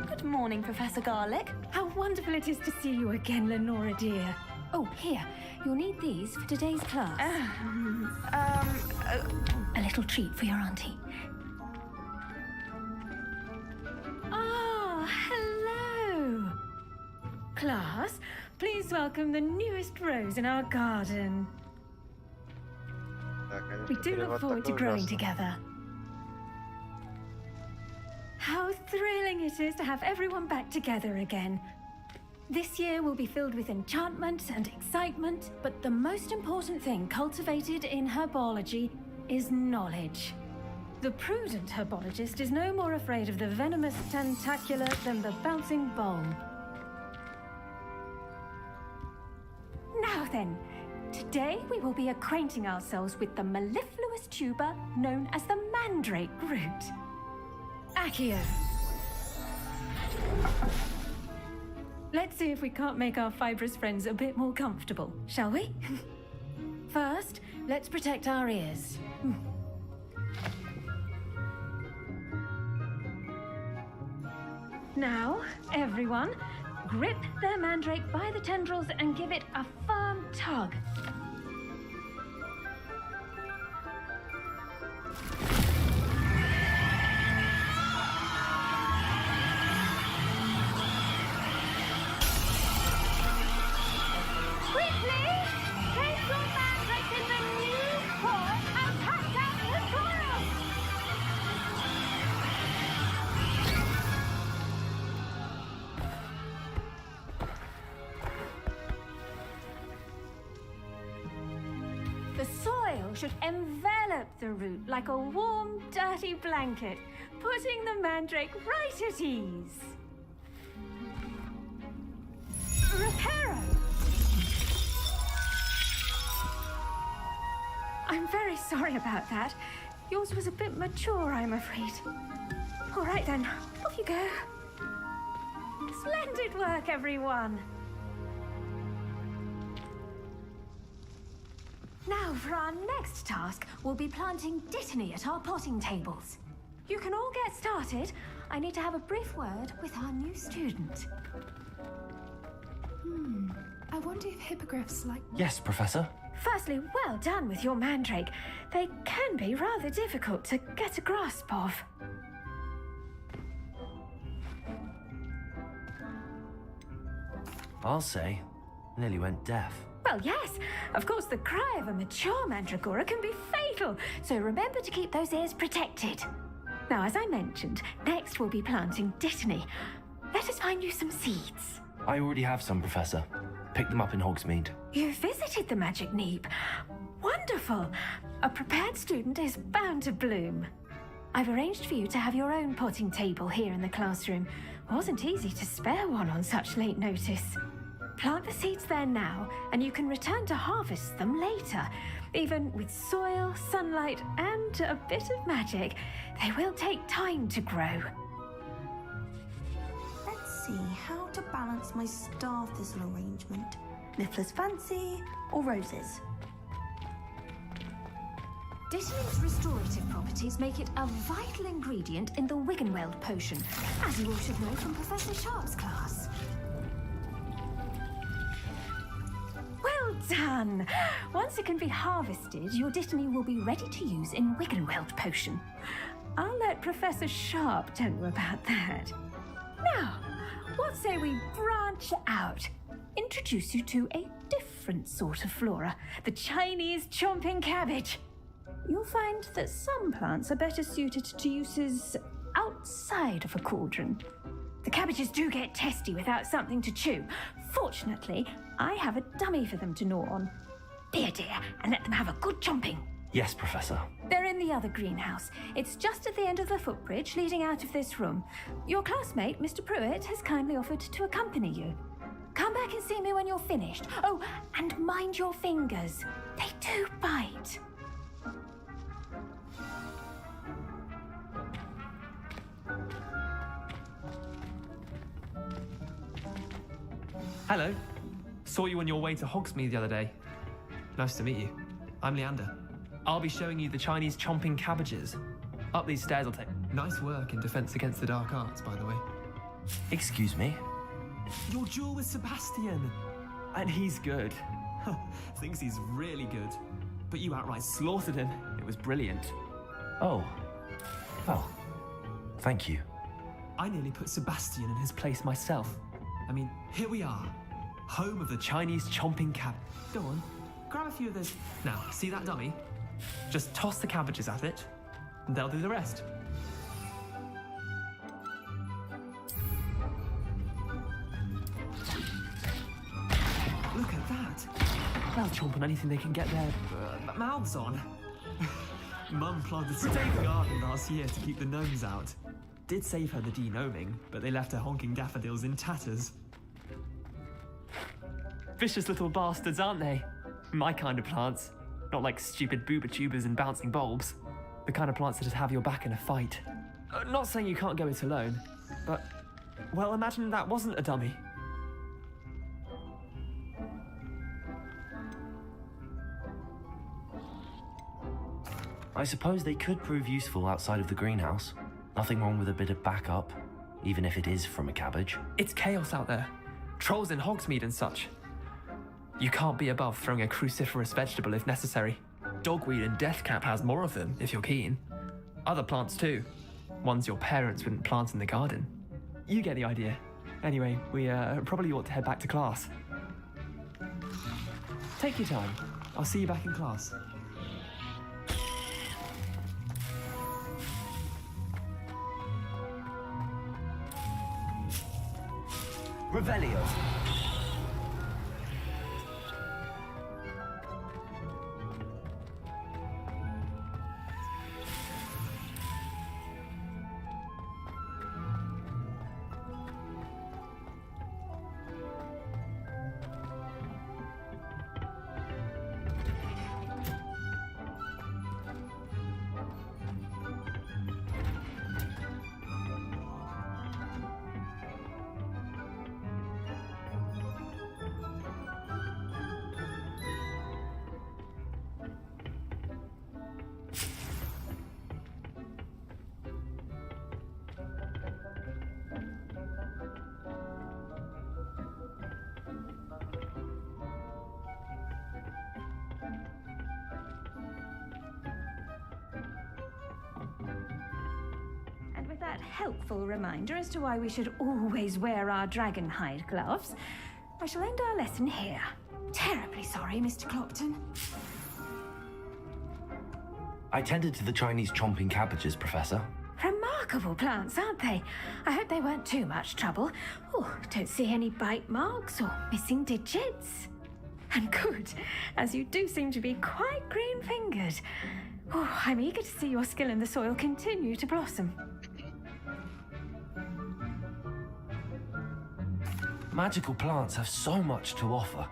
Good morning, Professor Garlick. How wonderful it is to see you again, Lenora dear. Oh, here, you'll need these for today's class. A little treat for your auntie. Ah, hello. Class, please welcome the newest rose in our garden. We do look forward to growing together. How thrilling it is to have everyone back together again. This year will be filled with enchantment and excitement, but the most important thing cultivated in herbology is knowledge. The prudent herbologist is no more afraid of the venomous tentacular than the bouncing bulb. Now then, today we will be acquainting ourselves with the mellifluous tuber known as the mandrake root. Accio. Let's see if we can't make our fibrous friends a bit more comfortable, shall we? First, let's protect our ears. Now, everyone, grip their mandrake by the tendrils and give it a firm tug. The soil should envelop the root like a warm, dirty blanket, putting the mandrake right at ease. Reparo! I'm very sorry about that. Yours was a bit mature, I'm afraid. All right then, off you go. Splendid work, everyone. Now, for our next task, we'll be planting dittany at our potting tables. You can all get started. I need to have a brief word with our new student. I wonder if hippogriffs like... Yes, Professor. Firstly, well done with your mandrake. They can be rather difficult to get a grasp of. I'll say, nearly went deaf. Well, yes. Of course, the cry of a mature mandragora can be fatal, so remember to keep those ears protected. Now, as I mentioned, next we'll be planting dittany. Let us find you some seeds. I already have some, Professor. Picked them up in Hogsmeade. You visited the Magic Neep. Wonderful. A prepared student is bound to bloom. I've arranged for you to have your own potting table here in the classroom. Wasn't easy to spare one on such late notice. Plant the seeds there now, and you can return to harvest them later. Even with soil, sunlight, and a bit of magic, they will take time to grow. Let's see how to balance my star thistle arrangement. Niffler's fancy or roses? Dittany's restorative properties make it a vital ingredient in the Wiggenweld potion, as you all should know from Professor Sharp's class. Well Well done. Once it can be harvested, your Dittany will be ready to use in Wiggenweld potion. I'll let Professor Sharp tell you about that. Now, what say we branch out? Introduce you to a different sort of flora, the Chinese chomping cabbage. You'll find that some plants are better suited to uses outside of a cauldron. The cabbages do get testy without something to chew. Fortunately, I have a dummy for them to gnaw on. Be a dear and let them have a good chomping. Yes, Professor. They're in the other greenhouse. It's just at the end of the footbridge leading out of this room. Your classmate, Mr. Pruitt, has kindly offered to accompany you. Come back and see me when you're finished. Oh, and mind your fingers. They do bite. Hello. Saw you on your way to Hogsmeade the other day. Nice to meet you. I'm Leander. I'll be showing you the Chinese chomping cabbages. Up these stairs I'll take. Nice work in Defense Against the Dark Arts, by the way. Excuse me? Your duel with Sebastian. And he's good. Thinks he's really good. But you outright slaughtered him. It was brilliant. Oh. Well, thank you. I nearly put Sebastian in his place myself. I mean, here we are. Home of the Chinese chomping cab. Go on, grab a few of those. Now, see that dummy? Just toss the cabbages at it, and they'll do the rest. Look at that. They'll chomp on anything they can get their mouths on. Mum planted some in the garden last year to keep the gnomes out. Did save her the denoming, but they left her honking daffodils in tatters. Vicious little bastards, aren't they? My kind of plants. Not like stupid booba tubers and bouncing bulbs. The kind of plants that just have your back in a fight. Not saying you can't go it alone, but, well, imagine that wasn't a dummy. I suppose they could prove useful outside of the greenhouse. Nothing wrong with a bit of backup, even if it is from a cabbage. It's chaos out there. Trolls in Hogsmeade and such. You can't be above throwing a cruciferous vegetable if necessary. Dogweed and deathcap has more of them, if you're keen. Other plants too. Ones your parents wouldn't plant in the garden. You get the idea. Anyway, we probably ought to head back to class. Take your time. I'll see you back in class. Revelio. Helpful reminder as to why we should always wear our dragon hide gloves, I shall end our lesson here. Terribly sorry, Mr. Clopton. I tended to the Chinese chomping cabbages, Professor. Remarkable plants, aren't they? I hope they weren't too much trouble. Oh, don't see any bite marks or missing digits. And good, as you do seem to be quite green-fingered. Oh, I'm eager to see your skill in the soil continue to blossom. Magical plants have so much to offer.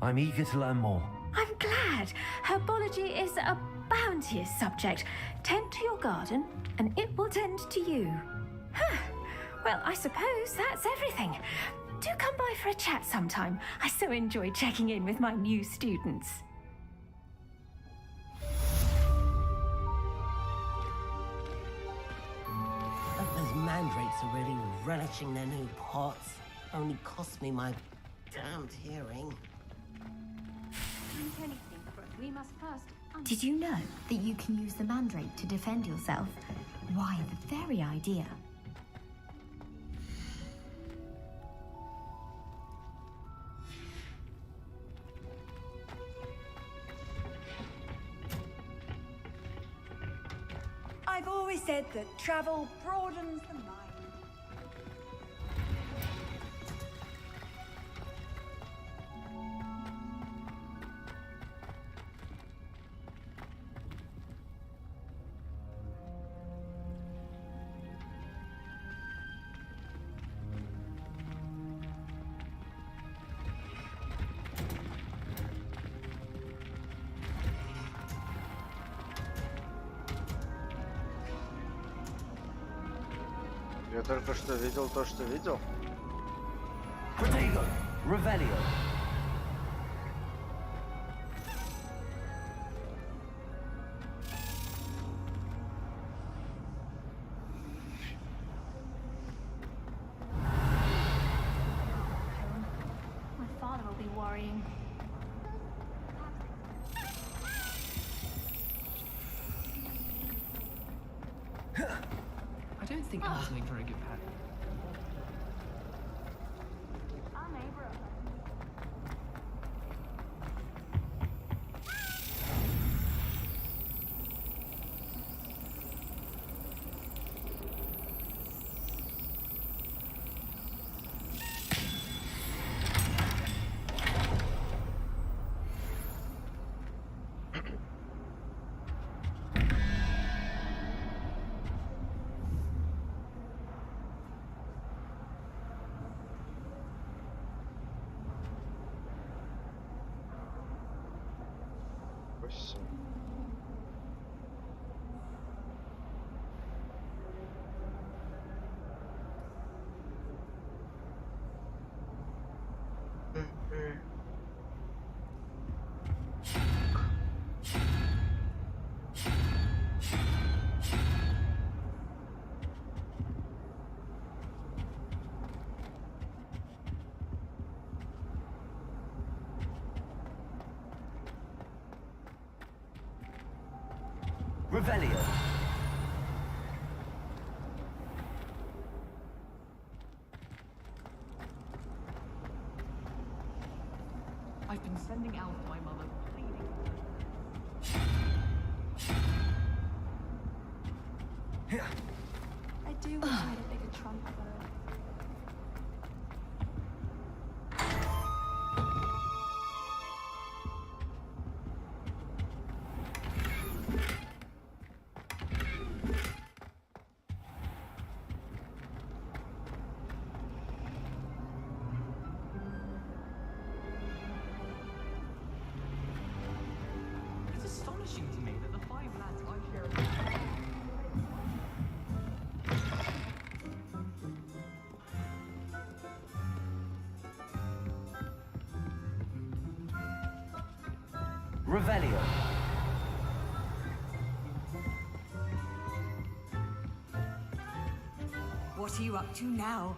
I'm eager to learn more. I'm glad. Herbology is a bounteous subject. Tend to your garden, and it will tend to you. Well, I suppose that's everything. Do come by for a chat sometime. I so enjoy checking in with my new students. Those mandrakes are really relishing their new pots. Only cost me my damned hearing. anything, but we must first. Did you know that you can use the mandrake to defend yourself? Why, the very idea. I've always said that travel broadens the mind. Я только что видел то, что видел. Protego, Revelio. My father will be worrying. I don't think Elle's make very good pet. Our neighbor at home. Revelio. I've been sending out my mother pleading. I do wish I had a bigger trunk though. It's astonishing to me that the 5 lads I share. Revelio. What are you up to now?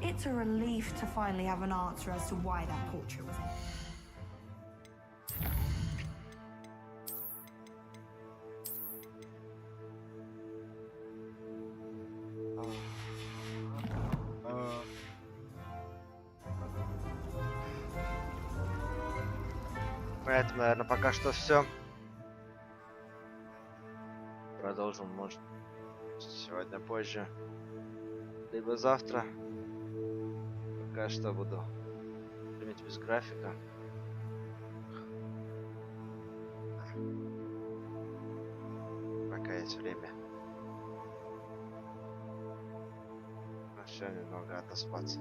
It's a relief to finally have an answer as to why that portrait was. На этом, наверное, пока что все. Продолжим, может, сегодня позже, либо завтра. Пока что буду стримить без графика. Пока есть время. Еще немного отоспаться.